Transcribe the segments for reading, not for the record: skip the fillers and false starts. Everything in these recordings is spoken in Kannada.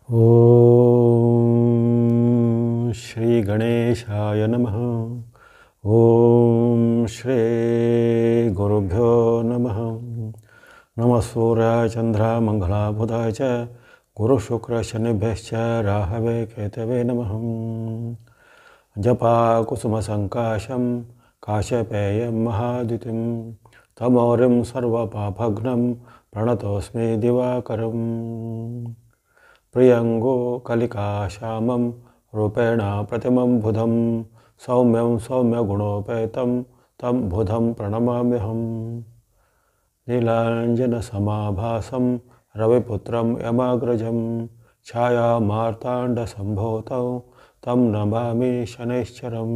ಓಂ ಶ್ರೀ ಗಣೇಶಾಯ ನಮಃ. ಓಂ ಶ್ರೀ ಗುರುಭ್ಯೋ ನಮಃ. ನಮಃ ಸೂರ್ಯಾಯ ಚಂದ್ರ ಮಂಗಳ ಬುಧಾಯ ಚ ಗುರು ಶುಕ್ರ ಶನಿಭ್ಯಶ್ಚ ರಾಹವೇ ಕೇತವೇ ನಮಃ. ಜಪಾ ಕುಸುಮ ಸಂಕಾಶಂ ಕಾಶ್ಯಪೇಯಂ ಮಹಾದ್ಯುತಿಂ ತಮೋರಿಂ ಸರ್ವಪಾಪಘ್ನಂ ಪ್ರಣತೋಸ್ಮಿ ದಿವಾಕರಂ. ಪ್ರಿಯಂಗೋ ಕಲಿಕಾಶ್ಯಾಮಂ ರೂಪೇಣ ಪ್ರತಿಮಂ ಬುಧಂ ಸೌಮ್ಯಂ ಸೌಮ್ಯಗುಣೋಪೇತಂ ತಂ ಬುಧಂ ಪ್ರಣಮಾಮ್ಯಹಂ. ನೀಲಾಂಜನಸಮಾಭಾಸಂ ರವಿಪುತ್ರಂ ಯಮಾಗ್ರಜಂ ಛಾಯಾಮಾರ್ತಾಂಡಸಂಭೂತಂ ತಂ ನಮಾಮಿ ಶನೈಶ್ಚರಂ.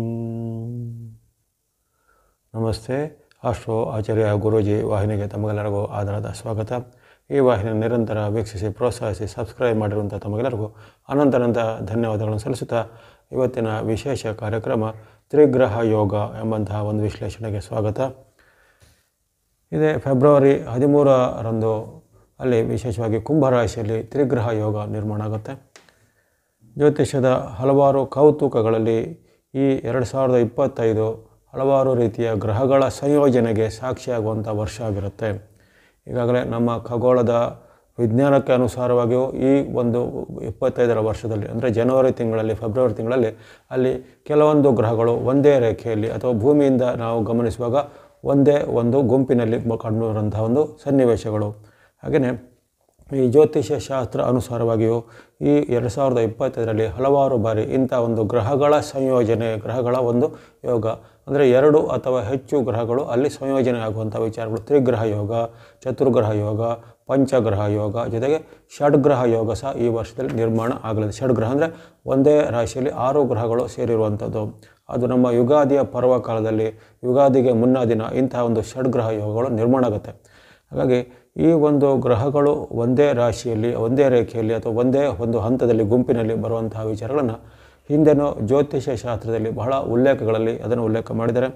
ನಮಸ್ತೆ. ಅಷ್ಟೋ ಆಚಾರ್ಯ ಗುರೂಜಿ ವಾಹಿನಿಗೆ ತಮಗೆಲ್ಲರಿಗೂ ಆಧಾರದ ಸ್ವಾಗತ. ಈ ವಾಹಿನಿಯನ್ನು ನಿರಂತರ ವೀಕ್ಷಿಸಿ ಪ್ರೋತ್ಸಾಹಿಸಿ ಸಬ್ಸ್ಕ್ರೈಬ್ ಮಾಡಿರುವಂಥ ತಮಗೆಲ್ಲರಿಗೂ ಅನಂತ ಧನ್ಯವಾದಗಳನ್ನು ಸಲ್ಲಿಸುತ್ತಾ ಇವತ್ತಿನ ವಿಶೇಷ ಕಾರ್ಯಕ್ರಮ ತ್ರಿಗ್ರಹ ಯೋಗ ಎಂಬಂತಹ ಒಂದು ವಿಶ್ಲೇಷಣೆಗೆ ಸ್ವಾಗತ. ಇದೇ ಫೆಬ್ರವರಿ 13ರಂದು ಅಲ್ಲಿ ವಿಶೇಷವಾಗಿ ಕುಂಭರಾಶಿಯಲ್ಲಿ ತ್ರಿಗ್ರಹ ಯೋಗ ನಿರ್ಮಾಣ ಆಗುತ್ತೆ. ಜ್ಯೋತಿಷ್ಯದ ಹಲವಾರು ಕೌತುಕಗಳಲ್ಲಿ ಈ 2025 ಹಲವಾರು ರೀತಿಯ ಗ್ರಹಗಳ ಸಂಯೋಜನೆಗೆ ಸಾಕ್ಷಿಯಾಗುವಂಥ ವರ್ಷ ಆಗಿರುತ್ತೆ. ಈಗಾಗಲೇ ನಮ್ಮ ಖಗೋಳದ ವಿಜ್ಞಾನಕ್ಕೆ ಅನುಸಾರವಾಗಿಯೂ ಈ ಒಂದು 25ರ ವರ್ಷದಲ್ಲಿ ಅಂದರೆ ಜನವರಿ ತಿಂಗಳಲ್ಲಿ ಫೆಬ್ರವರಿ ತಿಂಗಳಲ್ಲಿ ಅಲ್ಲಿ ಕೆಲವೊಂದು ಗ್ರಹಗಳು ಒಂದೇ ರೇಖೆಯಲ್ಲಿ ಅಥವಾ ಭೂಮಿಯಿಂದ ನಾವು ಗಮನಿಸುವಾಗ ಒಂದೇ ಒಂದು ಗುಂಪಿನಲ್ಲಿ ಕಂಡುಬರುವಂಥ ಒಂದು ಸನ್ನಿವೇಶಗಳು. ಹಾಗೆಯೇ ಈ ಜ್ಯೋತಿಷ್ಯ ಶಾಸ್ತ್ರ ಅನುಸಾರವಾಗಿಯೂ ಈ 2025ರಲ್ಲಿ ಹಲವಾರು ಬಾರಿ ಇಂಥ ಒಂದು ಗ್ರಹಗಳ ಸಂಯೋಜನೆ, ಗ್ರಹಗಳ ಒಂದು ಯೋಗ ಅಂದರೆ 2 ಅಥವಾ ಹೆಚ್ಚು ಗ್ರಹಗಳು ಅಲ್ಲಿ ಸಂಯೋಜನೆ ಆಗುವಂಥ ವಿಚಾರಗಳು ತ್ರಿಗ್ರಹ ಯೋಗ, ಚತುರ್ಗ್ರಹ ಯೋಗ, ಪಂಚಗ್ರಹ ಯೋಗ, ಜೊತೆಗೆ ಷಡ್ಗ್ರಹ ಯೋಗ ಸಹ ಈ ವರ್ಷದಲ್ಲಿ ನಿರ್ಮಾಣ ಆಗಲಿದೆ. ಷಡ್ಗ್ರಹ ಅಂದರೆ ಒಂದೇ ರಾಶಿಯಲ್ಲಿ 6 ಗ್ರಹಗಳು ಸೇರಿರುವಂಥದ್ದು. ಅದು ನಮ್ಮ ಯುಗಾದಿಯ ಪರ್ವಕಾಲದಲ್ಲಿ ಯುಗಾದಿಗೆ ಮುನ್ನ ದಿನ ಇಂತಹ ಒಂದು ಷಡ್ಗ್ರಹ ಯೋಗಗಳು ನಿರ್ಮಾಣ ಆಗುತ್ತೆ. ಹಾಗಾಗಿ ಈ ಒಂದು ಗ್ರಹಗಳು ಒಂದೇ ರಾಶಿಯಲ್ಲಿ ಒಂದೇ ರೇಖೆಯಲ್ಲಿ ಅಥವಾ ಒಂದೇ ಒಂದು ಹಂತದಲ್ಲಿ ಗುಂಪಿನಲ್ಲಿ ಬರುವಂತಹ ವಿಚಾರಗಳನ್ನು ಹಿಂದೆನೂ ಜ್ಯೋತಿಷ್ಯ ಶಾಸ್ತ್ರದಲ್ಲಿ ಬಹಳ ಉಲ್ಲೇಖಗಳಲ್ಲಿ ಅದನ್ನು ಉಲ್ಲೇಖ ಮಾಡಿದ್ದಾರೆ.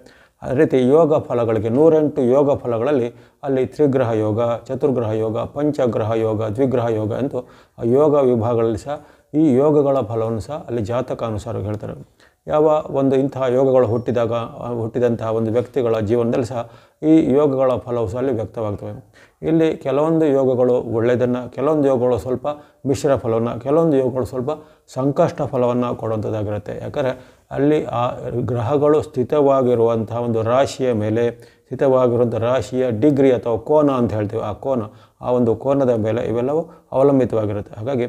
ಅದೇ ರೀತಿ ಯೋಗ ಫಲಗಳಿಗೆ 108 ಯೋಗ ಫಲಗಳಲ್ಲಿ ಅಲ್ಲಿ ತ್ರಿಗ್ರಹ ಯೋಗ, ಚತುರ್ಗ್ರಹ ಯೋಗ, ಪಂಚಗ್ರಹ ಯೋಗ, ದ್ವಿಗ್ರಹ ಯೋಗ ಎಂದು ಆ ಯೋಗ ವಿಭಾಗಗಳಲ್ಲಿ ಸಹ ಈ ಯೋಗಗಳ ಫಲವನ್ನು ಸಹ ಅಲ್ಲಿ ಜಾತಕಾನುಸಾರ ಹೇಳ್ತಾರೆ. ಯಾವ ಒಂದು ಇಂತಹ ಯೋಗಗಳು ಹುಟ್ಟಿದಂತಹ ಒಂದು ವ್ಯಕ್ತಿಗಳ ಜೀವನದಲ್ಲಿ ಸಹ ಈ ಯೋಗಗಳ ಫಲವು ಸಹ ಅಲ್ಲಿ ವ್ಯಕ್ತವಾಗ್ತವೆ. ಇಲ್ಲಿ ಕೆಲವೊಂದು ಯೋಗಗಳು ಒಳ್ಳೆಯದನ್ನು, ಕೆಲವೊಂದು ಯೋಗಗಳು ಸ್ವಲ್ಪ ಮಿಶ್ರ ಫಲವನ್ನು, ಕೆಲವೊಂದು ಯೋಗಗಳು ಸ್ವಲ್ಪ ಸಂಕಷ್ಟ ಫಲವನ್ನು ಕೊಡುವಂಥದ್ದಾಗಿರುತ್ತೆ. ಯಾಕಂದರೆ ಅಲ್ಲಿ ಆ ಗ್ರಹಗಳು ಸ್ಥಿತವಾಗಿರುವಂತಹ ಒಂದು ರಾಶಿಯ ಮೇಲೆ, ಸ್ಥಿತವಾಗಿರುವಂಥ ರಾಶಿಯ ಡಿಗ್ರಿ ಅಥವಾ ಕೋನ ಅಂತ ಹೇಳ್ತೀವಿ, ಆ ಕೋನ, ಆ ಒಂದು ಕೋನದ ಮೇಲೆ ಇವೆಲ್ಲವೂ ಅವಲಂಬಿತವಾಗಿರುತ್ತೆ. ಹಾಗಾಗಿ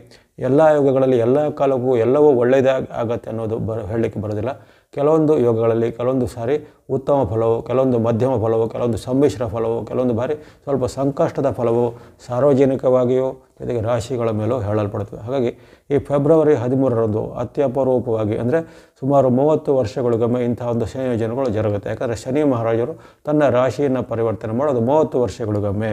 ಎಲ್ಲ ಯೋಗಗಳಲ್ಲಿ ಎಲ್ಲ ಕಾಲಕ್ಕೂ ಎಲ್ಲವೂ ಒಳ್ಳೆಯದೇ ಆಗತ್ತೆ ಅನ್ನೋದು ಹೇಳಲಿಕ್ಕೆ ಬರೋದಿಲ್ಲ. ಕೆಲವೊಂದು ಯೋಗಗಳಲ್ಲಿ ಕೆಲವೊಂದು ಸಾರಿ ಉತ್ತಮ ಫಲವು, ಕೆಲವೊಂದು ಮಧ್ಯಮ ಫಲವು, ಕೆಲವೊಂದು ಸಮ್ಮಿಶ್ರ ಫಲವು, ಕೆಲವೊಂದು ಬಾರಿ ಸ್ವಲ್ಪ ಸಂಕಷ್ಟದ ಫಲವು ಸಾರ್ವಜನಿಕವಾಗಿಯೂ ಜೊತೆಗೆ ರಾಶಿಗಳ ಮೇಲೂ ಹೇಳಲ್ಪಡುತ್ತದೆ. ಹಾಗಾಗಿ ಈ ಫೆಬ್ರವರಿ 13ರಂದು ಅತ್ಯಪರೂಪವಾಗಿ ಅಂದರೆ ಸುಮಾರು 30 ವರ್ಷಗಳಿಗೊಮ್ಮೆ ಇಂತಹ ಒಂದು ಸಂಯೋಜನೆಗಳು ಜರುಗುತ್ತೆ. ಯಾಕಂದರೆ ಶನಿ ಮಹಾರಾಜರು ತನ್ನ ರಾಶಿಯನ್ನು ಪರಿವರ್ತನೆ ಮಾಡೋದು 30 ವರ್ಷಗಳಿಗೊಮ್ಮೆ.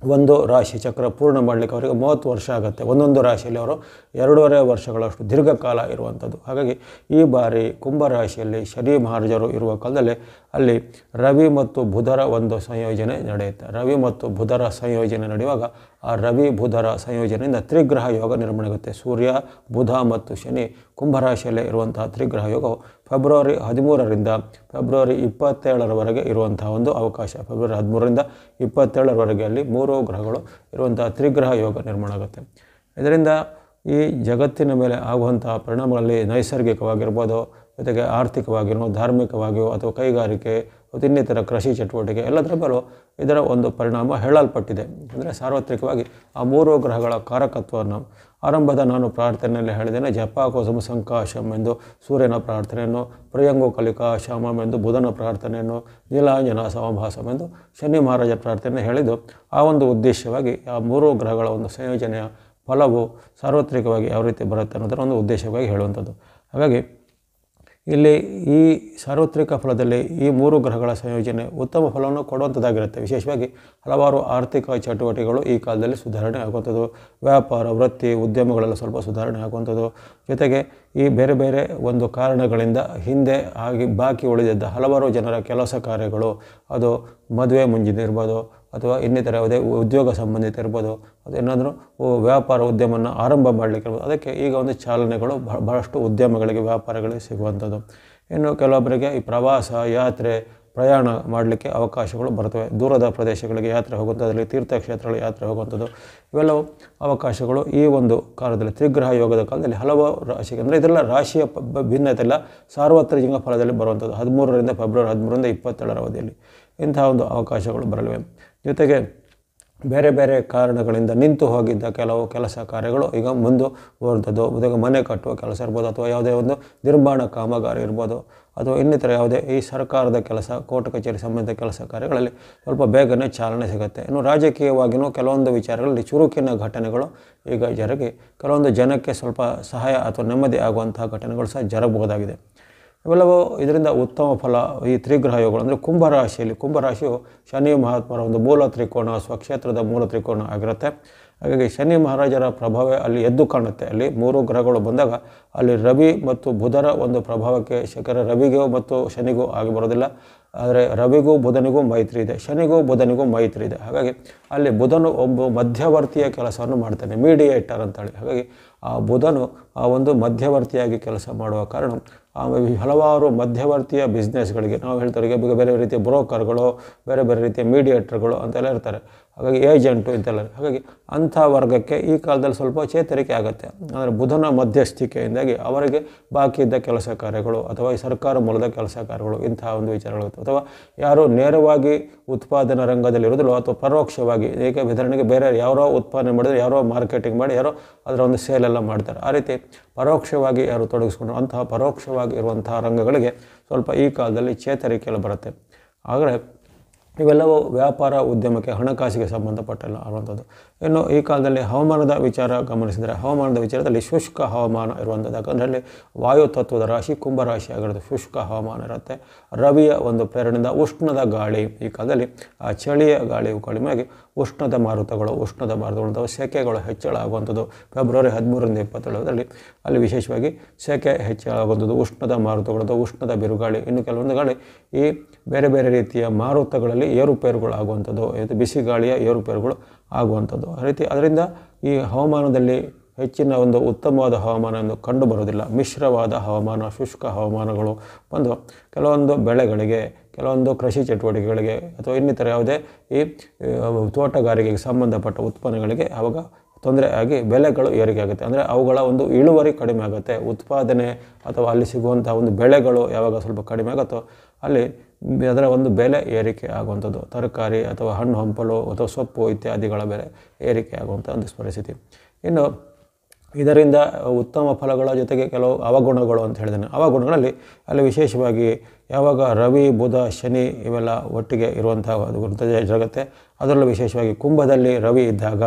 ಒಂದು ರಾಶಿ ಚಕ್ರ ಪೂರ್ಣ ಮಾಡಲಿಕ್ಕೆ ಅವರಿಗೆ 30 ವರ್ಷ ಆಗುತ್ತೆ. ಒಂದೊಂದು ರಾಶಿಯಲ್ಲಿ ಅವರು 2.5 ವರ್ಷಗಳಷ್ಟು ದೀರ್ಘಕಾಲ ಇರುವಂಥದ್ದು. ಹಾಗಾಗಿ ಈ ಬಾರಿ ಕುಂಭರಾಶಿಯಲ್ಲಿ ಶನಿ ಮಹಾರಾಜರು ಇರುವ ಕಾಲದಲ್ಲಿ ಅಲ್ಲಿ ರವಿ ಮತ್ತು ಬುಧರ ಒಂದು ಸಂಯೋಜನೆ ನಡೆಯುತ್ತೆ. ರವಿ ಮತ್ತು ಬುಧರ ಸಂಯೋಜನೆ ನಡೆಯುವಾಗ ಆ ರವಿ ಬುಧರ ಸಂಯೋಜನೆಯಿಂದ ತ್ರಿಗ್ರಹ ಯೋಗ ನಿರ್ಮಾಣ ಆಗುತ್ತೆ. ಸೂರ್ಯ, ಬುಧ ಮತ್ತು ಶನಿ ಕುಂಭರಾಶಿಯಲ್ಲೇ ಇರುವಂತಹ ತ್ರಿಗ್ರಹ ಯೋಗವು ಫೆಬ್ರವರಿ 13ರಿಂದ ಫೆಬ್ರವರಿ 27ರವರೆಗೆ ಇರುವಂತಹ ಒಂದು ಅವಕಾಶ. ಫೆಬ್ರವರಿ 13ರಿಂದ 27ರವರೆಗೆ ಅಲ್ಲಿ 3 ಗ್ರಹಗಳು ಇರುವಂತಹ ತ್ರಿಗ್ರಹ ಯೋಗ ನಿರ್ಮಾಣ ಆಗುತ್ತೆ. ಇದರಿಂದ ಈ ಜಗತ್ತಿನ ಮೇಲೆ ಆಗುವಂತಹ ಪರಿಣಾಮಗಳಲ್ಲಿ ನೈಸರ್ಗಿಕವಾಗಿರ್ಬೋದು, ಜೊತೆಗೆ ಆರ್ಥಿಕವಾಗಿಯೋ, ಧಾರ್ಮಿಕವಾಗಿಯೋ ಅಥವಾ ಕೈಗಾರಿಕೆ ಮತ್ತು ಇನ್ನಿತರ ಕೃಷಿ ಚಟುವಟಿಕೆ ಎಲ್ಲದರ ಮೇಲೂ ಇದರ ಒಂದು ಪರಿಣಾಮ ಹೇಳಲ್ಪಟ್ಟಿದೆ. ಅಂದರೆ ಸಾರ್ವತ್ರಿಕವಾಗಿ ಆ 3 ಗ್ರಹಗಳ ಕಾರಕತ್ವವನ್ನು ಆರಂಭದ ನಾನು ಪ್ರಾರ್ಥನೆಯಲ್ಲಿ ಹೇಳಿದ್ದೇನೆ. ಜಪಾ ಕುಸುಮ ಸಂಕಾಶಂ ಎಂದು ಸೂರ್ಯನ ಪ್ರಾರ್ಥನೆಯನ್ನು, ಪ್ರಿಯಂಗೋ ಕಲಿಕಾಶ್ಯಾಮಂ ಎಂದು ಬುಧನ ಪ್ರಾರ್ಥನೆಯನ್ನು, ನೀಲಾಂಜನ ಸಮಭಾಸಂ ಎಂದು ಶನಿ ಮಹಾರಾಜ ಪ್ರಾರ್ಥನೆ ಹೇಳಿದ್ದು ಆ ಒಂದು ಉದ್ದೇಶವಾಗಿ ಆ 3 ಗ್ರಹಗಳ ಒಂದು ಸಂಯೋಜನೆಯ ಫಲವು ಸಾರ್ವತ್ರಿಕವಾಗಿ ಯಾವ ರೀತಿ ಬರುತ್ತೆ ಅನ್ನೋದರ ಒಂದು ಉದ್ದೇಶವಾಗಿ ಹೇಳುವಂಥದ್ದು. ಹಾಗಾಗಿ ಇಲ್ಲಿ ಈ ಸಾರ್ವತ್ರಿಕ ಫಲದಲ್ಲಿ ಈ 3 ಗ್ರಹಗಳ ಸಂಯೋಜನೆ ಉತ್ತಮ ಫಲವನ್ನು ಕೊಡುವಂಥದ್ದಾಗಿರುತ್ತೆ. ವಿಶೇಷವಾಗಿ ಹಲವಾರು ಆರ್ಥಿಕ ಚಟುವಟಿಕೆಗಳು ಈ ಕಾಲದಲ್ಲಿ ಸುಧಾರಣೆ ಆಗುವಂಥದ್ದು, ವ್ಯಾಪಾರ, ವೃತ್ತಿ, ಉದ್ಯಮಗಳೆಲ್ಲ ಸ್ವಲ್ಪ ಸುಧಾರಣೆ ಆಗುವಂಥದ್ದು, ಜೊತೆಗೆ ಈ ಬೇರೆ ಬೇರೆ ಒಂದು ಕಾರಣಗಳಿಂದ ಹಿಂದೆ ಬಾಕಿ ಉಳಿದಿದ್ದ ಹಲವಾರು ಜನರ ಕೆಲಸ ಕಾರ್ಯಗಳು, ಅದು ಮದುವೆ ಮುಂಜಿನಿರ್ಬೋದು, ಅಥವಾ ಇನ್ನಿತರ ಯಾವುದೇ ಉದ್ಯೋಗ ಸಂಬಂಧಿತ ಇರ್ಬೋದು, ಅದು ಏನಾದರೂ ವ್ಯಾಪಾರ ಉದ್ಯಮವನ್ನು ಆರಂಭ ಮಾಡಲಿಕ್ಕೆ ಇರ್ಬೋದು. ಅದಕ್ಕೆ ಈಗ ಒಂದು ಚಾಲನೆಗಳು ಬಹಳಷ್ಟು ಉದ್ಯಮಗಳಿಗೆ, ವ್ಯಾಪಾರಗಳಿಗೆ ಸಿಗುವಂಥದ್ದು. ಇನ್ನು ಕೆಲವೊಬ್ಬರಿಗೆ ಈ ಪ್ರವಾಸ, ಯಾತ್ರೆ, ಪ್ರಯಾಣ ಮಾಡಲಿಕ್ಕೆ ಅವಕಾಶಗಳು ಬರ್ತವೆ. ದೂರದ ಪ್ರದೇಶಗಳಿಗೆ ಯಾತ್ರೆ ಹೋಗುವಂಥದ್ರಲ್ಲಿ, ತೀರ್ಥಕ್ಷೇತ್ರಗಳಿಗೆ ಯಾತ್ರೆ ಹೋಗುವಂಥದ್ದು, ಇವೆಲ್ಲವೂ ಅವಕಾಶಗಳು ಈ ಒಂದು ಕಾಲದಲ್ಲಿ, ತ್ರಿಗ್ರಹ ಯೋಗದ ಕಾಲದಲ್ಲಿ ಹಲವು ರಾಶಿಗೆ, ಅಂದರೆ ಇದೆಲ್ಲ ರಾಶಿಯ ಭಿನ್ನತೆ ಇಲ್ಲ, ಸಾರ್ವತ್ರಿಕ ಫಲದಲ್ಲಿ ಬರುವಂಥದ್ದು. 13ರಿಂದ ಫೆಬ್ರವರಿ 13ರಿಂದ 27ರ ಅವಧಿಯಲ್ಲಿ ಇಂತಹ ಒಂದು ಅವಕಾಶಗಳು ಬರಲಿವೆ. ಜೊತೆಗೆ ಬೇರೆ ಬೇರೆ ಕಾರಣಗಳಿಂದ ನಿಂತು ಹೋಗಿದ್ದ ಕೆಲವು ಕೆಲಸ ಕಾರ್ಯಗಳು ಈಗ ಮುಂದುವರೆದದ್ದು. ಉದಾಗ ಮನೆ ಕಟ್ಟುವ ಕೆಲಸ ಇರ್ಬೋದು, ಅಥವಾ ಯಾವುದೇ ಒಂದು ನಿರ್ಮಾಣ ಕಾಮಗಾರಿ ಇರ್ಬೋದು, ಅಥವಾ ಇನ್ನಿತರ ಯಾವುದೇ ಈ ಸರ್ಕಾರದ ಕೆಲಸ, ಕೋರ್ಟ್ ಕಚೇರಿ ಸಂಬಂಧಿತ ಕೆಲಸ ಕಾರ್ಯಗಳಲ್ಲಿ ಸ್ವಲ್ಪ ಬೇಗನೆ ಚಾಲನೆ ಸಿಗುತ್ತೆ. ಇನ್ನು ರಾಜಕೀಯವಾಗಿಯೂ ಕೆಲವೊಂದು ವಿಚಾರಗಳಲ್ಲಿ ಚುರುಕಿನ ಘಟನೆಗಳು ಈಗ ಜರುಗಿ ಕೆಲವೊಂದು ಜನಕ್ಕೆ ಸ್ವಲ್ಪ ಸಹಾಯ ಅಥವಾ ನೆಮ್ಮದಿ ಆಗುವಂತಹ ಘಟನೆಗಳು ಸಹ ಜರಗಬಹುದಾಗಿದೆ. ಇವೆಲ್ಲವೂ ಇದರಿಂದ ಉತ್ತಮ ಫಲ. ಈ ತ್ರಿಗ್ರಹ ಯೋಗಗಳು ಅಂದರೆ ಕುಂಭರಾಶಿಯಲ್ಲಿ, ಕುಂಭರಾಶಿಯು ಶನಿ ಮಹಾತ್ಮರ ಒಂದು ಮೂಲ ತ್ರಿಕೋನ, ಸ್ವಕ್ಷೇತ್ರದ ಮೂಲ ತ್ರಿಕೋನ ಆಗಿರುತ್ತೆ. ಹಾಗಾಗಿ ಶನಿ ಮಹಾರಾಜರ ಪ್ರಭಾವ ಅಲ್ಲಿ ಎದ್ದು ಕಾಣುತ್ತೆ. ಅಲ್ಲಿ 3 ಗ್ರಹಗಳು ಬಂದಾಗ ಅಲ್ಲಿ ರವಿ ಮತ್ತು ಬುಧರ ಒಂದು ಪ್ರಭಾವಕ್ಕೆ ರವಿಗೂ ಮತ್ತು ಶನಿಗೂ ಆಗಿ ಬರೋದಿಲ್ಲ. ಆದರೆ ರವಿಗೂ ಬುಧನಿಗೂ ಮೈತ್ರಿ ಇದೆ, ಶನಿಗೂ ಬುಧನಿಗೂ ಮೈತ್ರಿ ಇದೆ. ಹಾಗಾಗಿ ಅಲ್ಲಿ ಬುಧನು ಒಬ್ಬ ಮಧ್ಯವರ್ತಿಯ ಕೆಲಸವನ್ನು ಮಾಡ್ತಾನೆ, ಮೀಡಿಯೇಟರ್ ಅಂತೇಳಿ. ಹಾಗಾಗಿ ಆ ಬುಧನು ಆ ಒಂದು ಮಧ್ಯವರ್ತಿಯಾಗಿ ಕೆಲಸ ಮಾಡುವ ಕಾರಣ ಹಲವಾರು ಮಧ್ಯವರ್ತಿಯ ಬಿಸ್ನೆಸ್ಗಳಿಗೆ, ನಾವು ಹೇಳ್ತಾರೆ ಬೇರೆ ಬೇರೆ ರೀತಿಯ ಬ್ರೋಕರ್ಗಳು, ಬೇರೆ ಬೇರೆ ರೀತಿಯ ಮೀಡಿಯೇಟರ್ಗಳು ಅಂತೆಲ್ಲ ಇರ್ತಾರೆ. ಹಾಗಾಗಿ ಏಜೆಂಟು ಇಂತೆಲ್ಲ. ಹಾಗಾಗಿ ಅಂಥ ವರ್ಗಕ್ಕೆ ಈ ಕಾಲದಲ್ಲಿ ಸ್ವಲ್ಪ ಚೇತರಿಕೆ ಆಗುತ್ತೆ. ಅಂದರೆ ಬುಧನ ಮಧ್ಯಸ್ಥಿಕೆಯಿಂದಾಗಿ ಅವರಿಗೆ ಬಾಕಿ ಇದ್ದ ಕೆಲಸ ಕಾರ್ಯಗಳು, ಅಥವಾ ಈ ಸರ್ಕಾರ ಮೂಲದ ಕೆಲಸ ಕಾರ್ಯಗಳು, ಇಂತಹ ಒಂದು ವಿಚಾರಗಳು, ಅಥವಾ ಯಾರು ನೇರವಾಗಿ ಉತ್ಪಾದನಾ ರಂಗದಲ್ಲಿ ಇರೋದಿಲ್ಲ, ಅಥವಾ ಪರೋಕ್ಷವಾಗಿ, ಏಕೆ ವಿತರಣೆಗೆ ಬೇರೆ ಯಾರೋ ಉತ್ಪಾದನೆ ಮಾಡಿದರೆ, ಯಾರೋ ಮಾರ್ಕೆಟಿಂಗ್ ಮಾಡಿ, ಯಾರೋ ಅದರ ಒಂದು ಸೇಲೆಲ್ಲ ಮಾಡ್ತಾರೆ. ಆ ರೀತಿ ಪರೋಕ್ಷವಾಗಿ ಯಾರು ತೊಡಗಿಸ್ಕೊಂಡ್ರು, ಅಂತಹ ಪರೋಕ್ಷವಾಗಿ ಇರುವಂತಹ ರಂಗಗಳಿಗೆ ಸ್ವಲ್ಪ ಈ ಕಾಲದಲ್ಲಿ ಚೇತರಿಕೆಯಲ್ಲಿ ಬರುತ್ತೆ. ಆದರೆ ಇವೆಲ್ಲವೂ ವ್ಯಾಪಾರ ಉದ್ಯಮಕ್ಕೆ, ಹಣಕಾಸಿಗೆ ಸಂಬಂಧಪಟ್ಟಲ್ಲ ಆಗುವಂಥದ್ದು. ಇನ್ನು ಈ ಕಾಲದಲ್ಲಿ ಹವಾಮಾನದ ವಿಚಾರ ಗಮನಿಸಿದರೆ, ಹವಾಮಾನದ ವಿಚಾರದಲ್ಲಿ ಶುಷ್ಕ ಹವಾಮಾನ ಇರುವಂಥದ್ದು. ಯಾಕಂದರೆ ಅಲ್ಲಿ ವಾಯು ತತ್ವದ ರಾಶಿ ಕುಂಭರಾಶಿ ಆಗಿರೋದು, ಶುಷ್ಕ ಹವಾಮಾನ ಇರುತ್ತೆ. ರವಿಯ ಒಂದು ಪ್ರೇರಣೆಯಿಂದ ಉಷ್ಣದ ಗಾಳಿ, ಈ ಕಾಲದಲ್ಲಿ ಆ ಚಳಿಯ ಗಾಳಿಯು ಕಡಿಮೆಯಾಗಿ ಉಷ್ಣದ ಮಾರುತಗಳು ಅಥವಾ ಸೆಕೆಗಳು ಹೆಚ್ಚಳ ಆಗುವಂಥದ್ದು. ಫೆಬ್ರವರಿ 13ರಿಂದ 27ರಲ್ಲಿ ಅಲ್ಲಿ ವಿಶೇಷವಾಗಿ ಸೆಕೆ ಹೆಚ್ಚಳ ಆಗುವಂಥದ್ದು, ಉಷ್ಣದ ಮಾರುತಗಳು ಅಥವಾ ಉಷ್ಣದ ಬಿರುಗಾಳಿ. ಇನ್ನು ಕೆಲವೊಂದು ಗಾಳಿ ಈ ಬೇರೆ ಬೇರೆ ರೀತಿಯ ಮಾರುತಗಳಲ್ಲಿ ಏರುಪೇರುಗಳು ಆಗುವಂಥದ್ದು, ಬಿಸಿ ಗಾಳಿಯ ಏರುಪೇರುಗಳು ಆಗುವಂಥದ್ದು. ಆ ರೀತಿ ಅದರಿಂದ ಈ ಹವಾಮಾನದಲ್ಲಿ ಹೆಚ್ಚಿನ ಒಂದು ಉತ್ತಮವಾದ ಹವಾಮಾನ ಎಂದು ಕಂಡು ಬರೋದಿಲ್ಲ. ಮಿಶ್ರವಾದ ಹವಾಮಾನ, ಶುಷ್ಕ ಹವಾಮಾನಗಳು ಬಂದು ಕೆಲವೊಂದು ಬೆಳೆಗಳಿಗೆ, ಕೆಲವೊಂದು ಕೃಷಿ ಚಟುವಟಿಕೆಗಳಿಗೆ, ಅಥವಾ ಇನ್ನಿತರ ಯಾವುದೇ ಈ ತೋಟಗಾರಿಕೆಗೆ ಸಂಬಂಧಪಟ್ಟ ಉತ್ಪನ್ನಗಳಿಗೆ ಆವಾಗ ತೊಂದರೆ ಆಗಿ ಬೆಲೆಗಳು ಏರಿಕೆ ಆಗುತ್ತೆ. ಅಂದರೆ ಅವುಗಳ ಒಂದು ಇಳುವರಿ ಕಡಿಮೆ ಆಗುತ್ತೆ. ಉತ್ಪಾದನೆ ಅಥವಾ ಅಲ್ಲಿ ಸಿಗುವಂಥ ಒಂದು ಬೆಳೆಗಳು ಯಾವಾಗ ಸ್ವಲ್ಪ ಕಡಿಮೆ ಆಗುತ್ತೋ ಅಲ್ಲಿ ಅದರ ಒಂದು ಬೆಲೆ ಏರಿಕೆ ಆಗುವಂಥದ್ದು. ತರಕಾರಿ ಅಥವಾ ಹಣ್ಣು ಹಂಪಲು ಅಥವಾ ಸೊಪ್ಪು ಇತ್ಯಾದಿಗಳ ಬೆಲೆ ಏರಿಕೆ ಆಗುವಂಥ ಒಂದು ಪರಿಸ್ಥಿತಿ. ಇನ್ನು ಇದರಿಂದ ಉತ್ತಮ ಫಲಗಳ ಜೊತೆಗೆ ಕೆಲವು ಅವಗುಣಗಳು ಅಂತ ಹೇಳಿದ್ದೇನೆ. ಅವಗುಣಗಳಲ್ಲಿ ಅಲ್ಲಿ ವಿಶೇಷವಾಗಿ ಯಾವಾಗ ರವಿ, ಬುಧ, ಶನಿ ಇವೆಲ್ಲ ಒಟ್ಟಿಗೆ ಇರುವಂಥ ಜಗತ್ತೆ, ಅದರಲ್ಲೂ ವಿಶೇಷವಾಗಿ ಕುಂಭದಲ್ಲಿ ರವಿ ಇದ್ದಾಗ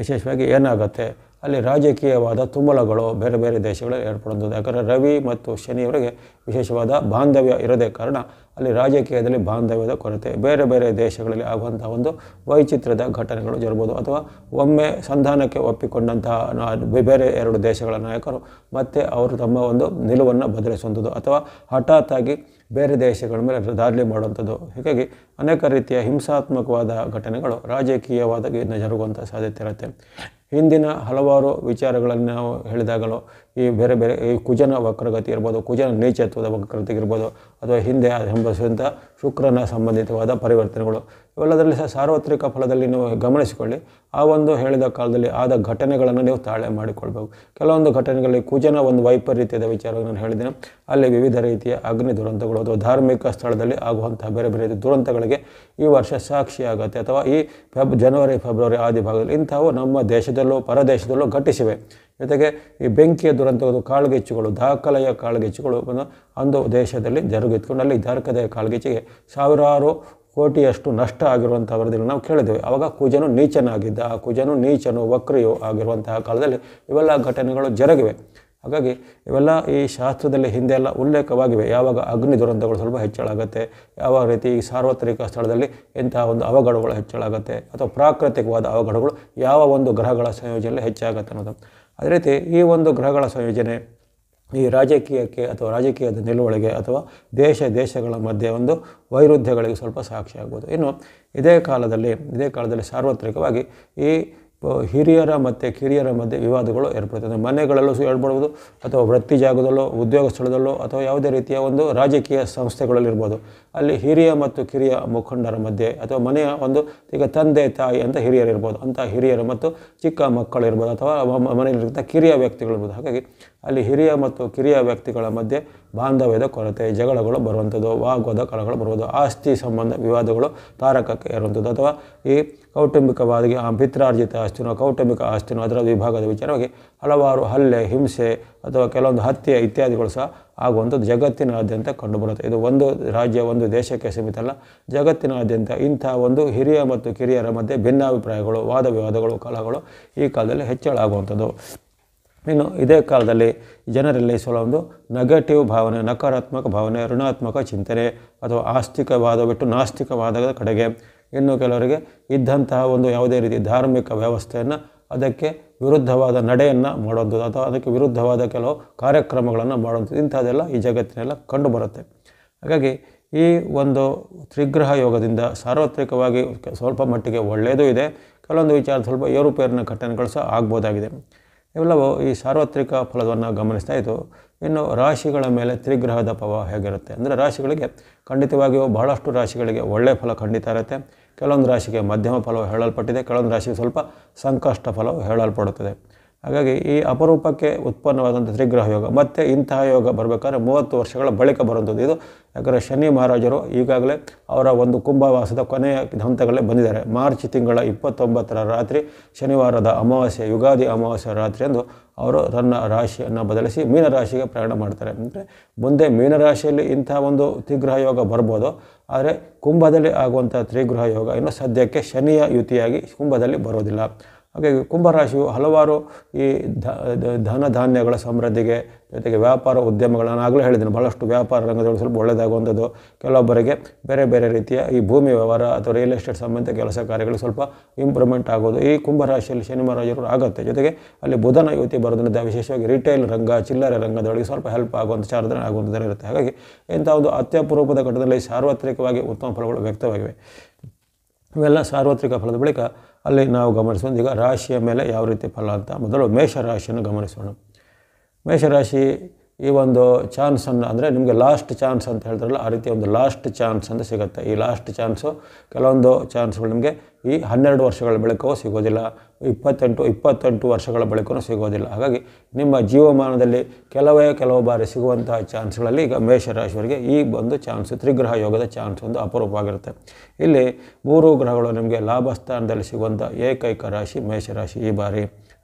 ವಿಶೇಷವಾಗಿ ಏನಾಗುತ್ತೆ, ಅಲ್ಲಿ ರಾಜಕೀಯವಾದ ತುಮುಲಗಳು ಬೇರೆ ಬೇರೆ ದೇಶಗಳಲ್ಲಿ ಏರ್ಪಡುವಂಥದ್ದು. ಯಾಕಂದರೆ ರವಿ ಮತ್ತು ಶನಿಯವರಿಗೆ ವಿಶೇಷವಾದ ಬಾಂಧವ್ಯ ಇರದೇ ಕಾರಣ ಅಲ್ಲಿ ರಾಜಕೀಯದಲ್ಲಿ ಬಾಂಧವ್ಯದ ಕೊರತೆ, ಬೇರೆ ಬೇರೆ ದೇಶಗಳಲ್ಲಿ ಆಗುವಂಥ ಒಂದು ವೈಚಿತ್ರ್ಯದ ಘಟನೆಗಳು ಜರಬಹುದು. ಅಥವಾ ಒಮ್ಮೆ ಸಂಧಾನಕ್ಕೆ ಒಪ್ಪಿಕೊಂಡಂತಹ ಬೇರೆ 2 ದೇಶಗಳ ನಾಯಕರು ಮತ್ತೆ ಅವರು ತಮ್ಮ ಒಂದು ನಿಲುವನ್ನು ಬದಲಿಸುವಂಥದ್ದು, ಅಥವಾ ಹಠಾತ್ತಾಗಿ ಬೇರೆ ದೇಶಗಳ ಮೇಲೆ ದಾಳಿ ಮಾಡುವಂಥದ್ದು. ಹೀಗಾಗಿ ಅನೇಕ ರೀತಿಯ ಹಿಂಸಾತ್ಮಕವಾದ ಘಟನೆಗಳು ರಾಜಕೀಯವಾದ ಜರುಗುವಂಥ ಸಾಧ್ಯತೆ ಇರುತ್ತೆ. ಹಿಂದಿನ ಹಲವಾರು ವಿಚಾರಗಳನ್ನು ನಾವು ಹೇಳಿದಾಗಲೂ ಈ ಬೇರೆ ಬೇರೆ ಈ ಕುಜನ ವಕ್ರಗತಿ ಇರ್ಬೋದು, ಕುಜನ ನೀಚತ್ವದ ವಕ್ರಗತಿ ಇರ್ಬೋದು, ಅಥವಾ ಹಿಂದೆ ಸಂಭವಿಸಿದಂಥ ಶುಕ್ರನ ಸಂಬಂಧಿತವಾದ ಪರಿವರ್ತನೆಗಳು, ಇವೆಲ್ಲದರಲ್ಲಿ ಸಹ ಸಾರ್ವತ್ರಿಕ ಫಲದಲ್ಲಿ ನೀವು ಗಮನಿಸಿಕೊಳ್ಳಿ. ಆ ಒಂದು ಹೇಳಿದ ಕಾಲದಲ್ಲಿ ಆದ ಘಟನೆಗಳನ್ನು ನೀವು ತಾಳೆ ಮಾಡಿಕೊಳ್ಬೇಕು. ಕೆಲವೊಂದು ಘಟನೆಗಳಲ್ಲಿ ಕುಜನ ಒಂದು ವೈಪರೀತ್ಯದ ವಿಚಾರವನ್ನು ನಾನು ಹೇಳಿದ್ದೇನೆ. ಅಲ್ಲಿ ವಿವಿಧ ರೀತಿಯ ಅಗ್ನಿ ದುರಂತಗಳು ಅಥವಾ ಧಾರ್ಮಿಕ ಸ್ಥಳದಲ್ಲಿ ಆಗುವಂತಹ ಬೇರೆ ಬೇರೆ ರೀತಿಯ ದುರಂತಗಳಿಗೆ ಈ ವರ್ಷ ಸಾಕ್ಷಿಯಾಗುತ್ತೆ. ಅಥವಾ ಈ ಜನವರಿ ಫೆಬ್ರವರಿ ಆದಿ ಭಾಗದಲ್ಲಿ ಇಂಥವು ನಮ್ಮ ದೇಶದಲ್ಲೂ ಪರದೇಶದಲ್ಲೂ ಘಟಿಸಿವೆ. ಜೊತೆಗೆ ಈ ಬೆಂಕಿಯ ದುರಂತಗಳು, ಕಾಳ್ಗಿಚ್ಚುಗಳು, ದಾಖಲೆಯ ಕಾಳ್ಗಿಚ್ಚುಗಳು ಒಂದು ದೇಶದಲ್ಲಿ ಜರುಗಿತ್ಕೊಂಡು ಅಲ್ಲಿ ದಾಖಲೆಯ ಕಾಳ್ಗಿಚ್ಚಿಗೆ ಸಾವಿರಾರು ಕೋಟಿಯಷ್ಟು ನಷ್ಟ ಆಗಿರುವಂಥ ವರದಿಗಳನ್ನು ನಾವು ಕೇಳಿದ್ದೇವೆ. ಆವಾಗ ಕುಜನು ನೀಚನಾಗಿದ್ದ, ಆ ಕುಜನು ನೀಚನು ವಕ್ರಿಯು ಆಗಿರುವಂತಹ ಕಾಲದಲ್ಲಿ ಇವೆಲ್ಲ ಘಟನೆಗಳು ಜರುಗಿವೆ. ಹಾಗಾಗಿ ಇವೆಲ್ಲ ಈ ಶಾಸ್ತ್ರದಲ್ಲಿ ಹಿಂದೆ ಎಲ್ಲ ಉಲ್ಲೇಖವಾಗಿವೆ. ಯಾವಾಗ ಅಗ್ನಿ ದುರಂತಗಳು ಸ್ವಲ್ಪ ಹೆಚ್ಚಳ ಆಗುತ್ತೆ, ಯಾವ ರೀತಿ ಈ ಸಾರ್ವತ್ರಿಕ ಸ್ಥಳದಲ್ಲಿ ಇಂತಹ ಒಂದು ಅವಘಡಗಳು ಹೆಚ್ಚಳ ಆಗುತ್ತೆ, ಅಥವಾ ಪ್ರಾಕೃತಿಕವಾದ ಅವಘಡಗಳು ಯಾವ ಒಂದು ಗ್ರಹಗಳ ಸಂಯೋಜನೆಯಲ್ಲಿ ಹೆಚ್ಚಾಗುತ್ತೆ ಅನ್ನೋದು. ಅದೇ ರೀತಿ ಈ ಒಂದು ಗ್ರಹಗಳ ಸಂಯೋಜನೆ ಈ ರಾಜಕೀಯಕ್ಕೆ ಅಥವಾ ರಾಜಕೀಯದ ನಿಲುವಳಿಗೆ ಅಥವಾ ದೇಶಗಳ ಮಧ್ಯೆ ಒಂದು ವೈರುಧ್ಯಗಳಿಗೆ ಸ್ವಲ್ಪ ಸಾಕ್ಷಿ ಆಗ್ಬೋದು. ಇನ್ನು ಇದೇ ಕಾಲದಲ್ಲಿ ಸಾರ್ವತ್ರಿಕವಾಗಿ ಈ ಹಿರಿಯರ ಮತ್ತು ಕಿರಿಯರ ಮಧ್ಯೆ ವಿವಾದಗಳು ಏರ್ಪಡುತ್ತದೆ. ಮನೆಗಳಲ್ಲೂ ಏರ್ಪಡ್ಬೋದು, ಅಥವಾ ವೃತ್ತಿ ಜಾಗದಲ್ಲೋ, ಉದ್ಯೋಗ ಸ್ಥಳದಲ್ಲೋ, ಅಥವಾ ಯಾವುದೇ ರೀತಿಯ ಒಂದು ರಾಜಕೀಯ ಸಂಸ್ಥೆಗಳಲ್ಲಿರ್ಬೋದು. ಅಲ್ಲಿ ಹಿರಿಯ ಮತ್ತು ಕಿರಿಯ ಮುಖಂಡರ ಮಧ್ಯೆ, ಅಥವಾ ಮನೆಯ ಒಂದು ಈಗ ತಂದೆ ತಾಯಿ ಅಂತ ಹಿರಿಯರಿರ್ಬೋದು, ಅಂಥ ಹಿರಿಯರು ಮತ್ತು ಚಿಕ್ಕ ಮಕ್ಕಳಿರ್ಬೋದು, ಅಥವಾ ಮನೆಯಲ್ಲಿರ್ತಕ್ಕ ಕಿರಿಯ ವ್ಯಕ್ತಿಗಳಿರ್ಬೋದು. ಹಾಗಾಗಿ ಅಲ್ಲಿ ಹಿರಿಯ ಮತ್ತು ಕಿರಿಯ ವ್ಯಕ್ತಿಗಳ ಮಧ್ಯೆ ಬಾಂಧವ್ಯದ ಕೊರತೆ, ಜಗಳಗಳು ಬರುವಂಥದ್ದು, ವಾಗ್ವಾದ ಕಲಗಳು ಬರುವುದು, ಆಸ್ತಿ ಸಂಬಂಧ ವಿವಾದಗಳು ತಾರಕಕ್ಕೆ ಏರುವಂಥದ್ದು, ಅಥವಾ ಈ ಕೌಟುಂಬಿಕವಾಗಿ ಪಿತ್ರಾರ್ಜಿತ ಆಸ್ತಿನೋ ಕೌಟುಂಬಿಕ ಆಸ್ತಿನೋ ಅದರ ವಿಭಾಗದ ವಿಚಾರವಾಗಿ ಹಲವಾರು ಹಲ್ಲೆ, ಹಿಂಸೆ ಅಥವಾ ಕೆಲವೊಂದು ಹತ್ಯೆ ಇತ್ಯಾದಿಗಳು ಸಹ ಆಗುವಂಥದ್ದು ಜಗತ್ತಿನಾದ್ಯಂತ ಕಂಡುಬರುತ್ತೆ. ಇದು ಒಂದು ರಾಜ್ಯ, ಒಂದು ದೇಶಕ್ಕೆ ಸೀಮಿತ ಅಲ್ಲ, ಜಗತ್ತಿನಾದ್ಯಂತ ಇಂಥ ಒಂದು ಹಿರಿಯ ಮತ್ತು ಕಿರಿಯರ ಮಧ್ಯೆ ಭಿನ್ನಾಭಿಪ್ರಾಯಗಳು, ವಾದ ವಿವಾದಗಳು, ಕಲಹಗಳು ಈ ಕಾಲದಲ್ಲಿ ಹೆಚ್ಚಳ ಆಗುವಂಥದ್ದು. ಇನ್ನು ಇದೇ ಕಾಲದಲ್ಲಿ ಜನರಲ್ಲಿ ಸ್ವಲ್ಪ ಒಂದು ನೆಗೆಟಿವ್ ಭಾವನೆ, ನಕಾರಾತ್ಮಕ ಭಾವನೆ, ಋಣಾತ್ಮಕ ಚಿಂತನೆ ಅಥವಾ ಆಸ್ತಿಕವಾದ ಬಿಟ್ಟು ನಾಸ್ತಿಕವಾದದ ಕಡೆಗೆ, ಇನ್ನು ಕೆಲವರಿಗೆ ಇದ್ದಂತಹ ಒಂದು ಯಾವುದೇ ರೀತಿ ಧಾರ್ಮಿಕ ವ್ಯವಸ್ಥೆಯನ್ನು ಅದಕ್ಕೆ ವಿರುದ್ಧವಾದ ನಡೆಯನ್ನು ಮಾಡುವಂಥದ್ದು ಅಥವಾ ಅದಕ್ಕೆ ವಿರುದ್ಧವಾದ ಕೆಲವು ಕಾರ್ಯಕ್ರಮಗಳನ್ನು ಮಾಡುವಂಥದ್ದು, ಇಂಥದ್ದೆಲ್ಲ ಈ ಜಗತ್ತಿನೆಲ್ಲ ಕಂಡುಬರುತ್ತೆ. ಹಾಗಾಗಿ ಈ ಒಂದು ತ್ರಿಗ್ರಹ ಯೋಗದಿಂದ ಸಾರ್ವತ್ರಿಕವಾಗಿ ಸ್ವಲ್ಪ ಮಟ್ಟಿಗೆ ಒಳ್ಳೆಯದೂ ಇದೆ, ಕೆಲವೊಂದು ವಿಚಾರ ಸ್ವಲ್ಪ ಏರುಪೇರಿನ ಘಟನೆಗಳು ಸಹ ಆಗ್ಬೋದಾಗಿದೆ. ಇವೆಲ್ಲವೂ ಈ ಸಾರ್ವತ್ರಿಕ ಫಲವನ್ನು ಗಮನಿಸ್ತಾ ಇತ್ತು. ಇನ್ನು ರಾಶಿಗಳ ಮೇಲೆ ತ್ರಿಗ್ರಹದ ಪ್ರಭಾವ ಹೇಗಿರುತ್ತೆ ಅಂದರೆ, ರಾಶಿಗಳಿಗೆ ಖಂಡಿತವಾಗಿಯೂ ಬಹಳಷ್ಟು ರಾಶಿಗಳಿಗೆ ಒಳ್ಳೆಯ ಫಲ ಖಂಡಿತ ಇರುತ್ತೆ. ಕೆಲವೊಂದು ರಾಶಿಗೆ ಮಧ್ಯಮ ಫಲವು ಹೇಳಲ್ಪಟ್ಟಿದೆ, ಕೆಲವೊಂದು ರಾಶಿಗೆ ಸ್ವಲ್ಪ ಸಂಕಷ್ಟ ಫಲವು ಹೇಳಲ್ಪಡುತ್ತದೆ. ಹಾಗಾಗಿ ಈ ಅಪರೂಪಕ್ಕೆ ಉತ್ಪನ್ನವಾದಂಥ ತ್ರಿಗ್ರಹ ಯೋಗ ಮತ್ತು ಇಂತಹ ಯೋಗ ಬರಬೇಕಾದ್ರೆ 30 ವರ್ಷಗಳ ಬಳಿಕ ಬರುವಂಥದ್ದು. ಇದು ಯಾಕಂದರೆ ಶನಿ ಮಹಾರಾಜರು ಈಗಾಗಲೇ ಅವರ ಒಂದು ಕುಂಭವಾಸದ ಕೊನೆಯ ಹಂತಗಳೇ ಬಂದಿದ್ದಾರೆ. ಮಾರ್ಚ್ ತಿಂಗಳ 29ರ ರಾತ್ರಿ, ಶನಿವಾರದ ಅಮಾವಾಸ್ಯೆ, ಯುಗಾದಿ ಅಮಾವಾಸ್ಯೆ ರಾತ್ರಿಯಂದು ಅವರು ತನ್ನ ರಾಶಿಯನ್ನು ಬದಲಿಸಿ ಮೀನರಾಶಿಗೆ ಪ್ರಯಾಣ ಮಾಡ್ತಾರೆ. ಅಂದರೆ ಮುಂದೆ ಮೀನರಾಶಿಯಲ್ಲಿ ಇಂಥ ಒಂದು ತ್ರಿಗ್ರಹ ಯೋಗ ಬರ್ಬೋದು, ಆದರೆ ಕುಂಭದಲ್ಲಿ ಆಗುವಂಥ ತ್ರಿಗ್ರಹ ಯೋಗ ಇನ್ನು ಸದ್ಯಕ್ಕೆ ಶನಿಯ ಯುತಿಯಾಗಿ ಕುಂಭದಲ್ಲಿ ಬರೋದಿಲ್ಲ. ಹಾಗಾಗಿ ಕುಂಭರಾಶಿಯು ಹಲವಾರು ಈ ಧನ ಧಾನ್ಯಗಳ ಸಮೃದ್ಧಿಗೆ, ಜೊತೆಗೆ ವ್ಯಾಪಾರ ಉದ್ಯಮಗಳನ್ನು ಆಗಲೇ ಹೇಳಿದ್ದೀನಿ, ಭಾಳಷ್ಟು ವ್ಯಾಪಾರ ರಂಗದಲ್ಲಿ ಸ್ವಲ್ಪ ಒಳ್ಳೆಯದಾಗುವಂಥದ್ದು, ಕೆಲವೊಬ್ಬರಿಗೆ ಬೇರೆ ಬೇರೆ ರೀತಿಯ ಈ ಭೂಮಿ ವ್ಯವಹಾರ ಅಥವಾ ರಿಯಲ್ ಎಸ್ಟೇಟ್ ಸಂಬಂಧಿತ ಕೆಲಸ ಕಾರ್ಯಗಳು ಸ್ವಲ್ಪ ಇಂಪ್ರೂವ್ಮೆಂಟ್ ಆಗೋದು ಈ ಕುಂಭರಾಶಿಯಲ್ಲಿ ಶನಿ ಮಹಾರಾಜರು ಆಗುತ್ತೆ. ಜೊತೆಗೆ ಅಲ್ಲಿ ಬುಧನ ಯುತಿ ಬರೋದ್ರಿಂದ ವಿಶೇಷವಾಗಿ ರಿಟೇಲ್ ರಂಗ, ಚಿಲ್ಲರೆ ರಂಗದೊಳಗೆ ಸ್ವಲ್ಪ ಹೆಲ್ಪ್ ಆಗುವಂಥ ಚಾರ್ಜನೆ ಆಗುವಂಥದ್ದು ಇರುತ್ತೆ. ಹಾಗಾಗಿ ಇಂಥ ಒಂದು ಅತ್ಯಪೂರ್ವದ ಘಟ್ಟದಲ್ಲಿ ಸಾರ್ವತ್ರಿಕವಾಗಿ ಉತ್ತಮ ಫಲಗಳು ವ್ಯಕ್ತವಾಗಿವೆ. ಇವೆಲ್ಲ ಸಾರ್ವತ್ರಿಕ ಫಲದ ಬಳಿಕ ಅಲ್ಲಿ ನಾವು ಗಮನಿಸೋದು ಈಗ ರಾಶಿಯ ಮೇಲೆ ಯಾವ ರೀತಿ ಫಲ ಅಂತ. ಮೊದಲು ಮೇಷರಾಶಿಯನ್ನು ಗಮನಿಸೋಣ. ಮೇಷರಾಶಿ ಈ ಒಂದು ಚಾನ್ಸನ್ನು ಅಂದರೆ ನಿಮಗೆ ಲಾಸ್ಟ್ ಚಾನ್ಸ್ ಅಂತ ಹೇಳ್ತಾರಲ್ಲ, ಆ ರೀತಿ ಒಂದು ಲಾಸ್ಟ್ ಚಾನ್ಸ್ ಅಂತ ಸಿಗುತ್ತೆ. ಈ ಲಾಸ್ಟ್ ಚಾನ್ಸು ಕೆಲವೊಂದು ಚಾನ್ಸ್ಗಳು ನಿಮಗೆ ಈ 12 ವರ್ಷಗಳ ಬಳಿಕವೂ ಸಿಗೋದಿಲ್ಲ, 28 ವರ್ಷಗಳ ಬಳಿಕವೂ ಸಿಗೋದಿಲ್ಲ. ಹಾಗಾಗಿ ನಿಮ್ಮ ಜೀವಮಾನದಲ್ಲಿ ಕೆಲವು ಬಾರಿ ಸಿಗುವಂತಹ ಚಾನ್ಸ್ಗಳಲ್ಲಿ ಈಗ ಮೇಷರಾಶಿಯವರಿಗೆ ಈ ಒಂದು ಚಾನ್ಸ್, ತ್ರಿಗ್ರಹ ಯೋಗದ ಚಾನ್ಸ್ ಒಂದು ಅಪರೂಪವಾಗಿರುತ್ತೆ. ಇಲ್ಲಿ 3 ಗ್ರಹಗಳು ನಿಮಗೆ ಲಾಭ ಸ್ಥಾನದಲ್ಲಿ ಸಿಗುವಂಥ ಏಕೈಕ ರಾಶಿ ಮೇಷರಾಶಿ. ಈ ಬಾರಿ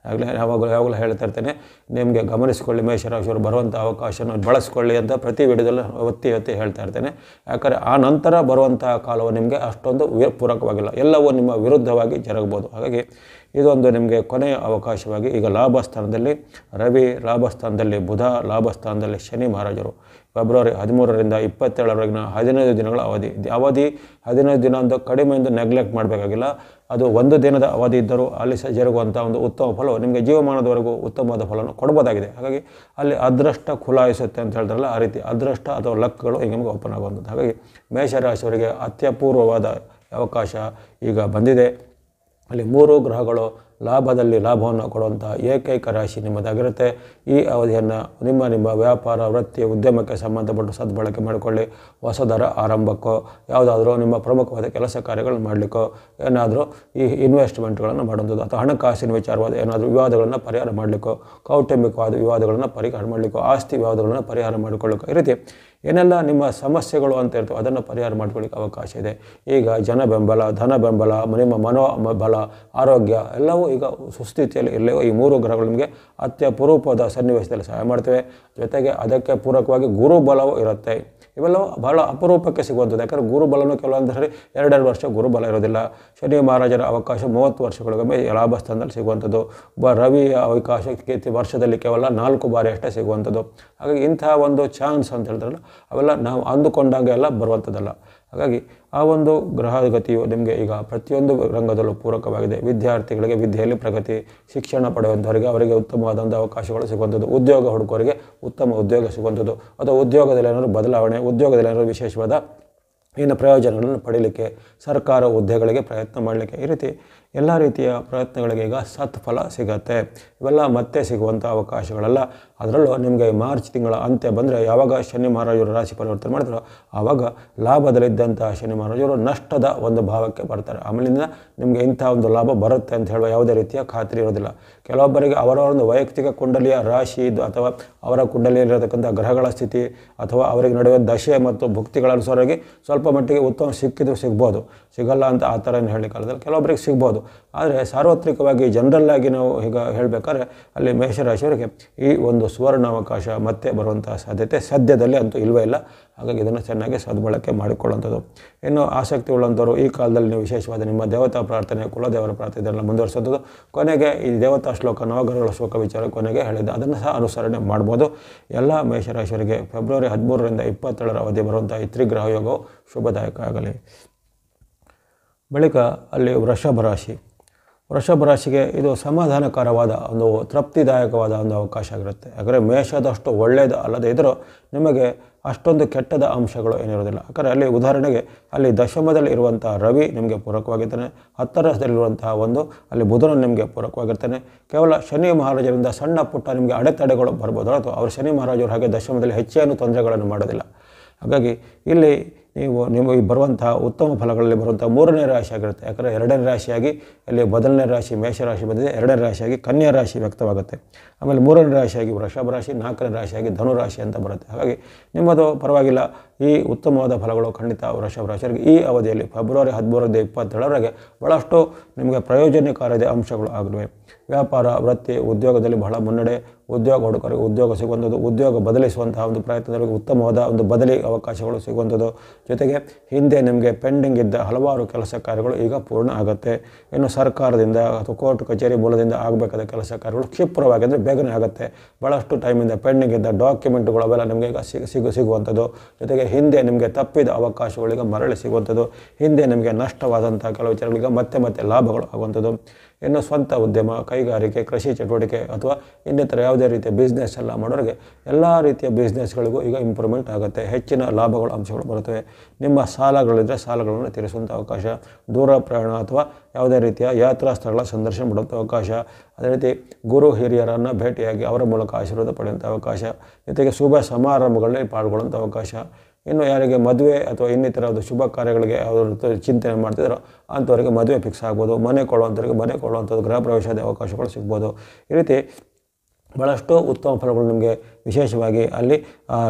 ಯಾವಾಗಲೂ ಹೇಳ್ತಾ ಇರ್ತೇನೆ, ನಿಮಗೆ ಗಮನಿಸಿಕೊಳ್ಳಿ, ಮೇಷರಾಶಿಯವರು ಬರುವಂಥ ಅವಕಾಶನ ಬಳಸ್ಕೊಳ್ಳಿ ಅಂತ ಪ್ರತಿ ವಿಡಿಯೋದಲ್ಲಿ ಒತ್ತಿ ಹೇಳ್ತಾ ಇರ್ತೇನೆ. ಯಾಕಂದರೆ ಆ ನಂತರ ಬರುವಂತಹ ಕಾಲವು ನಿಮಗೆ ಅಷ್ಟೊಂದು ಪೂರಕವಾಗಿಲ್ಲ, ಎಲ್ಲವೂ ನಿಮ್ಮ ವಿರುದ್ಧವಾಗಿ ಜರುಗಬಹುದು. ಹಾಗಾಗಿ ಇದೊಂದು ನಿಮಗೆ ಕೊನೆಯ ಅವಕಾಶವಾಗಿ ಈಗ ಲಾಭಸ್ಥಾನದಲ್ಲಿ ರವಿ, ಲಾಭಸ್ಥಾನದಲ್ಲಿ ಬುಧ, ಲಾಭಸ್ಥಾನದಲ್ಲಿ ಶನಿ ಮಹಾರಾಜರು ಫೆಬ್ರವರಿ 13ರಿಂದ 27ರವರೆಗಿನ 15 ದಿನಗಳ ಅವಧಿ 15 ದಿನ ಅಂತ ಕಡಿಮೆ ಎಂದು ನೆಗ್ಲೆಕ್ಟ್ ಮಾಡಬೇಕಾಗಿಲ್ಲ. ಅದು 1 ದಿನದ ಅವಧಿ ಇದ್ದರೂ ಅಲ್ಲಿ ಜರುಗುವಂಥ ಒಂದು ಉತ್ತಮ ಫಲವು ನಿಮಗೆ ಜೀವಮಾನದವರೆಗೂ ಉತ್ತಮವಾದ ಫಲವನ್ನು ಕೊಡ್ಬೋದಾಗಿದೆ. ಹಾಗಾಗಿ ಅಲ್ಲಿ ಅದೃಷ್ಟ ಖುಲಾಯಿಸುತ್ತೆ ಅಂತ ಹೇಳ್ತಾರಲ್ಲ, ಆ ರೀತಿ ಅದೃಷ್ಟ ಅಥವಾ ಲಕ್ಗಳು ಈಗ ನಿಮಗೆ ಓಪನ್ ಆಗುವಂಥದ್ದು. ಹಾಗಾಗಿ ಮೇಷರಾಶಿಯವರಿಗೆ ಅತ್ಯಪೂರ್ವವಾದ ಅವಕಾಶ ಈಗ ಬಂದಿದೆ. ಅಲ್ಲಿ 3 ಗ್ರಹಗಳು ಲಾಭದಲ್ಲಿ ಲಾಭವನ್ನು ಕೊಡುವಂಥ ಏಕೈಕ ರಾಶಿ ನಿಮ್ಮದಾಗಿರುತ್ತೆ. ಈ ಅವಧಿಯನ್ನು ನಿಮ್ಮ ವ್ಯಾಪಾರ, ವೃತ್ತಿ, ಉದ್ಯಮಕ್ಕೆ ಸಂಬಂಧಪಟ್ಟು ಸದ್ಬಳಕೆ ಮಾಡಿಕೊಳ್ಳಿ. ಹೊಸದರ ಆರಂಭಕ್ಕೋ, ಯಾವುದಾದ್ರೂ ನಿಮ್ಮ ಪ್ರಮುಖವಾದ ಕೆಲಸ ಕಾರ್ಯಗಳನ್ನು ಮಾಡಲಿಕ್ಕೋ, ಏನಾದರೂ ಈ ಇನ್ವೆಸ್ಟ್ಮೆಂಟ್ಗಳನ್ನು ಮಾಡುವಂಥದ್ದು ಅಥವಾ ಹಣಕಾಸಿನ ವಿಚಾರವಾದ ಏನಾದರೂ ವಿವಾದಗಳನ್ನು ಪರಿಹಾರ ಮಾಡಲಿಕ್ಕೋ, ಕೌಟುಂಬಿಕವಾದ ವಿವಾದಗಳನ್ನು ಪರಿಹಾರ ಮಾಡಲಿಕ್ಕೋ, ಆಸ್ತಿ ವಿವಾದಗಳನ್ನು ಪರಿಹಾರ ಮಾಡಿಕೊಳ್ಳಿಕ್ಕೋ, ಈ ರೀತಿ ಏನೆಲ್ಲ ನಿಮ್ಮ ಸಮಸ್ಯೆಗಳು ಅಂತ ಇರ್ತವೆ ಅದನ್ನು ಪರಿಹಾರ ಮಾಡ್ಕೊಳ್ಳಿಕ್ಕೆ ಅವಕಾಶ ಇದೆ. ಈಗ ಜನ ಬೆಂಬಲ, ಧನ ಬೆಂಬಲ, ನಿಮ್ಮ ಮನೋಬಲ, ಆರೋಗ್ಯ ಎಲ್ಲವೂ ಈಗ ಸುಸ್ಥಿತಿಯಲ್ಲಿ ಇರಲಿವೆ. ಈ 3 ಗ್ರಹಗಳು ನಿಮಗೆ ಅತ್ಯಪೂರ್ವವಾದ ಸನ್ನಿವೇಶದಲ್ಲಿ ಸಹಾಯ ಮಾಡ್ತವೆ. ಜೊತೆಗೆ ಅದಕ್ಕೆ ಪೂರಕವಾಗಿ ಗುರುಬಲವೂ ಇರುತ್ತೆ. ಇವೆಲ್ಲವೂ ಬಹಳ ಅಪರೂಪಕ್ಕೆ ಸಿಗುವಂಥದ್ದು. ಯಾಕಂದರೆ ಗುರುಬಲನೂ ಕೆಲವೊಂದು ಸರಿ 2 ವರ್ಷ ಗುರುಬಲ ಇರೋದಿಲ್ಲ. ಶನಿ ಮಹಾರಾಜರ ಅವಕಾಶ 30 ವರ್ಷಗಳಿಗೊಮ್ಮೆ ಲಾಭಸ್ಥಾನದಲ್ಲಿ ಸಿಗುವಂಥದ್ದು. ರವಿಯ ಅವಕಾಶ ವರ್ಷದಲ್ಲಿ ಕೇವಲ 4 ಬಾರಿ ಅಷ್ಟೇ ಸಿಗುವಂಥದ್ದು. ಹಾಗಾಗಿ ಇಂಥ ಒಂದು ಚಾನ್ಸ್ ಅಂತ ಹೇಳ್ತಾರಲ್ಲ, ಅವೆಲ್ಲ ನಾವು ಅಂದುಕೊಂಡಾಗ ಎಲ್ಲ ಬರುವಂಥದ್ದಲ್ಲ. ಹಾಗಾಗಿ ಆ ಒಂದು ಗ್ರಹಗತಿಯು ನಿಮಗೆ ಈಗ ಪ್ರತಿಯೊಂದು ರಂಗದಲ್ಲೂ ಪೂರಕವಾಗಿದೆ. ವಿದ್ಯಾರ್ಥಿಗಳಿಗೆ ವಿದ್ಯೆಯಲ್ಲಿ ಪ್ರಗತಿ, ಶಿಕ್ಷಣ ಪಡೆಯುವಂಥವರಿಗೆ ಅವರಿಗೆ ಉತ್ತಮವಾದಂಥ ಅವಕಾಶಗಳು ಸಿಗುವಂಥದ್ದು, ಉದ್ಯೋಗ ಹುಡುಕೋರಿಗೆ ಉತ್ತಮ ಉದ್ಯೋಗ ಸಿಗುವಂಥದ್ದು, ಅಥವಾ ಉದ್ಯೋಗದಲ್ಲಿ ಏನಾದರೂ ಬದಲಾವಣೆ, ಉದ್ಯೋಗದಲ್ಲಿ ಏನಾದರೂ ವಿಶೇಷವಾದ ಪ್ರಯೋಜನಗಳನ್ನು ಪಡೀಲಿಕ್ಕೆ, ಸರ್ಕಾರ ಹುದ್ದೆಗಳಿಗೆ ಪ್ರಯತ್ನ ಮಾಡಲಿಕ್ಕೆ, ಈ ರೀತಿ ಎಲ್ಲ ರೀತಿಯ ಪ್ರಯತ್ನಗಳಿಗೆ ಈಗ ಸತ್ಫಲ ಸಿಗತ್ತೆ. ಇವೆಲ್ಲ ಮತ್ತೆ ಸಿಗುವಂಥ ಅವಕಾಶಗಳಲ್ಲ. ಅದರಲ್ಲೂ ನಿಮಗೆ ಮಾರ್ಚ್ ತಿಂಗಳ ಅಂತ್ಯ ಬಂದರೆ, ಯಾವಾಗ ಶನಿ ಮಹಾರಾಜರು ರಾಶಿ ಪರಿವರ್ತನೆ ಮಾಡಿದ್ರು ಆವಾಗ ಲಾಭದಲ್ಲಿದ್ದಂಥ ಶನಿ ಮಹಾರಾಜರು ನಷ್ಟದ ಒಂದು ಭಾವಕ್ಕೆ ಬರ್ತಾರೆ. ಆಮೇಲಿಂದ ನಿಮಗೆ ಇಂಥ ಒಂದು ಲಾಭ ಬರುತ್ತೆ ಅಂತ ಹೇಳುವ ಯಾವುದೇ ರೀತಿಯ ಖಾತ್ರಿ ಇರೋದಿಲ್ಲ. ಕೆಲವೊಬ್ಬರಿಗೆ ಅವರ ಒಂದು ವೈಯಕ್ತಿಕ ಕುಂಡಲಿಯ ರಾಶಿ ಇದು ಅಥವಾ ಅವರ ಕುಂಡಲಿಯಲ್ಲಿರತಕ್ಕಂಥ ಗ್ರಹಗಳ ಸ್ಥಿತಿ ಅಥವಾ ಅವರಿಗೆ ನಡೆಯುವ ದಶೆ ಮತ್ತು ಭುಕ್ತಿಗಳ ಅನುಸಾರವಾಗಿ ಸ್ವಲ್ಪ ಮಟ್ಟಿಗೆ ಉತ್ತಮ ಸಿಕ್ಕಿದ್ರು ಸಿಗ್ಬೋದು, ಸಿಗಲ್ಲ ಅಂತ ಆ ಥರ ಏನು ಹೇಳಲಿಕ್ಕಾಗಲ್ಲ. ಕೆಲವೊಬ್ಬರಿಗೆ ಸಿಗ್ಬೋದು. ಆದರೆ ಸಾರ್ವತ್ರಿಕವಾಗಿ ಜನರಲ್ಲಾಗಿ ನಾವು ಈಗ ಹೇಳಬೇಕಾದ್ರೆ ಅಲ್ಲಿ ಮೇಷರಾಶಿಯವರಿಗೆ ಈ ಒಂದು ಸುವರ್ಣಾವಕಾಶ ಮತ್ತೆ ಬರುವಂಥ ಸಾಧ್ಯತೆ ಸದ್ಯದಲ್ಲಿ ಅಂತೂ ಇಲ್ಲವೇ ಇಲ್ಲ. ಹಾಗಾಗಿ ಇದನ್ನು ಚೆನ್ನಾಗಿ ಸದ್ಬಳಕೆ ಮಾಡಿಕೊಳ್ಳುವಂಥದ್ದು. ಇನ್ನು ಆಸಕ್ತಿ ಉಳ್ಳಂಥವರು ಈ ಕಾಲದಲ್ಲಿ ನೀವು ವಿಶೇಷವಾದ ನಿಮ್ಮ ದೇವತಾ ಪ್ರಾರ್ಥನೆ, ಕುಲದೇವರ ಪ್ರಾರ್ಥನೆ ಇದೆಲ್ಲ ಮುಂದುವರಿಸುವಂಥದ್ದು. ಕೊನೆಗೆ ಈ ದೇವತಾ ಶ್ಲೋಕ, ನವಗ್ರಹಗಳ ಶ್ಲೋಕ ವಿಚಾರ ಕೊನೆಗೆ ಹೇಳಿದ್ದೆ, ಅದನ್ನು ಸಹ ಅನುಸರಣೆ ಮಾಡ್ಬೋದು. ಎಲ್ಲ ಮೇಷರಾಶಿಯವರಿಗೆ ಫೆಬ್ರವರಿ 13ರಿಂದ 27ರ ಅವಧಿ ಬರುವಂಥ ಈ ತ್ರಿಗ್ರಹ ಯೋಗವು ಶುಭದಾಯಕ ಆಗಲಿ. ಬಳಿಕ ಅಲ್ಲಿ ವೃಷಭ ರಾಶಿ. ವೃಷಭ ರಾಶಿಗೆ ಇದು ಸಮಾಧಾನಕರವಾದ ಒಂದು ತೃಪ್ತಿದಾಯಕವಾದ ಒಂದು ಅವಕಾಶ ಆಗಿರುತ್ತೆ. ಯಾಕಂದರೆ ಮೇಷದಷ್ಟು ಒಳ್ಳೆಯದು ಅಲ್ಲದೆ ಇದ್ದರೂ ನಿಮಗೆ ಅಷ್ಟೊಂದು ಕೆಟ್ಟದ ಅಂಶಗಳು ಏನಿರೋದಿಲ್ಲ. ಯಾಕಂದರೆ ಅಲ್ಲಿ ಉದಾಹರಣೆಗೆ ಅಲ್ಲಿ ದಶಮದಲ್ಲಿ ಇರುವಂಥ ರವಿ ನಿಮಗೆ ಪೂರಕವಾಗಿರ್ತಾನೆ, ಹತ್ತರದಲ್ಲಿರುವಂತಹ ಒಂದು ಅಲ್ಲಿ ಬುಧನು ನಿಮಗೆ ಪೂರಕವಾಗಿರ್ತಾನೆ. ಕೇವಲ ಶನಿ ಮಹಾರಾಜರಿಂದ ಸಣ್ಣ ಪುಟ್ಟ ನಿಮಗೆ ಅಡೆತಡೆಗಳು ಬರ್ಬೋದು, ಅಥವಾ ಅವರು ಶನಿ ಮಹಾರಾಜರು ಹಾಗೆ ದಶಮದಲ್ಲಿ ಹೆಚ್ಚೇನು ತೊಂದರೆಗಳನ್ನು ಮಾಡೋದಿಲ್ಲ. ಹಾಗಾಗಿ ಇಲ್ಲಿ ನಿಮಗೆ ಬರುವಂತಹ ಉತ್ತಮ ಫಲಗಳಲ್ಲಿ ಬರುವಂಥ 3ನೇ ರಾಶಿ ಆಗಿರುತ್ತೆ. ಯಾಕಂದರೆ 2ನೇ ರಾಶಿಯಾಗಿ ಇಲ್ಲಿ ಮೊದಲನೇ ರಾಶಿ ಮೇಷರಾಶಿ ಬಂದಿದೆ, 2ನೇ ರಾಶಿಯಾಗಿ ಕನ್ಯಾ ರಾಶಿ ವ್ಯಕ್ತವಾಗುತ್ತೆ. ಆಮೇಲೆ 3ನೇ ರಾಶಿಯಾಗಿ ವೃಷಭ ರಾಶಿ, 4ನೇ ರಾಶಿಯಾಗಿ ಧನುರಾಶಿ ಅಂತ ಬರುತ್ತೆ. ಹಾಗಾಗಿ ನಿಮ್ಮದು ಪರವಾಗಿಲ್ಲ, ಈ ಉತ್ತಮವಾದ ಫಲಗಳು ಖಂಡಿತ ವೃಷಭ ರಾಶಿಯವರಿಗೆ ಈ ಅವಧಿಯಲ್ಲಿ ಫೆಬ್ರವರಿ 13ರಿಂದ 27ರವರೆಗೆ ಭಾಳಷ್ಟು ನಿಮಗೆ ಪ್ರಯೋಜನಕಾರಿಯಾದ ಅಂಶಗಳು ಆಗಲಿವೆ. ವ್ಯಾಪಾರ, ವೃತ್ತಿ, ಉದ್ಯೋಗದಲ್ಲಿ ಬಹಳ ಮುನ್ನಡೆ, ಉದ್ಯೋಗ ಹುಡುಕರಿಗೆ ಉದ್ಯೋಗ ಸಿಗುವಂಥದ್ದು, ಉದ್ಯೋಗ ಬದಲಿಸುವಂತಹ ಒಂದು ಪ್ರಯತ್ನದಲ್ಲಿ ಉತ್ತಮವಾದ ಒಂದು ಬದಲಿ ಅವಕಾಶಗಳು ಸಿಗುವಂಥದ್ದು. ಜೊತೆಗೆ ಹಿಂದೆ ನಿಮಗೆ ಪೆಂಡಿಂಗ್ ಇದ್ದ ಹಲವಾರು ಕೆಲಸ ಕಾರ್ಯಗಳು ಈಗ ಪೂರ್ಣ ಆಗುತ್ತೆ. ಇನ್ನು ಸರ್ಕಾರದಿಂದ ಅಥವಾ ಕೋರ್ಟ್ ಕಚೇರಿ ಮೂಲದಿಂದ ಆಗಬೇಕಾದ ಕೆಲಸ ಕಾರ್ಯಗಳು ಕ್ಷಿಪ್ರವಾಗಿ ಅಂದರೆ ಬೇಗನೆ ಆಗುತ್ತೆ. ಭಾಳಷ್ಟು ಟೈಮಿಂದ ಪೆಂಡಿಂಗ್ ಇದ್ದ ಡಾಕ್ಯುಮೆಂಟ್ಗಳು ಅವೆಲ್ಲ ನಿಮಗೆ ಈಗ ಸಿಗುವಂಥದ್ದು. ಜೊತೆಗೆ ಹಿಂದೆ ನಿಮಗೆ ತಪ್ಪಿದ ಅವಕಾಶಗಳಿಗೆ ಮರಳಿ ಸಿಗುವಂಥದ್ದು, ಹಿಂದೆ ನಿಮಗೆ ನಷ್ಟವಾದಂಥ ಕೆಲವು ವಿಚಾರಗಳಿಗೆ ಮತ್ತೆ ಲಾಭಗಳು ಆಗುವಂಥದ್ದು. ಇನ್ನು ಸ್ವಂತ ಉದ್ಯಮ, ಕೈಗಾರಿಕೆ, ಕೃಷಿ ಚಟುವಟಿಕೆ ಅಥವಾ ಇನ್ನಿತರ ಯಾವುದೇ ರೀತಿಯ ಬಿಸ್ನೆಸ್ ಎಲ್ಲ ಮಾಡೋರಿಗೆ ಎಲ್ಲ ರೀತಿಯ ಬಿಸ್ನೆಸ್ಗಳಿಗೂ ಈಗ ಇಂಪ್ರೂವ್ಮೆಂಟ್ ಆಗುತ್ತೆ, ಹೆಚ್ಚಿನ ಲಾಭಗಳು ಅಂಶಗಳು ಬರುತ್ತವೆ. ನಿಮ್ಮ ಸಾಲಗಳಿದ್ದರೆ ಸಾಲಗಳನ್ನು ತೀರಿಸುವಂಥ ಅವಕಾಶ, ದೂರ ಪ್ರಯಾಣ ಅಥವಾ ಯಾವುದೇ ರೀತಿಯ ಯಾತ್ರಾ ಸ್ಥಳಗಳ ಸಂದರ್ಶನ ಮಾಡುವಂಥ ಅವಕಾಶ, ಅದೇ ರೀತಿ ಗುರು ಹಿರಿಯರನ್ನು ಭೇಟಿಯಾಗಿ ಅವರ ಮೂಲಕ ಆಶೀರ್ವಾದ ಪಡೆಯುವಂಥ ಅವಕಾಶ, ಜೊತೆಗೆ ಶುಭ ಸಮಾರಂಭಗಳಲ್ಲಿ ಪಾಲ್ಗೊಳ್ಳುವಂಥ ಅವಕಾಶ. ಇನ್ನು ಯಾರಿಗೆ ಮದುವೆ ಅಥವಾ ಇನ್ನಿತರದ್ದು ಶುಭ ಕಾರ್ಯಗಳಿಗೆ ಯಾವುದಾದ್ರು ಚಿಂತನೆ ಮಾಡ್ತಿದ್ದಾರೋ ಅಂಥವರಿಗೆ ಮದುವೆ ಫಿಕ್ಸ್ ಆಗ್ಬೋದು, ಮನೆ ಕೊಳ್ಳುವಂಥವ್ರಿಗೆ ಮನೆ ಕೊಳ್ಳುವಂಥದ್ದು, ಗೃಹ ಪ್ರವೇಶದ ಅವಕಾಶಗಳು ಸಿಗ್ಬೋದು. ಈ ರೀತಿ ಭಾಳಷ್ಟು ಉತ್ತಮ ಫಲಗಳು ನಿಮಗೆ ವಿಶೇಷವಾಗಿ ಅಲ್ಲಿ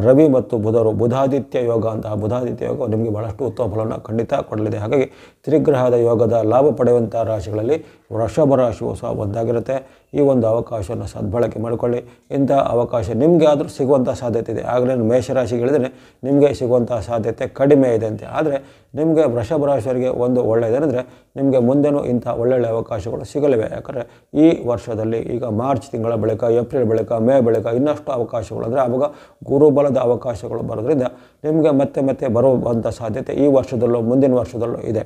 ರವಿ ಮತ್ತು ಬುಧರು ಬುಧಾದಿತ್ಯ ಯೋಗ ಅಂತಹ ಬುಧಾದಿತ್ಯ ಯೋಗ ನಿಮಗೆ ಭಾಳಷ್ಟು ಉತ್ತಮ ಫಲವನ್ನು ಖಂಡಿತ ಕೊಡಲಿದೆ. ಹಾಗಾಗಿ ತ್ರಿಗ್ರಹದ ಯೋಗದ ಲಾಭ ಪಡೆಯುವಂಥ ರಾಶಿಗಳಲ್ಲಿ ವೃಷಭ ರಾಶಿಯು ಸಹ ಒಂದಾಗಿರುತ್ತೆ. ಈ ಒಂದು ಅವಕಾಶವನ್ನು ಸದ್ಬಳಕೆ ಮಾಡಿಕೊಳ್ಳಿ. ಇಂಥ ಅವಕಾಶ ನಿಮಗೆ ಆದರೂ ಸಿಗುವಂಥ ಸಾಧ್ಯತೆ ಇದೆ. ಆಗಲೇ ಮೇಷರಾಶಿಗೆ ಹೇಳಿದರೆ ನಿಮಗೆ ಸಿಗುವಂಥ ಸಾಧ್ಯತೆ ಕಡಿಮೆ ಇದೆ ಅಂತೆ. ಆದರೆ ನಿಮಗೆ ವೃಷಭ ರಾಶಿಯವರಿಗೆ ಒಂದು ಒಳ್ಳೆಯದೇನೆಂದರೆ ನಿಮಗೆ ಮುಂದೆನೂ ಇಂಥ ಒಳ್ಳೊಳ್ಳೆ ಅವಕಾಶಗಳು ಸಿಗಲಿವೆ. ಯಾಕಂದರೆ ಈ ವರ್ಷದಲ್ಲಿ ಈಗ ಮಾರ್ಚ್ ತಿಂಗಳ ಬಳಿಕ, ಏಪ್ರಿಲ್ ಬಳಿಕ, ಮೇ ಬಳಿಕ ಇನ್ನಷ್ಟು ಅವಕಾಶಗಳು ಅಂದರೆ ಆವಾಗ ಗುರುಬಲದ ಅವಕಾಶಗಳು ಬರೋದ್ರಿಂದ ನಿಮಗೆ ಮತ್ತೆ ಬರುವಂಥ ಸಾಧ್ಯತೆ ಈ ವರ್ಷದಲ್ಲೂ ಮುಂದಿನ ವರ್ಷದಲ್ಲೂ ಇದೆ.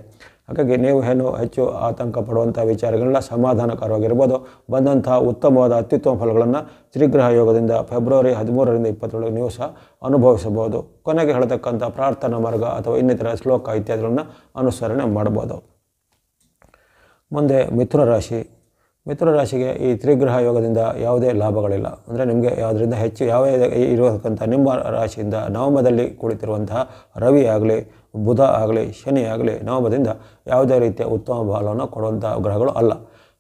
ಹಾಗಾಗಿ ನೀವು ಏನು ಹೆಚ್ಚು ಆತಂಕ ಪಡುವಂಥ ವಿಚಾರಗಳನ್ನ ಸಮಾಧಾನಕರವಾಗಿರ್ಬೋದು. ಬಂದಂಥ ಉತ್ತಮವಾದ ಅತ್ಯುತ್ತಮ ಫಲಗಳನ್ನು ತ್ರಿಗ್ರಹ ಯೋಗದಿಂದ ಫೆಬ್ರವರಿ 13ರಿಂದ 27 ನೀವು ಸಹ ಅನುಭವಿಸಬಹುದು. ಕೊನೆಗೆ ಹೇಳತಕ್ಕಂಥ ಪ್ರಾರ್ಥನಾ ಮಾರ್ಗ ಅಥವಾ ಇನ್ನಿತರ ಶ್ಲೋಕ ಇತ್ಯಾದಿಗಳನ್ನು ಅನುಸರಣೆ ಮಾಡ್ಬೋದು. ಮುಂದೆ ಮಿಥುನ ರಾಶಿ. ಮಿಥುನ ರಾಶಿಗೆ ಈ ತ್ರಿಗ್ರಹ ಯೋಗದಿಂದ ಯಾವುದೇ ಲಾಭಗಳಿಲ್ಲ. ಅಂದರೆ ನಿಮಗೆ ಯಾವುದರಿಂದ ಹೆಚ್ಚು ಇರತಕ್ಕಂಥ ನಿಮ್ಮ ರಾಶಿಯಿಂದ ನವಮದಲ್ಲಿ ಕುಳಿತಿರುವಂತಹ ರವಿ ಆಗಲಿ, ಬುಧ ಆಗಲಿ, ಶನಿ ಆಗಲಿ ನವಮದಿಂದ ಯಾವುದೇ ರೀತಿಯ ಉತ್ತಮ ಫಲವನ್ನು ಕೊಡುವಂಥ ಗ್ರಹಗಳು ಅಲ್ಲ.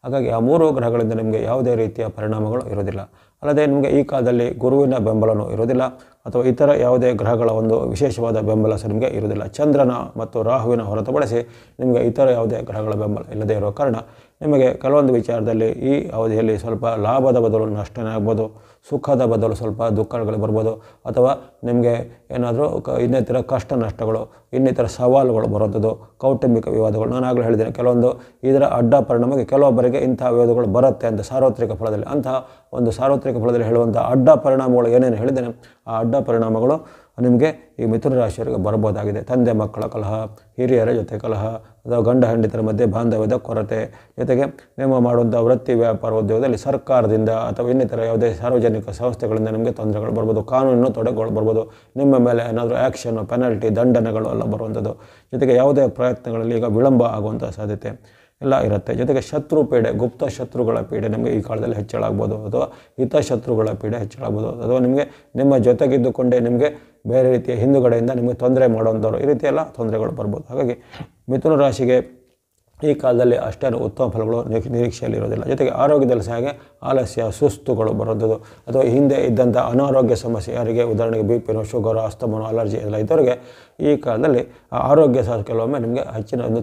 ಹಾಗಾಗಿ ಆ 3 ಗ್ರಹಗಳಿಂದ ನಿಮಗೆ ಯಾವುದೇ ರೀತಿಯ ಪರಿಣಾಮಗಳು ಇರೋದಿಲ್ಲ. ಅಲ್ಲದೆ ನಿಮಗೆ ಈ ಕಾಲದಲ್ಲಿ ಗುರುವಿನ ಬೆಂಬಲನೂ ಇರೋದಿಲ್ಲ ಅಥವಾ ಇತರ ಯಾವುದೇ ಗ್ರಹಗಳ ಒಂದು ವಿಶೇಷವಾದ ಬೆಂಬಲ ಸಹ ನಿಮಗೆ ಇರೋದಿಲ್ಲ. ಚಂದ್ರನ ಮತ್ತು ರಾಹುವಿನ ಹೊರತುಪಡಿಸಿ ನಿಮಗೆ ಇತರ ಯಾವುದೇ ಗ್ರಹಗಳ ಬೆಂಬಲ ಇಲ್ಲದೇ ಇರೋ ಕಾರಣ ನಿಮಗೆ ಕೆಲವೊಂದು ವಿಚಾರದಲ್ಲಿ ಈ ಅವಧಿಯಲ್ಲಿ ಸ್ವಲ್ಪ ಲಾಭದ ಬದಲು ನಷ್ಟನೇ ಆಗ್ಬೋದು, ಸುಖದ ಬದಲು ಸ್ವಲ್ಪ ದುಃಖಗಳು ಬರ್ಬೋದು, ಅಥವಾ ನಿಮಗೆ ಏನಾದರೂ ಇನ್ನಿತರ ಕಷ್ಟ ನಷ್ಟಗಳು, ಇನ್ನಿತರ ಸವಾಲುಗಳು ಬರುವಂಥದ್ದು, ಕೌಟುಂಬಿಕ ವಿವಾದಗಳು. ನಾನು ಆಗಲೇ ಹೇಳಿದ್ದೇನೆ ಕೆಲವೊಂದು ಇದರ ಅಡ್ಡ ಪರಿಣಾಮಕ್ಕೆ ಕೆಲವೊಬ್ಬರಿಗೆ ಇಂತಹ ವಿವಾದಗಳು ಬರುತ್ತೆ ಅಂತ ಸಾರ್ವತ್ರಿಕ ಫಲದಲ್ಲಿ. ಅಂತಹ ಒಂದು ಸಾರ್ವತ್ರಿಕ ಫಲದಲ್ಲಿ ಹೇಳುವಂಥ ಅಡ್ಡ ಪರಿಣಾಮಗಳು ಏನೇನು ಹೇಳಿದ್ದೇನೆ ಆ ಅಡ್ಡ ಪರಿಣಾಮಗಳು ನಿಮಗೆ ಈ ಮಿಥುನ ರಾಶಿಯವರಿಗೆ ಬರ್ಬೋದಾಗಿದೆ. ತಂದೆ ಮಕ್ಕಳ ಕಲಹ, ಹಿರಿಯರ ಜೊತೆ ಕಲಹ ಅಥವಾ ಗಂಡ ಹೆಂಡತಿಯರ ಮಧ್ಯೆ ಬಾಂಧವ್ಯದ ಕೊರತೆ, ಜೊತೆಗೆ ನಿಮ್ಮ ಮಾಡುವಂಥ ವೃತ್ತಿ ವ್ಯಾಪಾರ ಉದ್ಯೋಗದಲ್ಲಿ ಸರ್ಕಾರದಿಂದ ಅಥವಾ ಇನ್ನಿತರ ಯಾವುದೇ ಸಾರ್ವಜನಿಕ ಸಂಸ್ಥೆಗಳಿಂದ ನಿಮಗೆ ತೊಂದರೆಗಳು ಬರ್ಬೋದು, ಕಾನೂನು ತೊಡಕುಗಳು ಬರ್ಬೋದು, ನಿಮ್ಮ ಮೇಲೆ ಏನಾದರೂ ಆ್ಯಕ್ಷನ್ನು, ಪೆನಾಲ್ಟಿ, ದಂಡನೆಗಳು ಎಲ್ಲ ಬರುವಂಥದ್ದು, ಜೊತೆಗೆ ಯಾವುದೇ ಪ್ರಯತ್ನಗಳಲ್ಲಿ ಈಗ ವಿಳಂಬ ಆಗುವಂಥ ಸಾಧ್ಯತೆ ಎಲ್ಲ ಇರುತ್ತೆ. ಜೊತೆಗೆ ಶತ್ರು ಪೀಡೆ, ಗುಪ್ತ ಶತ್ರುಗಳ ಪೀಡೆ ನಿಮಗೆ ಈ ಕಾಲದಲ್ಲಿ ಹೆಚ್ಚಳ ಆಗ್ಬೋದು, ಅಥವಾ ಹಿತಶತ್ರುಗಳ ಪೀಡೆ ಹೆಚ್ಚಳ ಆಗ್ಬೋದು, ಅಥವಾ ನಿಮಗೆ ನಿಮ್ಮ ಜೊತೆಗಿದ್ದುಕೊಂಡೇ ನಿಮಗೆ ಬೇರೆ ರೀತಿಯ ಹಿಂದುಗಡೆಯಿಂದ ನಿಮಗೆ ತೊಂದರೆ ಮಾಡುವಂಥವ್ರು, ಈ ರೀತಿ ಎಲ್ಲ ತೊಂದರೆಗಳು ಬರ್ಬೋದು. ಹಾಗಾಗಿ ಮಿಥುನ ರಾಶಿಗೆ ಈ ಕಾಲದಲ್ಲಿ ಅಷ್ಟೇನು ಉತ್ತಮ ಫಲಗಳು ನಿರೀಕ್ಷೆಯಲ್ಲಿ ಇರೋದಿಲ್ಲ. ಜೊತೆಗೆ ಆರೋಗ್ಯದಲ್ಲಿ ಸಹ ಹಾಗೆ ಆಲಸ್ಯ, ಸುಸ್ತುಗಳು ಬರುವಂಥದ್ದು, ಅಥವಾ ಹಿಂದೆ ಇದ್ದಂಥ ಅನಾರೋಗ್ಯ ಸಮಸ್ಯೆ, ಯಾರಿಗೆ ಉದಾಹರಣೆಗೆ ಬಿ ಪಿನೋ, ಶುಗರು, ಅಸ್ತಮನೋ, ಅಲರ್ಜಿ ಎಲ್ಲ ಇದ್ದವರಿಗೆ ಈ ಕಾಲದಲ್ಲಿ ಆರೋಗ್ಯ ಸಹ ಕೆಲವೊಮ್ಮೆ ನಿಮಗೆ ಹೆಚ್ಚಿನ ಒಂದು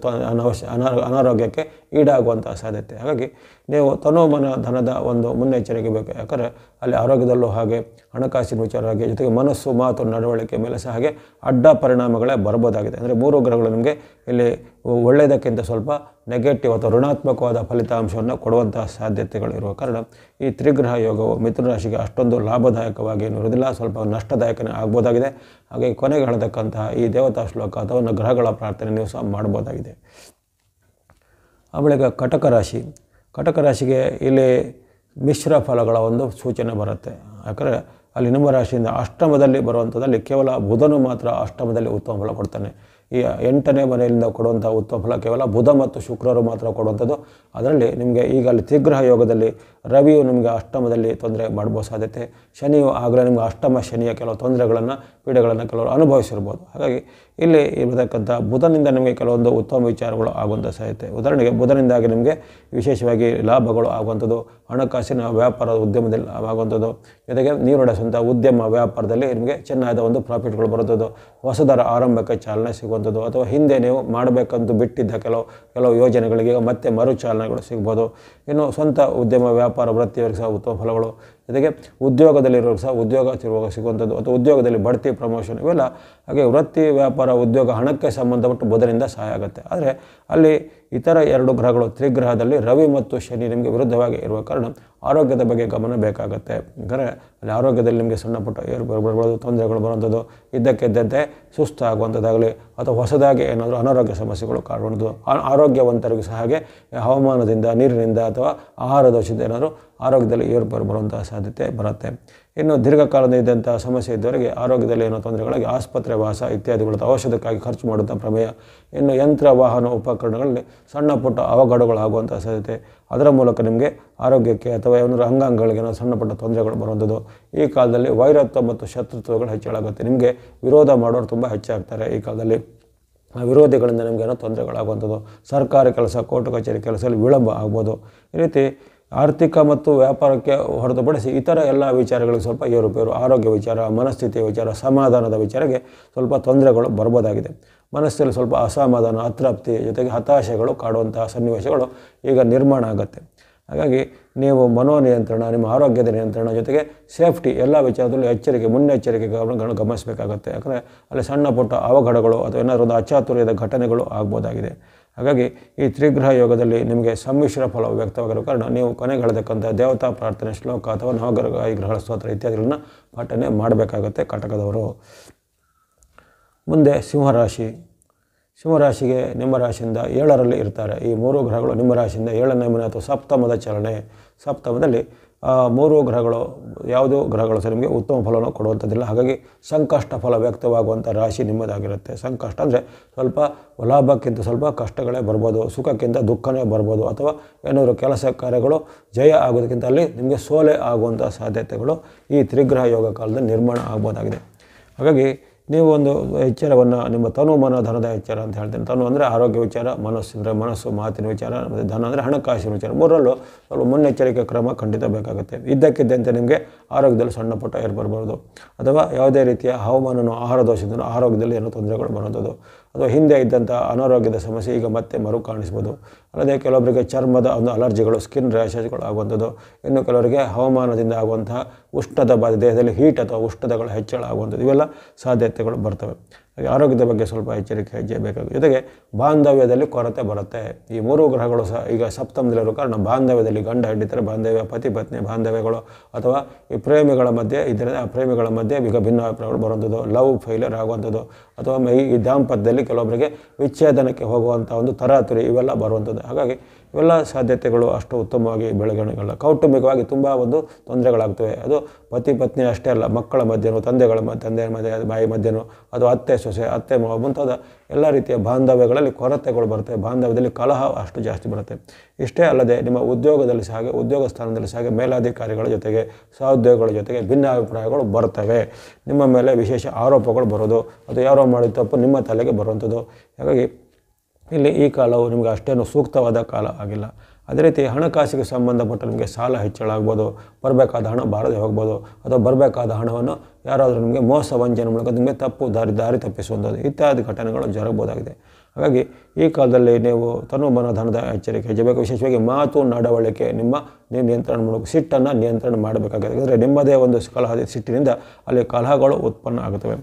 ಅನಾರೋಗ್ಯಕ್ಕೆ ಈಡಾಗುವಂಥ ಸಾಧ್ಯತೆ. ಹಾಗಾಗಿ ನೀವು ತನೋಮನ ಧನದ ಒಂದು ಮುನ್ನೆಚ್ಚರಿಕೆ ಬೇಕು. ಯಾಕಂದರೆ ಅಲ್ಲಿ ಆರೋಗ್ಯದಲ್ಲೂ ಹಾಗೆ, ಹಣಕಾಸಿನ ವಿಚಾರ ಹಾಗೆ, ಜೊತೆಗೆ ಮನಸ್ಸು, ಮಾತು, ನಡವಳಿಕೆ ಮೇಲೆ ಸಹ ಹಾಗೆ ಅಡ್ಡ ಪರಿಣಾಮಗಳೇ ಬರ್ಬೋದಾಗಿದೆ. ಅಂದರೆ 3 ಗ್ರಹಗಳು ನಿಮಗೆ ಇಲ್ಲಿ ಒಳ್ಳೆಯದಕ್ಕಿಂತ ಸ್ವಲ್ಪ ನೆಗೆಟಿವ್ ಅಥವಾ ಋಣಾತ್ಮಕವಾದ ಫಲಿತಾಂಶವನ್ನು ಕೊಡುವಂಥ ಸಾಧ್ಯತೆಗಳು ಇರುವ ಕಾರಣ ಈ ತ್ರಿಗ್ರಹ ಯೋಗವು ಮಿಥುನ ರಾಶಿಗೆ ಅಷ್ಟೊಂದು ಲಾಭದಾಯಕವಾಗಿ ಏನು ಇರೋದಿಲ್ಲ, ಸ್ವಲ್ಪ ನಷ್ಟದಾಯಕನೇ ಆಗ್ಬೋದಾಗಿದೆ. ಹಾಗೆ ಕೊನೆಗೆ ಹೇಳತಕ್ಕಂತಹ ಈ ದೇವತಾ ಶ್ಲೋಕ ಅಥವಾ ಗ್ರಹಗಳ ಪ್ರಾರ್ಥನೆ ನೀವು ಸಹ ಮಾಡ್ಬೋದಾಗಿದೆ. ಆ ಬಳಿಕ ಕಟಕ ರಾಶಿ. ಕಟಕ ರಾಶಿಗೆ ಇಲ್ಲಿ ಮಿಶ್ರ ಫಲಗಳ ಒಂದು ಸೂಚನೆ ಬರುತ್ತೆ. ಯಾಕಂದರೆ ಅಲ್ಲಿ ನಿಮ್ಮ ರಾಶಿಯಿಂದ ಅಷ್ಟಮದಲ್ಲಿ ಬರುವಂಥದ್ದಲ್ಲಿ ಕೇವಲ ಬುಧನು ಮಾತ್ರ ಅಷ್ಟಮದಲ್ಲಿ ಉತ್ತಮ ಫಲ ಕೊಡ್ತಾನೆ. ಈ 8ನೇ ಮನೆಯಿಂದ ಕೊಡುವಂಥ ಉತ್ತಮ ಫಲ ಕೇವಲ ಬುಧ ಮತ್ತು ಶುಕ್ರರು ಮಾತ್ರ ಕೊಡುವಂಥದ್ದು. ಅದರಲ್ಲಿ ನಿಮಗೆ ಈಗ ಅಲ್ಲಿ ತ್ರಿಗ್ರಹ ಯೋಗದಲ್ಲಿ ರವಿಯು ನಿಮಗೆ ಅಷ್ಟಮದಲ್ಲಿ ತೊಂದರೆ ಮಾಡುವ ಸಾಧ್ಯತೆ, ಶನಿಯು ಆಗಲೇ ನಿಮಗೆ ಅಷ್ಟಮ ಶನಿಯ ಕೆಲವು ತೊಂದರೆಗಳನ್ನು, ಪೀಡೆಗಳನ್ನು ಕೆಲವರು ಅನುಭವಿಸಿರ್ಬೋದು. ಹಾಗಾಗಿ ಇಲ್ಲಿ ಇರತಕ್ಕಂಥ ಬುಧನಿಂದ ನಿಮಗೆ ಕೆಲವೊಂದು ಉತ್ತಮ ವಿಚಾರಗಳು ಆಗುವಂಥ ಸಾಧ್ಯತೆ. ಉದಾಹರಣೆಗೆ ಬುಧನಿಂದಾಗಿ ನಿಮಗೆ ವಿಶೇಷವಾಗಿ ಲಾಭಗಳು ಆಗುವಂಥದ್ದು, ಹಣಕಾಸಿನ ವ್ಯಾಪಾರ ಉದ್ಯಮದಲ್ಲಿ ಆಗುವಂಥದ್ದು, ಜೊತೆಗೆ ನೀವು ನಡೆಸುವಂಥ ಉದ್ಯಮ ವ್ಯಾಪಾರದಲ್ಲಿ ನಿಮಗೆ ಚೆನ್ನಾದ ಒಂದು ಪ್ರಾಫಿಟ್ಗಳು ಬರುವಂಥದ್ದು, ಹೊಸದರ ಆರಂಭಕ್ಕೆ ಚಾಲನೆ ಸಿಗುವಂಥದ್ದು, ಅಥವಾ ಹಿಂದೆ ನೀವು ಮಾಡಬೇಕಂತ ಬಿಟ್ಟಿದ್ದ ಕೆಲವು ಯೋಜನೆಗಳಿಗೆ ಮತ್ತೆ ಮರುಚಾಲನೆಗಳು ಸಿಗ್ಬೋದು. ಇನ್ನು ಸ್ವಂತ ಉದ್ಯಮ ವ್ಯಾಪಾರ ವೃತ್ತಿಯವರಿಗೆ ಸಹ ಉತ್ತಮ ಫಲಗಳು, ಜೊತೆಗೆ ಉದ್ಯೋಗದಲ್ಲಿರೋರು ಸಹ ಉದ್ಯೋಗ ಸಿಗುವಂಥದ್ದು, ಅಥವಾ ಉದ್ಯೋಗದಲ್ಲಿ ಬಡ್ತಿ, ಪ್ರಮೋಷನ್ ಇವೆಲ್ಲ ಹಾಗೆ ವೃತ್ತಿ ವ್ಯಾಪಾರ ಉದ್ಯೋಗ ಹಣಕ್ಕೆ ಸಂಬಂಧಪಟ್ಟು ಬುಧನಿಂದ ಸಹಾಯ ಆಗುತ್ತೆ. ಆದರೆ ಅಲ್ಲಿ ಇತರ 2 ಗ್ರಹಗಳು ತ್ರಿಗ್ರಹದಲ್ಲಿ ರವಿ ಮತ್ತು ಶನಿ ನಿಮಗೆ ವಿರುದ್ಧವಾಗಿ ಇರುವ ಕಾರಣ ಆರೋಗ್ಯದ ಬಗ್ಗೆ ಗಮನ ಬೇಕಾಗುತ್ತೆ. ಅಂದರೆ ಅಲ್ಲಿ ಆರೋಗ್ಯದಲ್ಲಿ ನಿಮಗೆ ಸಣ್ಣ ಪುಟ್ಟ ಬರ್ಬೋದು, ತೊಂದರೆಗಳು ಬರುವಂಥದ್ದು, ಇದ್ದಕ್ಕಿದ್ದಂತೆ ಸುಸ್ತು ಆಗುವಂಥದ್ದಾಗಲಿ, ಅಥವಾ ಹೊಸದಾಗಿ ಏನಾದರೂ ಅನಾರೋಗ್ಯ ಸಮಸ್ಯೆಗಳು ಕಾಣುವಂಥದ್ದು. ಆರೋಗ್ಯವಂತರಿಗೂ ಸಹ ಹಾಗೆ ಹವಾಮಾನದಿಂದ, ನೀರಿನಿಂದ ಅಥವಾ ಆಹಾರ ದೋಷದಿಂದ ಏನಾದರೂ ಆರೋಗ್ಯದಲ್ಲಿ ಏರುಪೇರು ಬರುವಂಥ ಸಾಧ್ಯತೆ ಬರುತ್ತೆ. ಇನ್ನು ದೀರ್ಘಕಾಲದಿಂದ ಇದ್ದಂಥ ಸಮಸ್ಯೆ ಇದ್ದವರಿಗೆ ಆರೋಗ್ಯದಲ್ಲಿ ಏನೋ ತೊಂದರೆಗಳಾಗಿ ಆಸ್ಪತ್ರೆ ವಾಸ ಇತ್ಯಾದಿಗಳು, ಔಷಧಕ್ಕಾಗಿ ಖರ್ಚು ಮಾಡುವಂಥ ಪ್ರಮೇಯ, ಇನ್ನು ಯಂತ್ರ ವಾಹನ ಉಪಕರಣಗಳಲ್ಲಿ ಸಣ್ಣ ಪುಟ್ಟ ಅವಘಡಗಳಾಗುವಂಥ ಸಾಧ್ಯತೆ, ಅದರ ಮೂಲಕ ನಿಮಗೆ ಆರೋಗ್ಯಕ್ಕೆ ಅಥವಾ ಏನಾದರೂ ಅಂಗಾಂಗಗಳಿಗೆ ಏನೋ ಸಣ್ಣ ಪುಟ್ಟ ತೊಂದರೆಗಳು ಬರುವಂಥದ್ದು. ಈ ಕಾಲದಲ್ಲಿ ವೈರತ್ವ ಮತ್ತು ಶತ್ರುತ್ವಗಳು ಹೆಚ್ಚಳಾಗುತ್ತೆ. ನಿಮಗೆ ವಿರೋಧ ಮಾಡೋರು ತುಂಬ ಹೆಚ್ಚಾಗ್ತಾರೆ. ಈ ಕಾಲದಲ್ಲಿ ವಿರೋಧಿಗಳಿಂದ ನಿಮಗೇನೋ ತೊಂದರೆಗಳಾಗುವಂಥದ್ದು, ಸರ್ಕಾರಿ ಕೆಲಸ, ಕೋರ್ಟ್ ಕಚೇರಿ ಕೆಲಸದಲ್ಲಿ ವಿಳಂಬ ಆಗ್ಬೋದು. ಈ ರೀತಿ ಆರ್ಥಿಕ ಮತ್ತು ವ್ಯಾಪಾರಕ್ಕೆ ಹೊರತುಪಡಿಸಿ ಇತರ ಎಲ್ಲ ವಿಚಾರಗಳಿಗೆ ಸ್ವಲ್ಪ ಏರುಪೇರು, ಆರೋಗ್ಯ ವಿಚಾರ, ಮನಸ್ಥಿತಿಯ ವಿಚಾರ, ಸಮಾಧಾನದ ವಿಚಾರಕ್ಕೆ ಸ್ವಲ್ಪ ತೊಂದರೆಗಳು ಬರ್ಬೋದಾಗಿದೆ. ಮನಸ್ಸಲ್ಲಿ ಸ್ವಲ್ಪ ಅಸಮಾಧಾನ, ಅತೃಪ್ತಿ, ಜೊತೆಗೆ ಹತಾಶೆಗಳು ಕಾಡುವಂತಹ ಸನ್ನಿವೇಶಗಳು ಈಗ ನಿರ್ಮಾಣ ಆಗುತ್ತೆ. ಹಾಗಾಗಿ ನೀವು ಮನೋನಿಯಂತ್ರಣ, ನಿಮ್ಮ ಆರೋಗ್ಯದ ನಿಯಂತ್ರಣ, ಜೊತೆಗೆ ಸೇಫ್ಟಿ ಎಲ್ಲ ವಿಚಾರದಲ್ಲೂ ಮುನ್ನೆಚ್ಚರಿಕೆ ಗಮನಿಸಬೇಕಾಗುತ್ತೆ. ಯಾಕಂದರೆ ಅಲ್ಲಿ ಸಣ್ಣ ಪುಟ್ಟ ಅವಘಡಗಳು ಅಥವಾ ಏನಾದರೂ ಒಂದು ಅಚಾತುರ್ಯದ ಘಟನೆಗಳು ಆಗ್ಬೋದಾಗಿದೆ. ಹಾಗಾಗಿ ಈ ತ್ರಿಗ್ರಹ ಯೋಗದಲ್ಲಿ ನಿಮಗೆ ಸಮ್ಮಿಶ್ರ ಫಲವು ವ್ಯಕ್ತವಾಗಿರೋ ಕಾರಣ ನೀವು ಕೊನೆಗೆ ಹೇಳತಕ್ಕಂಥ ದೇವತಾ ಪ್ರಾರ್ಥನೆ ಶ್ಲೋಕ ಅಥವಾ ನವಗ್ರಹ ಗ್ರಹಗಳ ಸ್ತೋತ್ರ ಇತ್ಯಾದಿಗಳನ್ನ ಪಾಠನೆ ಮಾಡಬೇಕಾಗುತ್ತೆ ಕಟಕದವರು. ಮುಂದೆ ಸಿಂಹರಾಶಿ. ಸಿಂಹರಾಶಿಗೆ ನಿಮ್ಮ ರಾಶಿಯಿಂದ 7ರಲ್ಲಿ ಇರ್ತಾರೆ. ಈ 3 ಗ್ರಹಗಳು ನಿಮ್ಮ ರಾಶಿಯಿಂದ 7ನೇ ಮನೆ ಅಥವಾ ಸಪ್ತಮದ ಚಲನೆ. ಸಪ್ತಮದಲ್ಲಿ 3 ಗ್ರಹಗಳು, ಯಾವುದೋ ಗ್ರಹಗಳು ಸಹ ನಿಮಗೆ ಉತ್ತಮ ಫಲವನ್ನು ಕೊಡುವಂಥದ್ದಿಲ್ಲ. ಹಾಗಾಗಿ ಸಂಕಷ್ಟ ಫಲ ವ್ಯಕ್ತವಾಗುವಂಥ ರಾಶಿ ನಿಮ್ಮದಾಗಿರುತ್ತೆ. ಸಂಕಷ್ಟ ಅಂದರೆ ಸ್ವಲ್ಪ ಲಾಭಕ್ಕಿಂತ ಸ್ವಲ್ಪ ಕಷ್ಟಗಳೇ ಬರ್ಬೋದು, ಸುಖಕ್ಕಿಂತ ದುಃಖನೇ ಬರ್ಬೋದು, ಅಥವಾ ಏನಾದರೂ ಕೆಲಸ ಕಾರ್ಯಗಳು ಜಯ ಆಗೋದಕ್ಕಿಂತ ಅಲ್ಲಿ ನಿಮಗೆ ಸೋಲೆ ಆಗುವಂಥ ಸಾಧ್ಯತೆಗಳು ಈ ತ್ರಿಗ್ರಹ ಯೋಗ ಕಾಲದಲ್ಲಿ ನಿರ್ಮಾಣ ಆಗ್ಬೋದಾಗಿದೆ. ಹಾಗಾಗಿ ನೀವು ಒಂದು ಎಚ್ಚರವನ್ನು, ನಿಮ್ಮ ತನು ಮನ ಧನದ ಎಚ್ಚರ ಅಂತ ಹೇಳ್ತೇನೆ. ತನು ಅಂದರೆ ಆರೋಗ್ಯ ವಿಚಾರ, ಮನಸ್ಸು ಅಂದರೆ ಮನಸ್ಸು ಮಾತಿನ ವಿಚಾರ, ಮತ್ತು ಧನ ಅಂದರೆ ಹಣಕಾಸಿನ ವಿಚಾರ. 3ರಲ್ಲೂ ಸ್ವಲ್ಪ ಮುನ್ನೆಚ್ಚರಿಕೆ ಕ್ರಮ ಖಂಡಿತ ಬೇಕಾಗುತ್ತೆ. ಇದ್ದಕ್ಕಿದ್ದಂತೆ ನಿಮಗೆ ಆರೋಗ್ಯದಲ್ಲಿ ಸಣ್ಣ ಪುಟ್ಟ ಏರ್ಬರ್ಬೋದು, ಅಥವಾ ಯಾವುದೇ ರೀತಿಯ ಹವಾಮಾನನೋ ಆಹಾರ ದೋಷದಿಂದ ಆರೋಗ್ಯದಲ್ಲಿ ಏನೋ ತೊಂದರೆಗಳು ಬರುವಂಥದ್ದು, ಅಥವಾ ಹಿಂದೆ ಇದ್ದಂಥ ಅನಾರೋಗ್ಯದ ಸಮಸ್ಯೆ ಈಗ ಮತ್ತೆ ಮರು ಕಾಣಿಸ್ಬೋದು. ಅಲ್ಲದೆ ಕೆಲವೊಬ್ಬರಿಗೆ ಚರ್ಮದ ಒಂದು ಅಲರ್ಜಿಗಳು, ಸ್ಕಿನ್ ರ್ಯಾಷಸ್ಗಳು ಆಗುವಂಥದ್ದು, ಇನ್ನು ಕೆಲವರಿಗೆ ಹವಾಮಾನದಿಂದ ಆಗುವಂತಹ ಉಷ್ಣದ ಬಾಧೆ, ದೇಹದಲ್ಲಿ ಹೀಟ್ ಅಥವಾ ಉಷ್ಣತೆಗಳು ಹೆಚ್ಚಳ ಆಗುವಂಥದ್ದು, ಇವೆಲ್ಲ ಸಾಧ್ಯತೆಗಳು ಬರ್ತವೆ. ಆರೋಗ್ಯದ ಬಗ್ಗೆ ಸ್ವಲ್ಪ ಎಚ್ಚರಿಕೆ ಹೆಜ್ಜೆ ಬೇಕಾಗುತ್ತೆ. ಜೊತೆಗೆ ಬಾಂಧವ್ಯದಲ್ಲಿ ಕೊರತೆ ಬರುತ್ತೆ. ಈ 3 ಗ್ರಹಗಳು ಸಹ ಈಗ ಸಪ್ತಮದಲ್ಲಿರೋ ಕಾರಣ ಬಾಂಧವ್ಯದಲ್ಲಿ ಗಂಡ ಹೆಂಡತಿಯರ ಬಾಂಧವ್ಯ, ಪತಿ ಪತ್ನಿ ಬಾಂಧವ್ಯಗಳು ಅಥವಾ ಈ ಪ್ರೇಮಿಗಳ ಮಧ್ಯೆ ಇದರ ಪ್ರೇಮಿಗಳ ಮಧ್ಯೆ ಈಗ ಭಿನ್ನಾಭಿಪ್ರಾಯಗಳು ಬರುವಂಥದ್ದು, ಲವ್ ಫೇಲಿಯರ್ ಆಗುವಂಥದ್ದು ಅಥವಾ ಈ ದಾಂಪತ್ಯದಲ್ಲಿ ಕೆಲವೊಬ್ಬರಿಗೆ ವಿಚ್ಛೇದನಕ್ಕೆ ಹೋಗುವಂಥ ಒಂದು ತರಾತುರಿ ಇವೆಲ್ಲ ಬರುವಂಥದ್ದು. ಹಾಗಾಗಿ ಇವೆಲ್ಲ ಸಾಧ್ಯತೆಗಳು ಅಷ್ಟು ಉತ್ತಮವಾಗಿ ಬೆಳವಣಿಗೆಲ್ಲ. ಕೌಟುಂಬಿಕವಾಗಿ ತುಂಬ ಒಂದು ತೊಂದರೆಗಳಾಗ್ತವೆ. ಅದು ಪತಿ ಪತ್ನಿ ಅಷ್ಟೇ ಅಲ್ಲ, ಮಕ್ಕಳ ಮಧ್ಯೆನೂ, ತಂದೆ ಮಧ್ಯೆ, ಬಾಯಿ ಮಧ್ಯೆನೂ, ಅದು ಅತ್ತೆ ಸೊಸೆ, ಅತ್ತೆ ಮಾವ ಮುಂತಾದ ಎಲ್ಲ ರೀತಿಯ ಬಾಂಧವ್ಯಗಳಲ್ಲಿ ಕೊರತೆಗಳು ಬರ್ತವೆ. ಬಾಂಧವ್ಯದಲ್ಲಿ ಕಲಹ ಅಷ್ಟು ಜಾಸ್ತಿ ಬರುತ್ತೆ. ಇಷ್ಟೇ ಅಲ್ಲದೆ ನಿಮ್ಮ ಉದ್ಯೋಗದಲ್ಲಿ ಸಹ ಹಾಗೆ, ಉದ್ಯೋಗ ಸ್ಥಾನದಲ್ಲಿ ಸಹ ಹಾಗೆ ಮೇಲಾಧಿಕಾರಿಗಳ ಜೊತೆಗೆ, ಸಹೋದ್ಯೋಗಿಗಳ ಜೊತೆಗೆ ಭಿನ್ನಾಭಿಪ್ರಾಯಗಳು ಬರ್ತವೆ. ನಿಮ್ಮ ಮೇಲೆ ವಿಶೇಷ ಆರೋಪಗಳು ಬರೋದು, ಅದು ಯಾರೋ ಮಾಡಿದ ತಪ್ಪು ನಿಮ್ಮ ತಲೆಗೆ ಬರುವಂಥದ್ದು. ಹಾಗಾಗಿ ಇಲ್ಲಿ ಈ ಕಾಲವು ನಿಮಗೆ ಅಷ್ಟೇನು ಸೂಕ್ತವಾದ ಕಾಲ ಆಗಿಲ್ಲ. ಅದೇ ರೀತಿ ಹಣಕಾಸಿಗೆ ಸಂಬಂಧಪಟ್ಟ ನಿಮಗೆ ಸಾಲ ಹೆಚ್ಚಳ ಆಗ್ಬೋದು, ಬರಬೇಕಾದ ಹಣ ಬಾರದೆ ಹೋಗ್ಬೋದು, ಅಥವಾ ಬರಬೇಕಾದ ಹಣವನ್ನು ಯಾರಾದರೂ ನಿಮಗೆ ಮೋಸ ವಂಚನೆ ಮೂಲಕ ನಿಮಗೆ ತಪ್ಪು ದಾರಿ ತಪ್ಪಿಸುವಂಥದ್ದು ಇತ್ಯಾದಿ ಘಟನೆಗಳು ಜರಗಬಹುದಾಗಿದೆ. ಹಾಗಾಗಿ ಈ ಕಾಲದಲ್ಲಿ ನೀವು ಧನದ ಎಚ್ಚರಿಕೆ ಹೆಜ್ಜಬೇಕು. ವಿಶೇಷವಾಗಿ ಮಾತು ನಡವಳಿಕೆ ನೀವು ನಿಯಂತ್ರಣ ಮಾಡಬೇಕು. ಸಿಟ್ಟನ್ನು ನಿಯಂತ್ರಣ ಮಾಡಬೇಕಾಗಿದೆ. ಯಾಕಂದರೆ ನಿಮ್ಮದೇ ಒಂದು ಸಿಟ್ಟಿನಿಂದ ಅಲ್ಲಿ ಕಲಹಗಳು ಉತ್ಪನ್ನ ಆಗುತ್ತವೆ.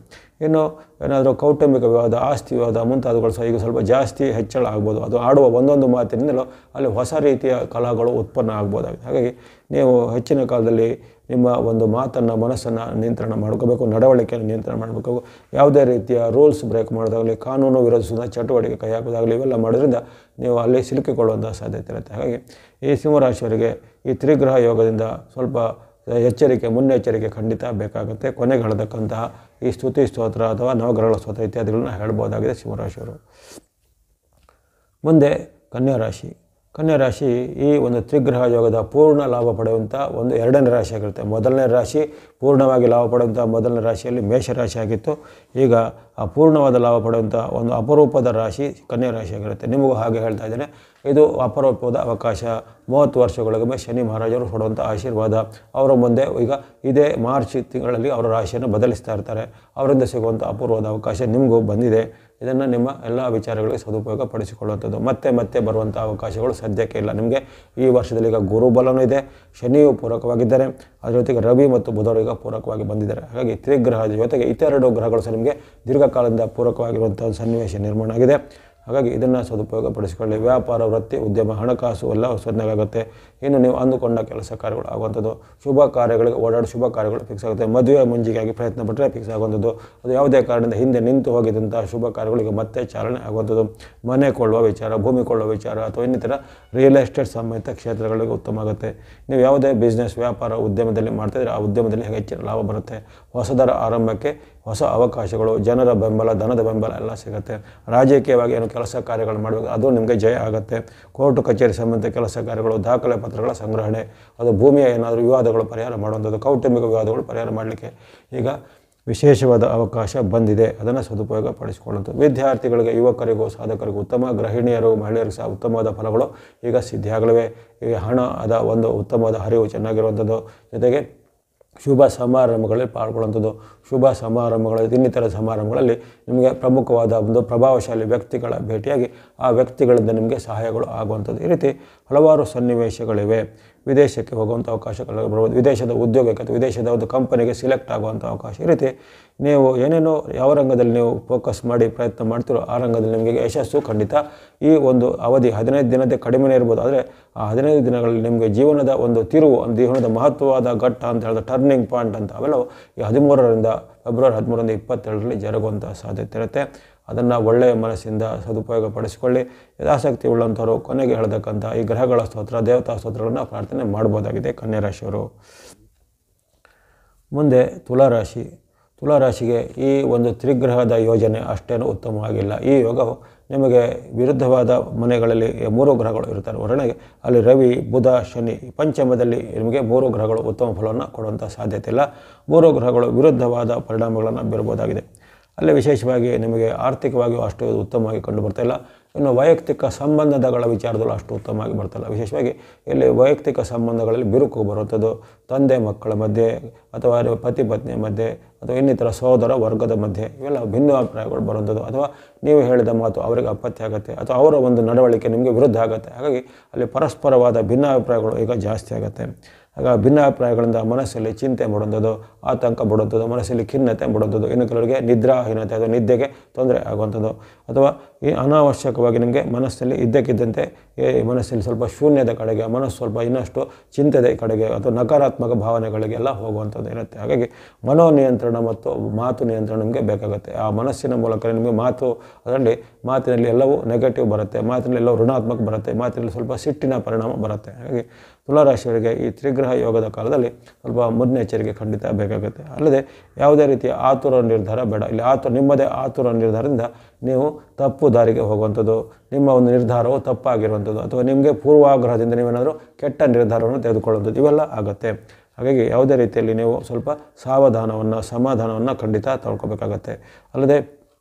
ಇನ್ನು ಏನಾದರೂ ಕೌಟುಂಬಿಕ ವಿವಾದ, ಆಸ್ತಿ ವಿವಾದ ಮುಂತಾದವುಗಳು ಸಹ ಈಗ ಸ್ವಲ್ಪ ಜಾಸ್ತಿ ಹೆಚ್ಚಳ ಆಗ್ಬೋದು. ಅದು ಆಡುವ ಒಂದೊಂದು ಮಾತಿನಿಂದಲೂ ಅಲ್ಲಿ ಹೊಸ ರೀತಿಯ ಕಲಹಗಳು ಉತ್ಪನ್ನ ಆಗ್ಬೋದಾಗಿದೆ. ಹಾಗಾಗಿ ನೀವು ಹೆಚ್ಚಿನ ಕಾಲದಲ್ಲಿ ನಿಮ್ಮ ಒಂದು ಮಾತನ್ನು, ಮನಸ್ಸನ್ನು ನಿಯಂತ್ರಣ ಮಾಡ್ಕೋಬೇಕು, ನಡವಳಿಕೆಯನ್ನು ನಿಯಂತ್ರಣ ಮಾಡಬೇಕು. ಯಾವುದೇ ರೀತಿಯ ರೂಲ್ಸ್ ಬ್ರೇಕ್ ಮಾಡೋದಾಗಲಿ, ಕಾನೂನು ವಿರೋಧಿಸುವ ಚಟುವಟಿಕೆ ಕೈ ಹಾಕೋದಾಗಲಿ ಇವೆಲ್ಲ ಮಾಡೋದ್ರಿಂದ ನೀವು ಅಲ್ಲಿ ಸಿಲುಕಿಕೊಳ್ಳುವಂಥ ಸಾಧ್ಯತೆ ಇರುತ್ತೆ. ಹಾಗಾಗಿ ಈ ಸಿಂಹರಾಶಿಯವರಿಗೆ ಈ ತ್ರಿಗ್ರಹ ಯೋಗದಿಂದ ಸ್ವಲ್ಪ ಎಚ್ಚರಿಕೆ, ಮುನ್ನೆಚ್ಚರಿಕೆ ಖಂಡಿತ ಬೇಕಾಗುತ್ತೆ. ಕೊನೆಗೆ ಹೇಳತಕ್ಕಂತಹ ಈ ಸ್ತುತಿ ಸ್ತೋತ್ರ ಅಥವಾ ನವಗ್ರಹಗಳ ಸ್ತೋತ್ರ ಇತ್ಯಾದಿಗಳನ್ನ ಹೇಳ್ಬೋದಾಗಿದೆ ಸಿಂಹರಾಶಿಯವರು. ಮುಂದೆ ಕನ್ಯಾ ರಾಶಿ ಈ ಒಂದು ತ್ರಿಗ್ರಹ ಯೋಗದ ಪೂರ್ಣ ಲಾಭ ಪಡೆಯುವಂಥ ಒಂದು 2ನೇ ರಾಶಿ ಆಗಿರುತ್ತೆ. 1ನೇ ರಾಶಿ ಪೂರ್ಣವಾಗಿ ಲಾಭ ಪಡೆಯುವಂಥ 1ನೇ ರಾಶಿಯಲ್ಲಿ ಮೇಷರಾಶಿ ಆಗಿತ್ತು. ಈಗ ಆ ಪೂರ್ಣವಾದ ಲಾಭ ಪಡೆಯುವಂಥ ಒಂದು ಅಪರೂಪದ ರಾಶಿ ಕನ್ಯಾ ರಾಶಿ ಆಗಿರುತ್ತೆ. ನಿಮಗೂ ಹಾಗೆ ಹೇಳ್ತಾ ಇದ್ದೇನೆ, ಇದು ಅಪರೂಪದ ಅವಕಾಶ. 30 ವರ್ಷಗಳಿಗೊಮ್ಮೆ ಶನಿ ಮಹಾರಾಜರು ಕೊಡುವಂಥ ಆಶೀರ್ವಾದ. ಅವರ ಮುಂದೆ ಈಗ ಇದೇ ಮಾರ್ಚ್ ತಿಂಗಳಲ್ಲಿ ಅವರ ರಾಶಿಯನ್ನು ಬದಲಿಸ್ತಾ ಇರ್ತಾರೆ. ಅವರಿಂದ ಸಿಗುವಂಥ ಅಪೂರ್ವದ ಅವಕಾಶ ನಿಮಗೂ ಬಂದಿದೆ. ಇದನ್ನು ನಿಮ್ಮ ಎಲ್ಲ ವಿಚಾರಗಳಿಗೆ ಸದುಪಯೋಗ ಪಡಿಸಿಕೊಳ್ಳುವಂಥದ್ದು. ಮತ್ತೆ ಬರುವಂಥ ಅವಕಾಶಗಳು ಸದ್ಯಕ್ಕೆ ಇಲ್ಲ. ನಿಮಗೆ ಈ ವರ್ಷದಲ್ಲಿ ಈಗ ಗುರುಬಲನೂ ಇದೆ, ಶನಿಯು ಪೂರಕವಾಗಿದ್ದಾರೆ, ಅದರ ಜೊತೆಗೆ ರವಿ ಮತ್ತು ಬುಧರು ಈಗ ಪೂರಕವಾಗಿ ಬಂದಿದ್ದಾರೆ. ಹಾಗಾಗಿ ತ್ರಿಗ್ರಹದ ಜೊತೆಗೆ ಇತರೆರಡು ಗ್ರಹಗಳು ಸಹ ನಿಮಗೆ ದೀರ್ಘಕಾಲದಿಂದ ಪೂರಕವಾಗಿರುವಂಥ ಸನ್ನಿವೇಶ ನಿರ್ಮಾಣ ಆಗಿದೆ. ಹಾಗಾಗಿ ಇದನ್ನು ಸದುಪಯೋಗ ಪಡಿಸಿಕೊಳ್ಳಿ. ವ್ಯಾಪಾರ, ವೃತ್ತಿ, ಉದ್ಯಮ, ಹಣಕಾಸು ಎಲ್ಲ ಸೊನ್ನೆಗಾಗುತ್ತೆ. ಇನ್ನು ನೀವು ಅಂದುಕೊಂಡ ಕೆಲಸ ಕಾರ್ಯಗಳು ಆಗುವಂಥದ್ದು, ಶುಭ ಕಾರ್ಯಗಳಿಗೆ ಓಡಾಡೋ ಶುಭ ಕಾರ್ಯಗಳು ಫಿಕ್ಸ್ ಆಗುತ್ತೆ. ಮದುವೆ ಮುಂಜಿಗಾಗಿ ಪ್ರಯತ್ನ ಪಟ್ಟರೆ ಫಿಕ್ಸ್ ಆಗುವಂಥದ್ದು, ಅದು ಯಾವುದೇ ಕಾರಣದಿಂದ ಹಿಂದೆ ನಿಂತು ಹೋಗಿದ್ದಂಥ ಶುಭ ಕಾರ್ಯಗಳಿಗೆ ಮತ್ತೆ ಚಾಲನೆ ಆಗುವಂಥದ್ದು. ಮನೆ ಕೊಳ್ಳುವ ವಿಚಾರ, ಭೂಮಿ ಕೊಳ್ಳುವ ವಿಚಾರ ಅಥವಾ ಇನ್ನಿತರ ರಿಯಲ್ ಎಸ್ಟೇಟ್ ಸಮೇತ ಕ್ಷೇತ್ರಗಳಿಗೆ ಉತ್ತಮ ಆಗುತ್ತೆ. ನೀವು ಯಾವುದೇ ಬಿಸ್ನೆಸ್, ವ್ಯಾಪಾರ, ಉದ್ಯಮದಲ್ಲಿ ಮಾಡ್ತಾಯಿದ್ರೆ ಆ ಉದ್ಯಮದಲ್ಲಿ ಹೆಚ್ಚಿನ ಲಾಭ ಬರುತ್ತೆ. ಹೊಸದರ ಆರಂಭಕ್ಕೆ ಹೊಸ ಅವಕಾಶಗಳು, ಜನರ ಬೆಂಬಲ, ಧನದ ಬೆಂಬಲ ಎಲ್ಲ ಸಿಗುತ್ತೆ. ರಾಜಕೀಯವಾಗಿ ಏನು ಕೆಲಸ ಕಾರ್ಯಗಳು ಮಾಡಬೇಕು ಅದು ನಿಮಗೆ ಜಯ ಆಗುತ್ತೆ. ಕೋರ್ಟು ಕಚೇರಿ ಸಂಬಂಧ ಕೆಲಸ ಕಾರ್ಯಗಳು, ದಾಖಲೆ ಪತ್ರಗಳ ಸಂಗ್ರಹಣೆ, ಅದು ಭೂಮಿಯ ಏನಾದರೂ ವಿವಾದಗಳು ಪರಿಹಾರ ಮಾಡುವಂಥದ್ದು, ಕೌಟುಂಬಿಕ ವಿವಾದಗಳು ಪರಿಹಾರ ಮಾಡಲಿಕ್ಕೆ ಈಗ ವಿಶೇಷವಾದ ಅವಕಾಶ ಬಂದಿದೆ. ಅದನ್ನು ಸದುಪಯೋಗ ಪಡಿಸಿಕೊಳ್ಳುವಂಥದ್ದು. ವಿದ್ಯಾರ್ಥಿಗಳಿಗೆ, ಯುವಕರಿಗೂ, ಸಾಧಕರಿಗೂ ಉತ್ತಮ, ಗೃಹಿಣಿಯರು, ಮಹಿಳೆಯರಿಗೂ ಸಹ ಉತ್ತಮವಾದ ಫಲಗಳು ಈಗ ಸಿದ್ಧಿಯಾಗಲಿವೆ. ಈ ಹಣದ ಒಂದು ಉತ್ತಮವಾದ ಹರಿವು ಚೆನ್ನಾಗಿರುವಂಥದ್ದು. ಜೊತೆಗೆ ಶುಭ ಸಮಾರಂಭಗಳಲ್ಲಿ ಪಾಲ್ಗೊಳ್ಳುವಂಥದ್ದು. ಶುಭ ಸಮಾರಂಭಗಳಲ್ಲಿ, ಇನ್ನಿತರ ಸಮಾರಂಭಗಳಲ್ಲಿ ನಿಮಗೆ ಪ್ರಮುಖವಾದ ಒಂದು ಪ್ರಭಾವಶಾಲಿ ವ್ಯಕ್ತಿಗಳ ಭೇಟಿಯಾಗಿ ಆ ವ್ಯಕ್ತಿಗಳಿಂದ ನಿಮಗೆ ಸಹಾಯಗಳು ಆಗುವಂಥದ್ದು. ಈ ರೀತಿ ಹಲವಾರು ಸನ್ನಿವೇಶಗಳಿವೆ. ವಿದೇಶಕ್ಕೆ ಹೋಗುವಂಥ ಅವಕಾಶಗಳು ಬರ್ಬೋದು. ವಿದೇಶದ ಉದ್ಯೋಗಕ್ಕೆ ಅಥವಾ ವಿದೇಶದ ಒಂದು ಕಂಪನಿಗೆ ಸಿಲೆಕ್ಟ್ ಆಗುವಂಥ ಅವಕಾಶ. ಈ ರೀತಿ ನೀವು ಏನೇನೋ ಯಾವ ರಂಗದಲ್ಲಿ ನೀವು ಫೋಕಸ್ ಮಾಡಿ ಪ್ರಯತ್ನ ಮಾಡ್ತೀರೋ ಆ ರಂಗದಲ್ಲಿ ನಿಮಗೆ ಯಶಸ್ಸು ಖಂಡಿತ. ಈ ಒಂದು ಅವಧಿ 15 ದಿನದ ಕಡಿಮೆನೇ ಇರ್ಬೋದು, ಆದರೆ ಆ 15 ದಿನಗಳಲ್ಲಿ ನಿಮಗೆ ಜೀವನದ ಒಂದು ತಿರುವು, ಜೀವನದ ಮಹತ್ವವಾದ ಘಟ್ಟ ಅಂತ ಹೇಳಿದ್ರೆ ಟರ್ನಿಂಗ್ ಪಾಯಿಂಟ್ ಅಂತ ಅವೆಲ್ಲವೂ ಈ ಫೆಬ್ರವರಿ 13ರಿಂದ 27ರಲ್ಲಿ ಜರುಗುವಂಥ ಸಾಧ್ಯತೆ ಇರುತ್ತೆ. ಅದನ್ನು ಒಳ್ಳೆಯ ಮನಸ್ಸಿಂದ ಸದುಪಯೋಗ ಪಡಿಸಿಕೊಳ್ಳಿ. ಆಸಕ್ತಿ ಉಳ್ಳಂಥವರು ಕೊನೆಗೆ ಹೇಳತಕ್ಕಂಥ ಈ ಗ್ರಹಗಳ ಸ್ತೋತ್ರ, ದೇವತಾ ಸ್ತೋತ್ರಗಳನ್ನು ಪ್ರಾರ್ಥನೆ ಮಾಡ್ಬೋದಾಗಿದೆ ಕನ್ಯಾ ರಾಶಿಯವರು. ಮುಂದೆ ತುಲಾರಾಶಿಗೆ ಈ ಒಂದು ತ್ರಿಗ್ರಹದ ಯೋಜನೆ ಅಷ್ಟೇನು ಉತ್ತಮವಾಗಿಲ್ಲ. ಈ ಯೋಗವು ನಿಮಗೆ ವಿರುದ್ಧವಾದ ಮನೆಗಳಲ್ಲಿ 3 ಗ್ರಹಗಳು ಇರ್ತಾರೆ. ಉದಾಹರಣೆಗೆ ಅಲ್ಲಿ ರವಿ, ಬುಧ, ಶನಿ ಪಂಚಮದಲ್ಲಿ ನಿಮಗೆ 3 ಗ್ರಹಗಳು ಉತ್ತಮ ಫಲವನ್ನು ಕೊಡುವಂಥ ಸಾಧ್ಯತೆ ಇಲ್ಲ. 3 ಗ್ರಹಗಳು ವಿರುದ್ಧವಾದ ಪರಿಣಾಮಗಳನ್ನು ಬೀರಬಹುದಾಗಿದೆ. ಅಲ್ಲಿ ವಿಶೇಷವಾಗಿ ನಿಮಗೆ ಆರ್ಥಿಕವಾಗಿಯೂ ಅಷ್ಟು ಉತ್ತಮವಾಗಿ ಕಂಡು ಬರ್ತಾಯಿಲ್ಲ. ಇನ್ನು ವೈಯಕ್ತಿಕ ಸಂಬಂಧಗಳ ವಿಚಾರದಲ್ಲೂ ಅಷ್ಟು ಉತ್ತಮವಾಗಿ ಬರ್ತಾಯಿಲ್ಲ. ವಿಶೇಷವಾಗಿ ಇಲ್ಲಿ ವೈಯಕ್ತಿಕ ಸಂಬಂಧಗಳಲ್ಲಿ ಬಿರುಕು ಬರುವಂಥದ್ದು, ತಂದೆ ಮಕ್ಕಳ ಮಧ್ಯೆ ಅಥವಾ ಪತಿ ಪತ್ನಿಯ ಮಧ್ಯೆ ಅಥವಾ ಇನ್ನಿತರ ಸಹೋದರ ವರ್ಗದ ಮಧ್ಯೆ ಇವೆಲ್ಲ ಭಿನ್ನಾಭಿಪ್ರಾಯಗಳು ಬರುವಂಥದ್ದು, ಅಥವಾ ನೀವು ಹೇಳಿದ ಮಾತು ಅವರಿಗೆ ಅಪತ್ಯ ಆಗುತ್ತೆ ಅಥವಾ ಅವರ ಒಂದು ನಡವಳಿಕೆ ನಿಮಗೆ ವಿರುದ್ಧ ಆಗುತ್ತೆ. ಹಾಗಾಗಿ ಅಲ್ಲಿ ಪರಸ್ಪರವಾದ ಭಿನ್ನಾಭಿಪ್ರಾಯಗಳು ಈಗ ಜಾಸ್ತಿ ಆಗುತ್ತೆ. ಆಗ ಭಿನ್ನಾಭಿಪ್ರಾಯಗಳಿಂದ ಮನಸ್ಸಲ್ಲಿ ಚಿಂತೆ ಮಾಡುವಂಥದ್ದು, ಆತಂಕ ಪಡುವಂಥದ್ದು, ಮನಸ್ಸಲ್ಲಿ ಖಿನ್ನತೆ ಮಾಡುವಂಥದ್ದು, ಇನ್ನು ಕೆಲವರಿಗೆ ನಿದ್ರಾಹೀನತೆ ಅಥವಾ ನಿದ್ದೆಗೆ ತೊಂದರೆ ಆಗುವಂಥದ್ದು, ಅಥವಾ ಈ ಅನಾವಶ್ಯಕವಾಗಿ ನಿಮಗೆ ಮನಸ್ಸಲ್ಲಿ ಇದ್ದಕ್ಕಿದ್ದಂತೆ ಮನಸ್ಸಲ್ಲಿ ಸ್ವಲ್ಪ ಶೂನ್ಯದ ಕಡೆಗೆ, ಮನಸ್ಸು ಸ್ವಲ್ಪ ಇನ್ನಷ್ಟು ಚಿಂತೆದ ಕಡೆಗೆ ಅಥವಾ ನಕಾರಾತ್ಮಕ ಭಾವನೆಗಳಿಗೆಲ್ಲ ಹೋಗುವಂಥದ್ದು ಇರುತ್ತೆ. ಹಾಗಾಗಿ ಮನೋನಿಯಂತ್ರಣ ಮತ್ತು ಮಾತು ನಿಯಂತ್ರಣ ನಿಮಗೆ ಬೇಕಾಗುತ್ತೆ. ಆ ಮನಸ್ಸಿನ ಮೂಲಕ ನಿಮಗೆ ಅದರಲ್ಲಿ ಮಾತಿನಲ್ಲಿ ಎಲ್ಲವೂ ನೆಗೆಟಿವ್ ಬರುತ್ತೆ, ಮಾತಿನಲ್ಲಿ ಎಲ್ಲವೂ ಋಣಾತ್ಮಕ ಬರುತ್ತೆ, ಮಾತಿನಲ್ಲಿ ಸ್ವಲ್ಪ ಸಿಟ್ಟಿನ ಪರಿಣಾಮ ಬರುತ್ತೆ. ಹಾಗಾಗಿ ತುಲಾರಾಶಿಯವರಿಗೆ ಈ ತ್ರಿಗ್ರಹ ಯೋಗದ ಕಾಲದಲ್ಲಿ ಸ್ವಲ್ಪ ಮುನ್ನೆಚ್ಚರಿಕೆ ಖಂಡಿತ ಬೇಕಾಗುತ್ತೆ. ಅಲ್ಲದೆ ಯಾವುದೇ ರೀತಿಯ ಆತುರ ನಿರ್ಧಾರ ಬೇಡ. ಇಲ್ಲಿ ನಿಮ್ಮದೇ ಆತುರ ನಿರ್ಧಾರದಿಂದ ನೀವು ತಪ್ಪು ದಾರಿಗೆ ಹೋಗುವಂಥದ್ದು, ನಿಮ್ಮ ಒಂದು ನಿರ್ಧಾರವು ತಪ್ಪಾಗಿರುವಂಥದ್ದು, ಅಥವಾ ನಿಮಗೆ ಪೂರ್ವಾಗ್ರಹದಿಂದ ನೀವೇನಾದರೂ ಕೆಟ್ಟ ನಿರ್ಧಾರವನ್ನು ತೆಗೆದುಕೊಳ್ಳುವಂಥದ್ದು ಇವೆಲ್ಲ ಆಗುತ್ತೆ. ಹಾಗಾಗಿ ಯಾವುದೇ ರೀತಿಯಲ್ಲಿ ನೀವು ಸ್ವಲ್ಪ ಸಾವಧಾನವನ್ನು ಸಮಾಧಾನವನ್ನು ಖಂಡಿತ ತಳ್ಕೊಬೇಕಾಗತ್ತೆ. ಅಲ್ಲದೆ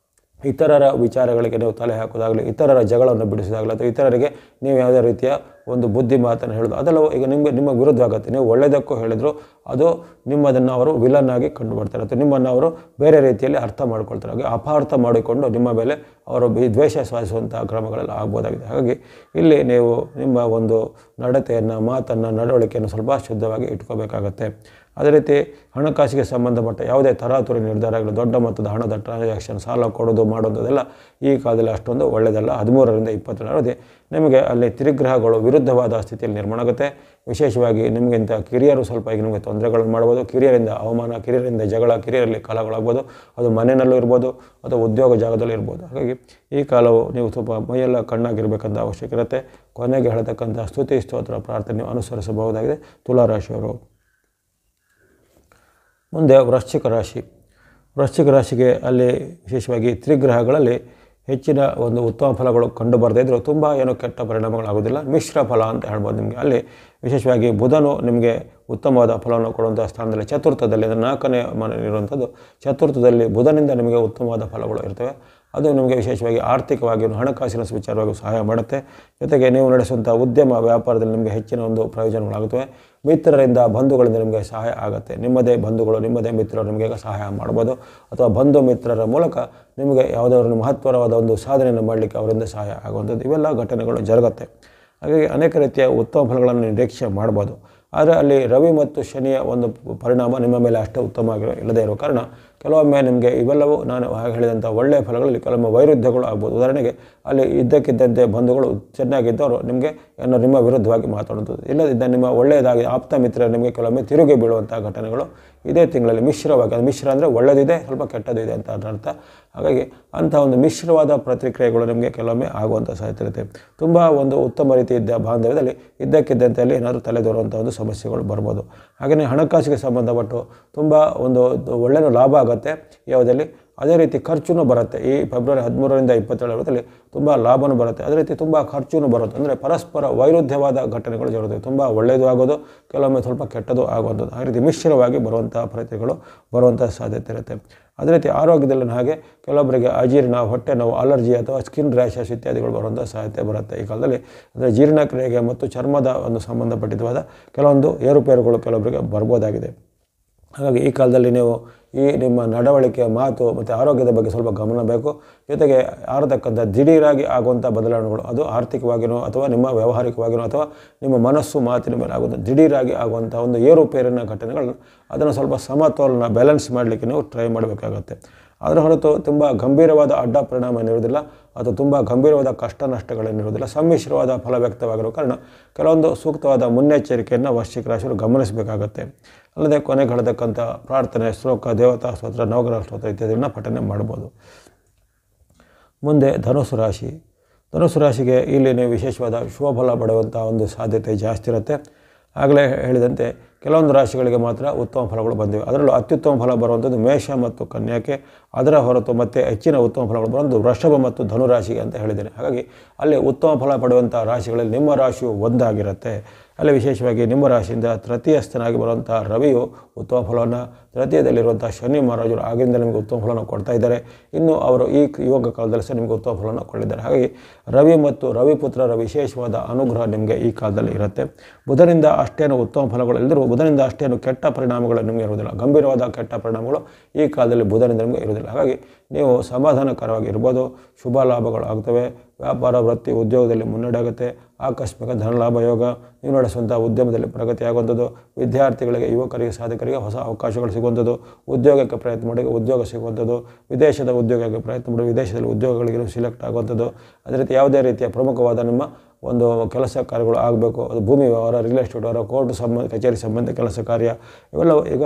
ಇತರರ ವಿಚಾರಗಳಿಗೆ ನೀವು ತಲೆ ಹಾಕೋದಾಗಲಿ, ಇತರರ ಜಗಳವನ್ನು ಬಿಡಿಸೋದಾಗಲಿ, ಅಥವಾ ಇತರರಿಗೆ ನೀವು ಯಾವುದೇ ರೀತಿಯ ಒಂದು ಬುದ್ಧಿ ಮಾತನ್ನು ಹೇಳೋದು ಅದೆಲ್ಲವೂ ಈಗ ನಿಮ್ಮ ವಿರುದ್ಧ ಆಗುತ್ತೆ. ನೀವು ಒಳ್ಳೆಯದಕ್ಕೂ ಹೇಳಿದ್ರು ಅದು ನಿಮ್ಮದನ್ನು ಅವರು ವಿಲನ್ ಆಗಿ ಕಂಡುಬರ್ತಾರೆ, ಅಥವಾ ನಿಮ್ಮನ್ನು ಅವರು ಬೇರೆ ರೀತಿಯಲ್ಲಿ ಅರ್ಥ ಮಾಡ್ಕೊಳ್ತಾರೆ. ಹಾಗೆ ಅಪಾರ್ಥ ಮಾಡಿಕೊಂಡು ನಿಮ್ಮ ಮೇಲೆ ಅವರು ದ್ವೇಷ ಸಾಧಿಸುವಂಥ ಕ್ರಮಗಳೆಲ್ಲ ಆಗ್ಬೋದಾಗಿದೆ. ಹಾಗಾಗಿ ಇಲ್ಲಿ ನೀವು ನಿಮ್ಮ ಒಂದು ನಡತೆಯನ್ನು, ಮಾತನ್ನು, ನಡವಳಿಕೆಯನ್ನು ಸ್ವಲ್ಪ ಶುದ್ಧವಾಗಿ ಇಟ್ಕೋಬೇಕಾಗತ್ತೆ. ಅದೇ ರೀತಿ ಹಣಕಾಸಿಗೆ ಸಂಬಂಧಪಟ್ಟ ಯಾವುದೇ ತರಾತುರಿ ನಿರ್ಧಾರಗಳು, ದೊಡ್ಡ ಮೊತ್ತದ ಹಣದ ಟ್ರಾನ್ಸಾಕ್ಷನ್, ಸಾಲ ಕೊಡೋದು ಮಾಡೋದೆಲ್ಲ ಈ ಕಾಲದಲ್ಲಿ ಅಷ್ಟೊಂದು ಒಳ್ಳೆಯದಲ್ಲ. 13ರಿಂದ 22 ಅವಧಿ ನಿಮಗೆ ಅಲ್ಲಿ ತ್ರಿಗ್ರಹಗಳು ವಿರುದ್ಧವಾದ ಸ್ಥಿತಿಯಲ್ಲಿ ನಿರ್ಮಾಣ ಆಗುತ್ತೆ. ವಿಶೇಷವಾಗಿ ನಿಮಗಿಂತ ಕಿರಿಯರು ಸ್ವಲ್ಪ ಈಗ ನಿಮಗೆ ತೊಂದರೆಗಳನ್ನು ಮಾಡ್ಬೋದು, ಕಿರಿಯರಿಂದ ಅವಮಾನ, ಕಿರಿಯರಿಂದ ಜಗಳ, ಕಿರಿಯರಲ್ಲಿ ಕಲಹಗಳಾಗ್ಬೋದು. ಅದು ಮನೆಯಲ್ಲೂ ಇರ್ಬೋದು ಅಥವಾ ಉದ್ಯೋಗ ಜಾಗದಲ್ಲೂ ಇರ್ಬೋದು. ಹಾಗಾಗಿ ಈ ಕಾಲವು ನೀವು ಸ್ವಲ್ಪ ಮೈಯೆಲ್ಲ ಕಣ್ಣಾಗಿರಬೇಕಂತ ಅವಶ್ಯಕ ಇರುತ್ತೆ. ಕೊನೆಗೆ ಹೇಳತಕ್ಕಂಥ ಸ್ತುತಿ ಸ್ತೋತ್ರ ಪ್ರಾರ್ಥನೆ ಅನುಸರಿಸಬಹುದಾಗಿದೆ ತುಲಾರಾಶಿಯವರು. ಮುಂದೆ ವೃಶ್ಚಿಕ ರಾಶಿ. ವೃಶ್ಚಿಕ ರಾಶಿಗೆ ಅಲ್ಲಿ ವಿಶೇಷವಾಗಿ ತ್ರಿಗ್ರಹಗಳಲ್ಲಿ ಹೆಚ್ಚಿನ ಒಂದು ಉತ್ತಮ ಫಲಗಳು ಕಂಡು ಬರದೇ ಇದ್ದರೂ ತುಂಬ ಏನೋ ಕೆಟ್ಟ ಪರಿಣಾಮಗಳಾಗೋದಿಲ್ಲ, ಮಿಶ್ರ ಫಲ ಅಂತ ಹೇಳ್ಬೋದು. ನಿಮಗೆ ಅಲ್ಲಿ ವಿಶೇಷವಾಗಿ ಬುಧನು ನಿಮಗೆ ಉತ್ತಮವಾದ ಫಲವನ್ನು ಕೊಡುವಂಥ ಸ್ಥಾನದಲ್ಲಿ ಚತುರ್ಥದಲ್ಲಿ, ಅಂದರೆ 4ನೇ ಮನೆ ಇರುವಂಥದ್ದು ಚತುರ್ಥದಲ್ಲಿ ಬುಧನಿಂದ ನಿಮಗೆ ಉತ್ತಮವಾದ ಫಲಗಳು ಇರ್ತವೆ. ಅದು ನಿಮಗೆ ವಿಶೇಷವಾಗಿ ಆರ್ಥಿಕವಾಗಿ ಹಣಕಾಸಿನ ವಿಚಾರವಾಗಿ ಸಹಾಯ ಮಾಡುತ್ತೆ. ಜೊತೆಗೆ ನೀವು ನಡೆಸುವಂಥ ಉದ್ಯಮ ವ್ಯಾಪಾರದಲ್ಲಿ ನಿಮಗೆ ಹೆಚ್ಚಿನ ಒಂದು ಪ್ರಯೋಜನಗಳಾಗುತ್ತವೆ. ಮಿತ್ರರಿಂದ, ಬಂಧುಗಳಿಂದ ನಿಮಗೆ ಸಹಾಯ ಆಗುತ್ತೆ. ನಿಮ್ಮದೇ ಬಂಧುಗಳು, ನಿಮ್ಮದೇ ಮಿತ್ರರು ನಿಮಗೆ ಸಹಾಯ ಮಾಡ್ಬೋದು, ಅಥವಾ ಬಂಧು ಮಿತ್ರರ ಮೂಲಕ ನಿಮಗೆ ಯಾವುದಾದ್ರು ಮಹತ್ವರವಾದ ಒಂದು ಸಾಧನೆಯನ್ನು ಮಾಡಲಿಕ್ಕೆ ಅವರಿಂದ ಸಹಾಯ ಆಗುವಂಥದ್ದು ಇವೆಲ್ಲ ಘಟನೆಗಳು ಜರುಗುತ್ತೆ. ಹಾಗಾಗಿ ಅನೇಕ ರೀತಿಯ ಉತ್ತಮ ಫಲಗಳನ್ನು ನಿರೀಕ್ಷೆ ಮಾಡ್ಬೋದು. ಆದರೆ ಅಲ್ಲಿ ರವಿ ಮತ್ತು ಶನಿಯ ಒಂದು ಪರಿಣಾಮ ನಿಮ್ಮ ಮೇಲೆ ಅಷ್ಟೇ ಉತ್ತಮವಾಗಿ ಇಲ್ಲದೇ ಇರೋ ಕಾರಣ ಕೆಲವೊಮ್ಮೆ ನಿಮಗೆ ಇವೆಲ್ಲವೂ ನಾನು ಹೇಳಿದಂಥ ಒಳ್ಳೆಯ ಫಲಗಳಲ್ಲಿ ಕೆಲವೊಮ್ಮೆ ವೈರುಧ್ಯಗಳು ಆಗ್ಬೋದು. ಉದಾಹರಣೆಗೆ ಅಲ್ಲಿ ಇದ್ದಕ್ಕಿದ್ದಂತೆ ಬಂಧುಗಳು ಚೆನ್ನಾಗಿದ್ದವರು ನಿಮಗೆ ನಿಮ್ಮ ವಿರುದ್ಧವಾಗಿ ಮಾತಾಡುವಂಥದ್ದು, ಇಲ್ಲದಿದ್ದ ನಿಮ್ಮ ಒಳ್ಳೆಯದಾಗಿ ಆಪ್ತ ಮಿತ್ರರು ನಿಮಗೆ ಕೆಲವೊಮ್ಮೆ ತಿರುಗಿ ಬೀಳುವಂಥ ಘಟನೆಗಳು ಇದೇ ತಿಂಗಳಲ್ಲಿ ಮಿಶ್ರವಾಗಿ, ಅದು ಮಿಶ್ರ ಅಂದರೆ ಒಳ್ಳೆಯದಿದೆ ಸ್ವಲ್ಪ ಕೆಟ್ಟದ್ದು ಇದೆ ಅಂತ ಅದರ ಅರ್ಥ. ಹಾಗಾಗಿ ಅಂಥ ಒಂದು ಮಿಶ್ರವಾದ ಪ್ರತಿಕ್ರಿಯೆಗಳು ನಿಮಗೆ ಕೆಲವೊಮ್ಮೆ ಆಗುವಂಥ ಸಾಧ್ಯತೆ ಇರುತ್ತೆ. ತುಂಬ ಒಂದು ಉತ್ತಮ ರೀತಿ ಇದ್ದ ಬಾಂಧವ್ಯದಲ್ಲಿ ಇದ್ದಕ್ಕಿದ್ದಂತೆ ಅಲ್ಲಿ ಏನಾದರೂ ತಲೆದೋರುವಂಥ ಒಂದು ಸಮಸ್ಯೆಗಳು ಬರ್ಬೋದು. ಹಾಗೆಯೇ ಹಣಕಾಸಿಗೆ ಸಂಬಂಧಪಟ್ಟು ತುಂಬ ಒಂದು ಒಳ್ಳೆಯ ಲಾಭ ಆಗುತ್ತೆ ಯಾವುದಲ್ಲಿ, ಅದೇ ರೀತಿ ಖರ್ಚು ಬರುತ್ತೆ. ಈ ಫೆಬ್ರವರಿ 13ರಿಂದ 27 ತುಂಬ ಲಾಭನೂ ಬರುತ್ತೆ, ಅದೇ ರೀತಿ ತುಂಬ ಖರ್ಚು ಬರುತ್ತೆ. ಅಂದರೆ ಪರಸ್ಪರ ವೈರುಧ್ಯವಾದ ಘಟನೆಗಳು ಜరుగుತ್ತವೆ. ತುಂಬ ಒಳ್ಳೆಯದು ಆಗೋದು, ಕೆಲವೊಮ್ಮೆ ಸ್ವಲ್ಪ ಕೆಟ್ಟದು ಆಗುವಂಥದ್ದು, ಆ ರೀತಿ ಮಿಶ್ರವಾಗಿ ಬರುವಂಥ ಪ್ರತಿಗಳು ಬರುವಂಥ ಸಾಧ್ಯತೆ ಇರುತ್ತೆ. ಅದೇ ರೀತಿ ಆರೋಗ್ಯದಲ್ಲಿ ಹಾಗೆ ಕೆಲವೊಬ್ಬರಿಗೆ ಅಜೀರ್ಣ, ಹೊಟ್ಟೆ ನೋವು, ಅಲರ್ಜಿ ಅಥವಾ ಸ್ಕಿನ್ ರ್ಯಾಷಸ್ ಇತ್ಯಾದಿಗಳು ಬರುವಂಥ ಸಾಧ್ಯತೆ ಬರುತ್ತೆ ಈ ಕಾಲದಲ್ಲಿ. ಅಂದರೆ ಜೀರ್ಣಕ್ರಿಯೆಗೆ ಮತ್ತು ಚರ್ಮದ ಒಂದು ಸಂಬಂಧಪಟ್ಟಿತವಾದ ಕೆಲವೊಂದು ಏರುಪೇರುಗಳು ಕೆಲವೊಬ್ಬರಿಗೆ ಬರ್ಬೋದಾಗಿದೆ. ಹಾಗಾಗಿ ಈ ಕಾಲದಲ್ಲಿ ನೀವು ಈ ನಿಮ್ಮ ನಡವಳಿಕೆ, ಮಾತು ಮತ್ತು ಆರೋಗ್ಯದ ಬಗ್ಗೆ ಸ್ವಲ್ಪ ಗಮನ ಬೇಕು. ಜೊತೆಗೆ ಆರತಕ್ಕಂಥ ದಿಢೀರಾಗಿ ಆಗುವಂಥ ಬದಲಾವಣೆಗಳು, ಅದು ಆರ್ಥಿಕವಾಗಿಯೋ ಅಥವಾ ನಿಮ್ಮ ವ್ಯಾವಹಾರಿಕವಾಗಿಯೋ ಅಥವಾ ನಿಮ್ಮ ಮನಸ್ಸು ಮಾತಿನ ಮೇಲೆ ಆಗುವಂಥ ದಿಢೀರಾಗಿ ಆಗುವಂಥ ಒಂದು ಏರುಪೇರಿನ ಘಟನೆಗಳನ್ನು ಅದನ್ನು ಸ್ವಲ್ಪ ಸಮತೋಲನ ಬ್ಯಾಲೆನ್ಸ್ ಮಾಡಲಿಕ್ಕೆ ನೀವು ಟ್ರೈ ಮಾಡಬೇಕಾಗತ್ತೆ. ಅದರ ಹೊರತು ತುಂಬ ಗಂಭೀರವಾದ ಅಡ್ಡ ಪರಿಣಾಮ ಏನಿರೋದಿಲ್ಲ, ಅದು ತುಂಬ ಗಂಭೀರವಾದ ಕಷ್ಟ ನಷ್ಟಗಳೇನಿರೋದಿಲ್ಲ, ಸಮ್ಮಿಶ್ರವಾದ ಫಲ ವ್ಯಕ್ತವಾಗಿರೋ ಕಾರಣ ಕೆಲವೊಂದು ಸೂಕ್ತವಾದ ಮುನ್ನೆಚ್ಚರಿಕೆಯನ್ನು ವೃಶ್ಚಿಕ ರಾಶಿಯವರು ಗಮನಿಸಬೇಕಾಗತ್ತೆ. ಅಲ್ಲದೆ ಕೊನೆಗೆ ಹೇಳತಕ್ಕಂಥ ಪ್ರಾರ್ಥನೆ, ಶ್ಲೋಕ, ದೇವತಾ ಸ್ತೋತ್ರ, ನವಗ್ರಹ ಸ್ತೋತ್ರ ಇತ್ಯಾದಿಗಳನ್ನ ಪಠನೆ ಮಾಡ್ಬೋದು. ಮುಂದೆ ಧನುಸು ರಾಶಿ. ಧನುಸು ರಾಶಿಗೆ ಇಲ್ಲಿ ನೀವು ವಿಶೇಷವಾದ ಶುಭಫಲ ಪಡೆಯುವಂಥ ಒಂದು ಸಾಧ್ಯತೆ ಜಾಸ್ತಿ ಇರುತ್ತೆ. ಆಗಲೇ ಹೇಳಿದಂತೆ ಕೆಲವೊಂದು ರಾಶಿಗಳಿಗೆ ಮಾತ್ರ ಉತ್ತಮ ಫಲಗಳು ಬಂದಿವೆ. ಅದರಲ್ಲೂ ಅತ್ಯುತ್ತಮ ಫಲ ಬರುವಂಥದ್ದು ಮೇಷ ಮತ್ತು ಕನ್ಯಾಕ್ಕೆ. ಅದರ ಹೊರತು ಮತ್ತೆ ಹೆಚ್ಚಿನ ಉತ್ತಮ ಫಲಗಳು ಬರುವಂಥದ್ದು ವೃಷಭ ಮತ್ತು ಧನುರಾಶಿಗೆ ಅಂತ ಹೇಳಿದ್ದೇನೆ. ಹಾಗಾಗಿ ಅಲ್ಲಿ ಉತ್ತಮ ಫಲ ಪಡೆಯುವಂಥ ರಾಶಿಗಳಲ್ಲಿ ನಿಮ್ಮ ರಾಶಿಯು ಒಂದಾಗಿರುತ್ತೆ. ಅಲ್ಲಿ ವಿಶೇಷವಾಗಿ ನಿಮ್ಮ ರಾಶಿಯಿಂದ ತೃತೀಯಸ್ಥನಾಗಿ ಬರುವಂಥ ರವಿಯು ಉತ್ತಮ ಫಲವನ್ನು, ತೃತೀಯದಲ್ಲಿರುವಂಥ ಶನಿ ಮಹಾರಾಜರು ಆಗಿಂದ ನಿಮಗೆ ಉತ್ತಮ ಫಲವನ್ನು ಕೊಡ್ತಾ ಇದ್ದಾರೆ. ಇನ್ನು ಅವರು ಈ ಯೋಗ ಕಾಲದಲ್ಲಿ ಸಹ ನಿಮಗೆ ಉತ್ತಮ ಫಲವನ್ನು ಕೊಟ್ಟಿದ್ದಾರೆ. ಹಾಗಾಗಿ ರವಿ ಮತ್ತು ರವಿಪುತ್ರರ ವಿಶೇಷವಾದ ಅನುಗ್ರಹ ನಿಮಗೆ ಈ ಕಾಲದಲ್ಲಿ ಇರುತ್ತೆ. ಬುಧನಿಂದ ಅಷ್ಟೇನು ಉತ್ತಮ ಫಲಗಳು ಇಲ್ಲದರೂ ಬುಧನಿಂದ ಅಷ್ಟೇನು ಕೆಟ್ಟ ಪರಿಣಾಮಗಳು ನಿಮಗೆ ಇರುವುದಿಲ್ಲ. ಗಂಭೀರವಾದ ಕೆಟ್ಟ ಪರಿಣಾಮಗಳು ಈ ಕಾಲದಲ್ಲಿ ಬುಧನಿಂದ ನಿಮಗೆ ಇರುವುದಿಲ್ಲ. ಹಾಗಾಗಿ ನೀವು ಸಮಾಧಾನಕರವಾಗಿರ್ಬೋದು. ಶುಭ ಲಾಭಗಳು ಆಗ್ತವೆ. ವ್ಯಾಪಾರ ವೃತ್ತಿ ಉದ್ಯೋಗದಲ್ಲಿ ಮುನ್ನಡೆ ಆಗುತ್ತೆ. ಆಕಸ್ಮಿಕ ಧನಲಾಭ ಯೋಗ. ನೀವು ನಡೆಸುವಂಥ ಉದ್ಯಮದಲ್ಲಿ ಪ್ರಗತಿ ಆಗುವಂಥದ್ದು. ವಿದ್ಯಾರ್ಥಿಗಳಿಗೆ, ಯುವಕರಿಗೆ, ಸಾಧಕರಿಗೆ ಹೊಸ ಅವಕಾಶಗಳು ಸಿಗುವಂಥದ್ದು. ಉದ್ಯೋಗಕ್ಕೆ ಪ್ರಯತ್ನ ಮಾಡಿ ಉದ್ಯೋಗ ಸಿಗುವಂಥದ್ದು. ವಿದೇಶದ ಉದ್ಯೋಗಕ್ಕೆ ಪ್ರಯತ್ನ ಮಾಡಿ ವಿದೇಶದಲ್ಲಿ ಉದ್ಯೋಗಗಳಿಗೆ ಸೆಲೆಕ್ಟ್ ಆಗುವಂಥದ್ದು. ಅದೇ ರೀತಿ ಯಾವುದೇ ರೀತಿಯ ಪ್ರಮುಖವಾದ ನಿಮ್ಮ ಒಂದು ಕೆಲಸ ಕಾರ್ಯಗಳು ಆಗಬೇಕು. ಅದು ಭೂಮಿ ವ್ಯವಹಾರ, ರಿಯಲ್ ಎಸ್ಟೇಟ್ ವ್ಯವಹಾರ, ಕೋರ್ಟ್ ಕಚೇರಿ ಸಂಬಂಧ ಕೆಲಸ ಕಾರ್ಯ ಇವೆಲ್ಲವೂ ಈಗ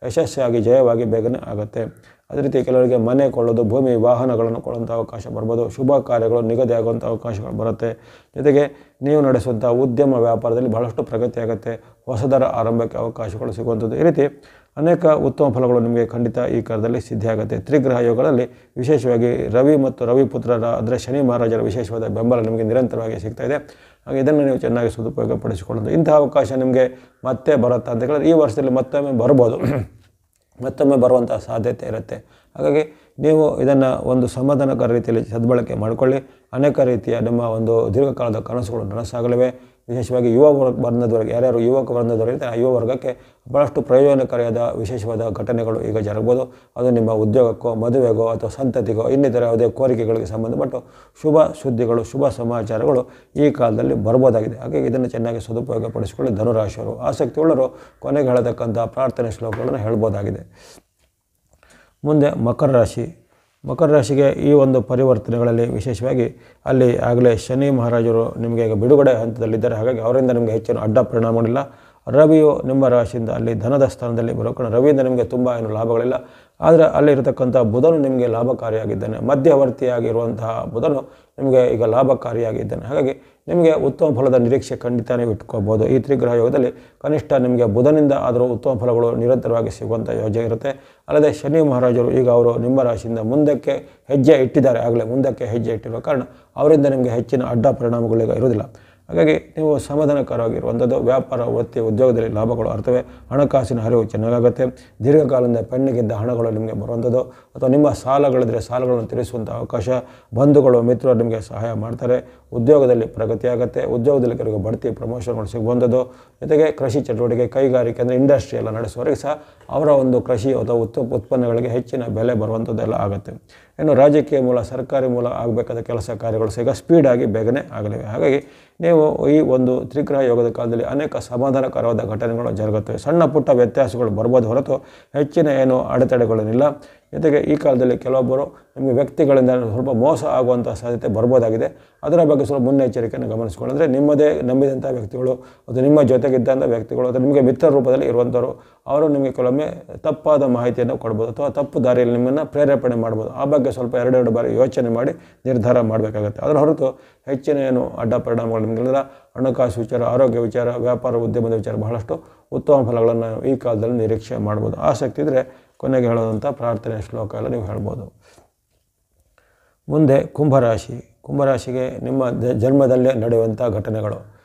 ಯಶಸ್ವಿಯಾಗಿ ಜಯವಾಗಿ ಬೇಗನೆ ಆಗುತ್ತೆ. ಅದೇ ರೀತಿ ಕೆಲವರಿಗೆ ಮನೆ ಕೊಳ್ಳೋದು, ಭೂಮಿ ವಾಹನಗಳನ್ನು ಕೊಳ್ಳುವಂಥ ಅವಕಾಶ ಬರ್ಬೋದು. ಶುಭ ಕಾರ್ಯಗಳು ನಿಗದಿ ಆಗುವಂಥ ಅವಕಾಶಗಳು ಬರುತ್ತೆ. ಜೊತೆಗೆ ನೀವು ನಡೆಸುವಂಥ ಉದ್ಯಮ ವ್ಯಾಪಾರದಲ್ಲಿ ಬಹಳಷ್ಟು ಪ್ರಗತಿ ಆಗುತ್ತೆ. ಹೊಸದರ ಆರಂಭಕ್ಕೆ ಅವಕಾಶಗಳು ಸಿಗುವಂಥದ್ದು. ಈ ರೀತಿ ಅನೇಕ ಉತ್ತಮ ಫಲಗಳು ನಿಮಗೆ ಖಂಡಿತ ಈ ಕಾಲದಲ್ಲಿ ಸಿದ್ಧಿಯಾಗುತ್ತೆ. ತ್ರಿಗ್ರಹ ಯೋಗಗಳಲ್ಲಿ ವಿಶೇಷವಾಗಿ ರವಿ ಮತ್ತು ರವಿ ಪುತ್ರರ ಅಂದರೆ ಶನಿ ಮಹಾರಾಜರ ವಿಶೇಷವಾದ ಬೆಂಬಲ ನಿಮಗೆ ನಿರಂತರವಾಗಿ ಸಿಗ್ತಾ ಇದೆ. ಹಾಗೆ ಇದನ್ನು ನೀವು ಚೆನ್ನಾಗಿ ಸದುಪಯೋಗಪಡಿಸಿಕೊಳ್ಳೋದು. ಇಂಥ ಅವಕಾಶ ನಿಮಗೆ ಮತ್ತೆ ಬರುತ್ತಾ ಅಂತ ಹೇಳಿದ್ರೆ ಈ ವರ್ಷದಲ್ಲಿ ಮತ್ತೊಮ್ಮೆ ಬರ್ಬೋದು, ಮತ್ತೊಮ್ಮೆ ಬರುವಂಥ ಸಾಧ್ಯತೆ ಇರುತ್ತೆ. ಹಾಗಾಗಿ ನೀವು ಇದನ್ನು ಒಂದು ಸಮಾಧಾನಕರ ರೀತಿಯಲ್ಲಿ ಸದ್ಬಳಕೆ ಮಾಡಿಕೊಳ್ಳಿ. ಅನೇಕ ರೀತಿಯ ನಿಮ್ಮ ಒಂದು ದೀರ್ಘಕಾಲದ ಕನಸುಗಳು ನನಸಾಗಲಿವೆ. ವಿಶೇಷವಾಗಿ ಯುವ ವರ್ಗದವರಿಗೆ, ಯಾರ್ಯಾರು ಯುವಕ ವರ್ಗದವರಿಗೆ ಆ ಯುವ ವರ್ಗಕ್ಕೆ ಭಾಳಷ್ಟು ಪ್ರಯೋಜನಕಾರಿಯಾದ ವಿಶೇಷವಾದ ಘಟನೆಗಳು ಈಗ ಜರುಗ್ಬೋದು. ಅದು ನಿಮ್ಮ ಉದ್ಯೋಗಕ್ಕೋ, ಮದುವೆಗೋ ಅಥವಾ ಸಂತತಿಗೋ ಇನ್ನಿತರ ಯಾವುದೇ ಕೋರಿಕೆಗಳಿಗೆ ಸಂಬಂಧಪಟ್ಟು ಶುಭ ಸುದ್ದಿಗಳು, ಶುಭ ಸಮಾಚಾರಗಳು ಈ ಕಾಲದಲ್ಲಿ ಬರ್ಬೋದಾಗಿದೆ. ಹಾಗಾಗಿ ಇದನ್ನು ಚೆನ್ನಾಗಿ ಸದುಪಯೋಗಪಡಿಸಿಕೊಳ್ಳಿ. ಧನುರಾಶಿಯವರು ಆಸಕ್ತಿ ಉಳ್ಳವರು ಕೊನೆಗೆ ಹೇಳತಕ್ಕಂಥ ಪ್ರಾರ್ಥನೆ ಶ್ಲೋಕಗಳನ್ನು ಹೇಳ್ಬೋದಾಗಿದೆ. ಮುಂದೆ ಮಕರ ರಾಶಿ. ಮಕರ ರಾಶಿಗೆ ಈ ಒಂದು ಪರಿವರ್ತನೆಗಳಲ್ಲಿ ವಿಶೇಷವಾಗಿ ಅಲ್ಲಿ ಆಗಲೇ ಶನಿ ಮಹಾರಾಜರು ನಿಮಗೆ ಈಗ ಬಿಡುಗಡೆ ಹಂತದಲ್ಲಿದ್ದಾರೆ. ಹಾಗಾಗಿ ಅವರಿಂದ ನಿಮಗೆ ಹೆಚ್ಚಿನ ಅಡ್ಡ ಪರಿಣಾಮಗಳಿಲ್ಲ. ರವಿಯು ನಿಮ್ಮ ರಾಶಿಯಿಂದ ಅಲ್ಲಿ ಧನದ ಸ್ಥಾನದಲ್ಲಿ ಬರೋ ಕಾರಣ ರವಿಯಿಂದ ನಿಮಗೆ ತುಂಬ ಏನು ಲಾಭಗಳಿಲ್ಲ. ಆದರೆ ಅಲ್ಲಿರತಕ್ಕಂಥ ಬುಧನು ನಿಮಗೆ ಲಾಭಕಾರಿಯಾಗಿದ್ದಾನೆ. ಮಧ್ಯವರ್ತಿಯಾಗಿರುವಂತಹ ಬುಧನು ನಿಮಗೆ ಈಗ ಲಾಭಕಾರಿಯಾಗಿದ್ದಾನೆ. ಹಾಗಾಗಿ ನಿಮಗೆ ಉತ್ತಮ ಫಲದ ನಿರೀಕ್ಷೆ ಖಂಡಿತ ನೀವು ಇಟ್ಕೋಬೋದು. ಈ ತ್ರಿಗ್ರಹ ಯೋಗದಲ್ಲಿ ಕನಿಷ್ಠ ನಿಮಗೆ ಬುಧನಿಂದ ಆದರೂ ಉತ್ತಮ ಫಲಗಳು ನಿರಂತರವಾಗಿ ಸಿಗುವಂಥ ಯೋಜನೆ ಇರುತ್ತೆ. ಅಲ್ಲದೆ ಶನಿ ಮಹಾರಾಜರು ಈಗ ಅವರು ನಿಮ್ಮ ರಾಶಿಯಿಂದ ಮುಂದಕ್ಕೆ ಹೆಜ್ಜೆ ಇಟ್ಟಿದ್ದಾರೆ. ಆಗಲೇ ಮುಂದಕ್ಕೆ ಹೆಜ್ಜೆ ಇಟ್ಟಿರುವ ಕಾರಣ ಅವರಿಂದ ನಿಮಗೆ ಹೆಚ್ಚಿನ ಅಡ್ಡ ಪರಿಣಾಮಗಳೀಗ ಇರೋದಿಲ್ಲ. ಹಾಗಾಗಿ ನೀವು ಸಮಾಧಾನಕರವಾಗಿರುವಂಥದ್ದು. ವ್ಯಾಪಾರ ವೃತ್ತಿ ಉದ್ಯೋಗದಲ್ಲಿ ಲಾಭಗಳು ಬರ್ತವೆ. ಹಣಕಾಸಿನ ಹರಿವು ಚೆನ್ನಾಗಾಗುತ್ತೆ. ದೀರ್ಘಕಾಲದಿಂದ ಪೆಂಡಿಗಿದ್ದ ಹಣಗಳು ನಿಮಗೆ ಬರುವಂಥದ್ದು ಅಥವಾ ನಿಮ್ಮ ಸಾಲಗಳಿದ್ದರೆ ಸಾಲಗಳನ್ನು ತೀರಿಸುವಂಥ ಅವಕಾಶ. ಬಂಧುಗಳು ಮಿತ್ರರು ನಿಮಗೆ ಸಹಾಯ ಮಾಡ್ತಾರೆ. ಉದ್ಯೋಗದಲ್ಲಿ ಪ್ರಗತಿ ಆಗುತ್ತೆ. ಉದ್ಯೋಗದಲ್ಲಿ ಕೆಲವು ಬಡ್ತಿ ಪ್ರಮೋಷನ್ಗಳು ಸಿಗುವಂಥದ್ದು. ಜೊತೆಗೆ ಕೃಷಿ ಚಟುವಟಿಕೆ, ಕೈಗಾರಿಕೆ ಅಂದರೆ ಇಂಡಸ್ಟ್ರಿ ಎಲ್ಲ ನಡೆಸುವವರಿಗೆ ಸಹ ಅವರ ಒಂದು ಕೃಷಿ ಅಥವಾ ಉತ್ಪನ್ನಗಳಿಗೆ ಹೆಚ್ಚಿನ ಬೆಲೆ ಬರುವಂಥದ್ದೆಲ್ಲ ಆಗುತ್ತೆ. ಇನ್ನು ರಾಜಕೀಯ ಮೂಲ, ಸರ್ಕಾರಿ ಮೂಲ ಆಗಬೇಕಾದ ಕೆಲಸ ಕಾರ್ಯಗಳು ಸಹ ಈಗ ಸ್ಪೀಡಾಗಿ ಬೇಗನೆ ಆಗಲಿವೆ. ಹಾಗಾಗಿ ನೀವು ಈ ಒಂದು ತ್ರಿಗ್ರಹ ಯೋಗದ ಕಾಲದಲ್ಲಿ ಅನೇಕ ಸಮಾಧಾನಕರವಾದ ಘಟನೆಗಳು ಜರುಗುತ್ತವೆ. ಸಣ್ಣ ಪುಟ್ಟ ವ್ಯತ್ಯಾಸಗಳು ಬರ್ಬೋದು ಹೊರತು ಹೆಚ್ಚಿನ ಏನು ಅಡೆತಡೆಗಳೇನಿಲ್ಲ. ಜೊತೆಗೆ ಈ ಕಾಲದಲ್ಲಿ ಕೆಲವೊಬ್ಬರು ನಿಮಗೆ ವ್ಯಕ್ತಿಗಳಿಂದ ಸ್ವಲ್ಪ ಮೋಸ ಆಗುವಂಥ ಸಾಧ್ಯತೆ ಬರ್ಬೋದಾಗಿದೆ. ಅದರ ಬಗ್ಗೆ ಸ್ವಲ್ಪ ಮುನ್ನೆಚ್ಚರಿಕೆಯನ್ನು ಗಮನಿಸಿಕೊಳ್ಳಿ. ಅಂದರೆ ನಿಮ್ಮದೇ ನಂಬಿದಂಥ ವ್ಯಕ್ತಿಗಳು ಅಥವಾ ನಿಮ್ಮ ಜೊತೆಗಿದ್ದಂಥ ವ್ಯಕ್ತಿಗಳು ಅಥವಾ ನಿಮಗೆ ಮಿತ್ರ ರೂಪದಲ್ಲಿ ಇರುವಂಥವ್ರು ಅವರು ನಿಮಗೆ ಕೆಲವೊಮ್ಮೆ ತಪ್ಪಾದ ಮಾಹಿತಿಯನ್ನು ಕೊಡ್ಬೋದು ಅಥವಾ ತಪ್ಪು ದಾರಿಯಲ್ಲಿ ನಿಮ್ಮನ್ನು ಪ್ರೇರೇಪಣೆ ಮಾಡ್ಬೋದು. ಆ ಬಗ್ಗೆ ಸ್ವಲ್ಪ ಎರಡೆರಡು ಬಾರಿ ಯೋಚನೆ ಮಾಡಿ ನಿರ್ಧಾರ ಮಾಡಬೇಕಾಗುತ್ತೆ. ಅದರ ಹೊರತು ಹೆಚ್ಚಿನ ಏನು ಅಡ್ಡ ಪರಿಣಾಮಗಳು ನಿಮಗೆಲ್ಲ ಹಣಕಾಸು ವಿಚಾರ, ಆರೋಗ್ಯ ವಿಚಾರ, ವ್ಯಾಪಾರ ಉದ್ಯಮದ ವಿಚಾರ ಬಹಳಷ್ಟು ಉತ್ತಮ ಫಲಗಳನ್ನು ಈ ಕಾಲದಲ್ಲಿ ನಿರೀಕ್ಷೆ ಮಾಡ್ಬೋದು. ಆಸಕ್ತಿ ಇದ್ದರೆ ಕೊನೆಗೆ ಹೇಳೋದಂಥ ಪ್ರಾರ್ಥನೆ ಶ್ಲೋಕ ಎಲ್ಲ ನೀವು ಹೇಳ್ಬೋದು. ಮುಂದೆ ಕುಂಭರಾಶಿ. ಕುಂಭರಾಶಿಗೆ ನಿಮ್ಮ ಜನ್ಮದಲ್ಲೇ ನಡೆಯುವಂಥ ಘಟನೆಗಳು.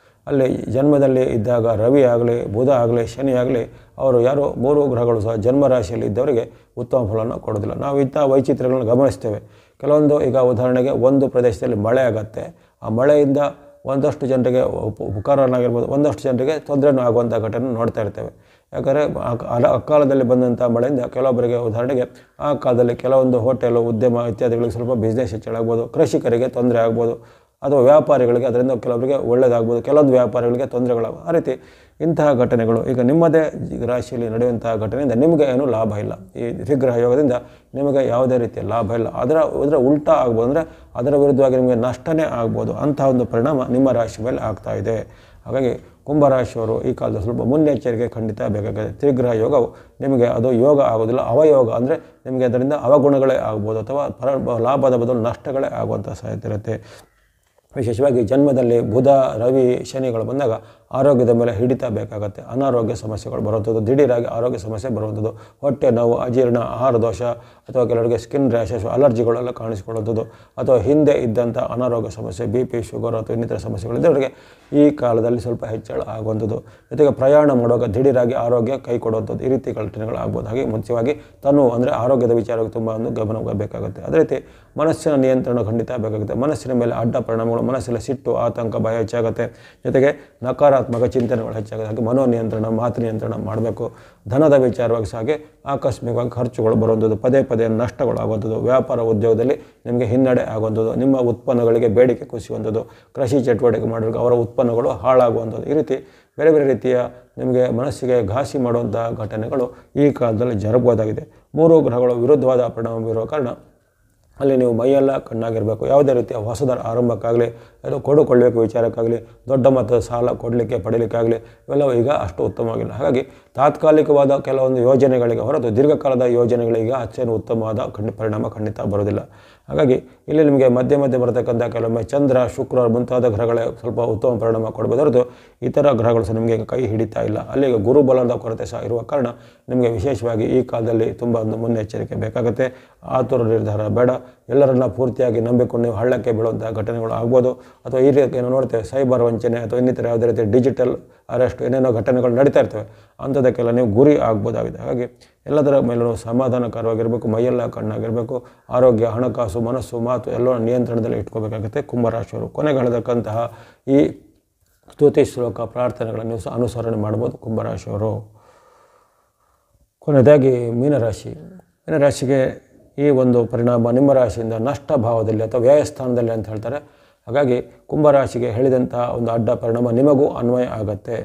ಅಲ್ಲಿ ಜನ್ಮದಲ್ಲಿ ಇದ್ದಾಗ ರವಿ ಆಗಲಿ, ಬುಧ ಆಗಲಿ, ಶನಿ ಆಗಲಿ ಅವರು ಯಾರು ಮೂರು ಗ್ರಹಗಳು ಸಹ ಜನ್ಮರಾಶಿಯಲ್ಲಿ ಇದ್ದವರಿಗೆ ಉತ್ತಮ ಫಲವನ್ನು ಕೊಡೋದಿಲ್ಲ. ನಾವು ಇಂಥ ವೈಚಿತ್ರ್ಯಗಳನ್ನು ಗಮನಿಸ್ತೇವೆ. ಕೆಲವೊಂದು ಈಗ ಉದಾಹರಣೆಗೆ ಒಂದು ಪ್ರದೇಶದಲ್ಲಿ ಮಳೆ ಆಗುತ್ತೆ. ಆ ಮಳೆಯಿಂದ ಒಂದಷ್ಟು ಜನರಿಗೆ ಉಪಕಾರನಾಗಿರ್ಬೋದು, ಒಂದಷ್ಟು ಜನರಿಗೆ ತೊಂದರೆನೂ ಆಗುವಂಥ ಘಟನೆ ನೋಡ್ತಾ ಇರ್ತೇವೆ. ಯಾಕಂದರೆ ಅಕಾಲದಲ್ಲಿ ಬಂದಂಥ ಮಳೆಯಿಂದ ಕೆಲವೊಬ್ಬರಿಗೆ ಉದಾಹರಣೆಗೆ ಆ ಕಾಲದಲ್ಲಿ ಕೆಲವೊಂದು ಹೋಟೆಲು, ಉದ್ಯಮ ಇತ್ಯಾದಿಗಳಿಗೆ ಸ್ವಲ್ಪ ಬಿಸ್ನೆಸ್ ಹೆಚ್ಚಳಾಗ್ಬೋದು. ಕೃಷಿಕರಿಗೆ ತೊಂದರೆ ಆಗ್ಬೋದು ಅಥವಾ ವ್ಯಾಪಾರಿಗಳಿಗೆ ಅದರಿಂದ ಕೆಲವರಿಗೆ ಒಳ್ಳೆಯದಾಗ್ಬೋದು, ಕೆಲವೊಂದು ವ್ಯಾಪಾರಿಗಳಿಗೆ ತೊಂದರೆಗಳಾಗ್ಬೋದು. ಆ ರೀತಿ ಇಂತಹ ಘಟನೆಗಳು ಈಗ ನಿಮ್ಮದೇ ರಾಶಿಯಲ್ಲಿ ನಡೆಯುವಂತಹ ಘಟನೆಯಿಂದ ನಿಮಗೆ ಏನೂ ಲಾಭ ಇಲ್ಲ. ಈ ತ್ರಿಗ್ರಹ ಯೋಗದಿಂದ ನಿಮಗೆ ಯಾವುದೇ ರೀತಿಯ ಲಾಭ ಇಲ್ಲ. ಅದರ ಉಲ್ಟಾ ಆಗ್ಬೋದು, ಅಂದರೆ ಅದರ ವಿರುದ್ಧವಾಗಿ ನಿಮಗೆ ನಷ್ಟನೇ ಆಗ್ಬೋದು. ಅಂತಹ ಒಂದು ಪರಿಣಾಮ ನಿಮ್ಮ ರಾಶಿ ಮೇಲೆ ಆಗ್ತಾ ಇದೆ. ಹಾಗಾಗಿ ಕುಂಭರಾಶಿಯವರು ಈ ಕಾಲದಲ್ಲಿ ಸ್ವಲ್ಪ ಮುನ್ನೆಚ್ಚರಿಕೆ ಖಂಡಿತ ಬೇಕಾಗಿದೆ. ತ್ರಿಗ್ರಹ ಯೋಗವು ನಿಮಗೆ ಅದು ಯೋಗ ಆಗೋದಿಲ್ಲ, ಅವಯೋಗ. ಅಂದರೆ ನಿಮಗೆ ಅದರಿಂದ ಅವಗುಣಗಳೇ ಆಗ್ಬೋದು ಅಥವಾ ಲಾಭದ ಬದಲು ನಷ್ಟಗಳೇ ಆಗುವಂಥ ಸಾಧ್ಯತೆ ಇರುತ್ತೆ. ವಿಶೇಷವಾಗಿ ಜನ್ಮದಲ್ಲಿ ಬುಧ, ರವಿ, ಶನಿಗಳು ಬಂದಾಗ ಆರೋಗ್ಯದ ಮೇಲೆ ಹಿಡಿತ ಬೇಕಾಗುತ್ತೆ. ಅನಾರೋಗ್ಯ ಸಮಸ್ಯೆಗಳು ಬರುವಂಥದ್ದು, ದಿಢೀರಾಗಿ ಆರೋಗ್ಯ ಸಮಸ್ಯೆ ಬರುವಂಥದ್ದು, ಹೊಟ್ಟೆ ನೋವು, ಅಜೀರ್ಣ, ಆಹಾರ ದೋಷ ಅಥವಾ ಕೆಲವರಿಗೆ ಸ್ಕಿನ್ ರ್ಯಾಷಸ್, ಅಲರ್ಜಿಗಳೆಲ್ಲ ಕಾಣಿಸಿಕೊಳ್ಳುವಂಥದ್ದು ಅಥವಾ ಹಿಂದೆ ಇದ್ದಂಥ ಅನಾರೋಗ್ಯ ಸಮಸ್ಯೆ, BP, ಶುಗರ್ ಅಥವಾ ಇನ್ನಿತರ ಸಮಸ್ಯೆಗಳಿದ್ದವರಿಗೆ ಈ ಕಾಲದಲ್ಲಿ ಸ್ವಲ್ಪ ಹೆಚ್ಚಳ ಆಗುವಂಥದ್ದು. ಜೊತೆಗೆ ಪ್ರಯಾಣ ಮಾಡುವಾಗ ದಿಢೀರಾಗಿ ಆರೋಗ್ಯ ಕೈ ಕೊಡುವಂಥದ್ದು, ಈ ರೀತಿ ಘಟನೆಗಳು ಆಗ್ಬೋದು. ಹಾಗೆ ಮುಖ್ಯವಾಗಿ ಅಂದರೆ ಆರೋಗ್ಯದ ವಿಚಾರವಾಗಿ ತುಂಬ ಒಂದು ಗಮನ ಬೇಕಾಗುತ್ತೆ. ಅದೇ ರೀತಿ ಮನಸ್ಸಿನ ನಿಯಂತ್ರಣ ಖಂಡಿತ ಬೇಕಾಗುತ್ತೆ. ಮನಸ್ಸಿನ ಮೇಲೆ ಅಡ್ಡ ಪರಿಣಾಮಗಳು, ಮನಸ್ಸಲ್ಲಿ ಸಿಟ್ಟು, ಆತಂಕ, ಭಯ ಹೆಚ್ಚಾಗುತ್ತೆ. ಜೊತೆಗೆ ನಕಾರಾತ್ಮಕ ಚಿಂತನೆಗಳು ಹೆಚ್ಚಾಗುತ್ತೆ. ಹಾಗೆ ಮನೋನಿಯಂತ್ರಣ, ಮಾತು ನಿಯಂತ್ರಣ ಮಾಡಬೇಕು. ಧನದ ವಿಚಾರವಾಗಿ ಸಹ ಹಾಗೆ ಆಕಸ್ಮಿಕವಾಗಿ ಖರ್ಚುಗಳು ಬರುವಂಥದ್ದು, ಪದೇ ಪದೇ ನಷ್ಟಗಳು ಆಗುವಂಥದ್ದು, ವ್ಯಾಪಾರ ಉದ್ಯೋಗದಲ್ಲಿ ನಿಮಗೆ ಹಿನ್ನಡೆ ಆಗುವಂಥದ್ದು, ನಿಮ್ಮ ಉತ್ಪನ್ನಗಳಿಗೆ ಬೇಡಿಕೆ ಕುಸಿಯುವಂಥದ್ದು, ಕೃಷಿ ಚಟುವಟಿಕೆ ಮಾಡೋರಿಗೆ ಅವರ ಉತ್ಪನ್ನಗಳು ಹಾಳಾಗುವಂಥದ್ದು, ಈ ರೀತಿ ಬೇರೆ ಬೇರೆ ರೀತಿಯ ನಿಮಗೆ ಮನಸ್ಸಿಗೆ ಘಾಸಿ ಮಾಡುವಂಥ ಘಟನೆಗಳು ಈ ಕಾಲದಲ್ಲಿ ಜರುಗಬಹುದಾಗಿದೆ. 3 ಗ್ರಹಗಳು ವಿರುದ್ಧವಾದ ಪರಿಣಾಮ ಬೀರುವ ಕಾರಣ ಅಲ್ಲಿ ನೀವು ಮೈಯೆಲ್ಲ ಕಣ್ಣಾಗಿರಬೇಕು. ಯಾವುದೇ ರೀತಿಯ ಹೊಸದರ ಆರಂಭಕ್ಕಾಗಲಿ, ಅದು ಕೊಡುಕೊಳ್ಳಬೇಕು ವಿಚಾರಕ್ಕಾಗಲಿ, ದೊಡ್ಡ ಮೊತ್ತದ ಸಾಲ ಕೊಡಲಿಕ್ಕೆ ಪಡೀಲಿಕ್ಕಾಗಲಿ ಇವೆಲ್ಲವೂ ಈಗ ಅಷ್ಟು ಉತ್ತಮವಾಗಿಲ್ಲ. ಹಾಗಾಗಿ ತಾತ್ಕಾಲಿಕವಾದ ಕೆಲವೊಂದು ಯೋಜನೆಗಳಿಗೆ ಹೊರತು ದೀರ್ಘಕಾಲದ ಯೋಜನೆಗಳಿಗೆ ಅಷ್ಟೇನು ಉತ್ತಮವಾದ ಪರಿಣಾಮ ಖಂಡಿತ ಬರೋದಿಲ್ಲ. ಹಾಗಾಗಿ ಇಲ್ಲಿ ನಿಮಗೆ ಮಧ್ಯೆ ಮಧ್ಯೆ ಬರತಕ್ಕಂಥ ಕೆಲವೊಮ್ಮೆ ಚಂದ್ರ, ಶುಕ್ರ ಮುಂತಾದ ಗ್ರಹಗಳೇ ಸ್ವಲ್ಪ ಉತ್ತಮ ಪರಿಣಾಮ ಕೊಡಬಹುದು ಹೊರತು ಇತರ ಗ್ರಹಗಳು ಸಹ ನಿಮಗೆ ಕೈ ಹಿಡಿತಾ ಇಲ್ಲ. ಅಲ್ಲಿಗೆ ಗುರುಬಲದ ಕೊರತೆ ಸಹ ಇರುವ ಕಾರಣ ನಿಮಗೆ ವಿಶೇಷವಾಗಿ ಈ ಕಾಲದಲ್ಲಿ ತುಂಬ ಒಂದು ಮುನ್ನೆಚ್ಚರಿಕೆ ಬೇಕಾಗುತ್ತೆ. ಆತುರ ನಿರ್ಧಾರ ಬೇಡ. ಎಲ್ಲರನ್ನ ಪೂರ್ತಿಯಾಗಿ ನಂಬಿಕೊಂಡು ನೀವು ಹಳ್ಳಕ್ಕೆ ಬೀಳುವಂಥ ಘಟನೆಗಳು ಆಗ್ಬೋದು. ಅಥವಾ ಈ ರೀತಿ ಏನು ನೋಡ್ತೇವೆ, ಸೈಬರ್ ವಂಚನೆ ಅಥವಾ ಇನ್ನಿತರ ಯಾವುದೇ ರೀತಿ ಡಿಜಿಟಲ್ ಅರೆಸ್ಟ್ ಏನೇನೋ ಘಟನೆಗಳು ನಡೀತಾ ಇರ್ತವೆ, ಅಂಥದಕ್ಕೆಲ್ಲ ನೀವು ಗುರಿ ಆಗ್ಬೋದಾಗಿದೆ. ಹಾಗಾಗಿ ಎಲ್ಲದರ ಮೇಲೂ ಸಮಾಧಾನಕರವಾಗಿರಬೇಕು, ಮೈಯೆಲ್ಲ ಕಣ್ಣಾಗಿರಬೇಕು. ಆರೋಗ್ಯ, ಹಣಕಾಸು, ಮನಸ್ಸು, ಮಾತು ಎಲ್ಲವೂ ನಿಯಂತ್ರಣದಲ್ಲಿ ಇಟ್ಕೋಬೇಕಾಗುತ್ತೆ ಕುಂಭರಾಶಿಯವರು. ಕೊನೆಗೆ ಹೇಳತಕ್ಕಂತಹ ಈ ಸ್ತುತಿ ಶ್ಲೋಕ ಪ್ರಾರ್ಥನೆಗಳನ್ನು ಸಹ ಅನುಸರಣೆ ಮಾಡ್ಬೋದು ಕುಂಭರಾಶಿಯವರು. ಕೊನೆಯದಾಗಿ ಮೀನರಾಶಿಗೆ ಈ ಒಂದು ಪರಿಣಾಮ ನಿಮ್ಮ ರಾಶಿಯಿಂದ ನಷ್ಟ ಭಾವದಲ್ಲಿ ಅಥವಾ ವ್ಯಯಸ್ಥಾನದಲ್ಲಿ ಅಂತ ಹೇಳ್ತಾರೆ. ಹಾಗಾಗಿ ಕುಂಭರಾಶಿಗೆ ಹೇಳಿದಂಥ ಒಂದು ಅಡ್ಡ ಪರಿಣಾಮ ನಿಮಗೂ ಅನ್ವಯ ಆಗುತ್ತೆ.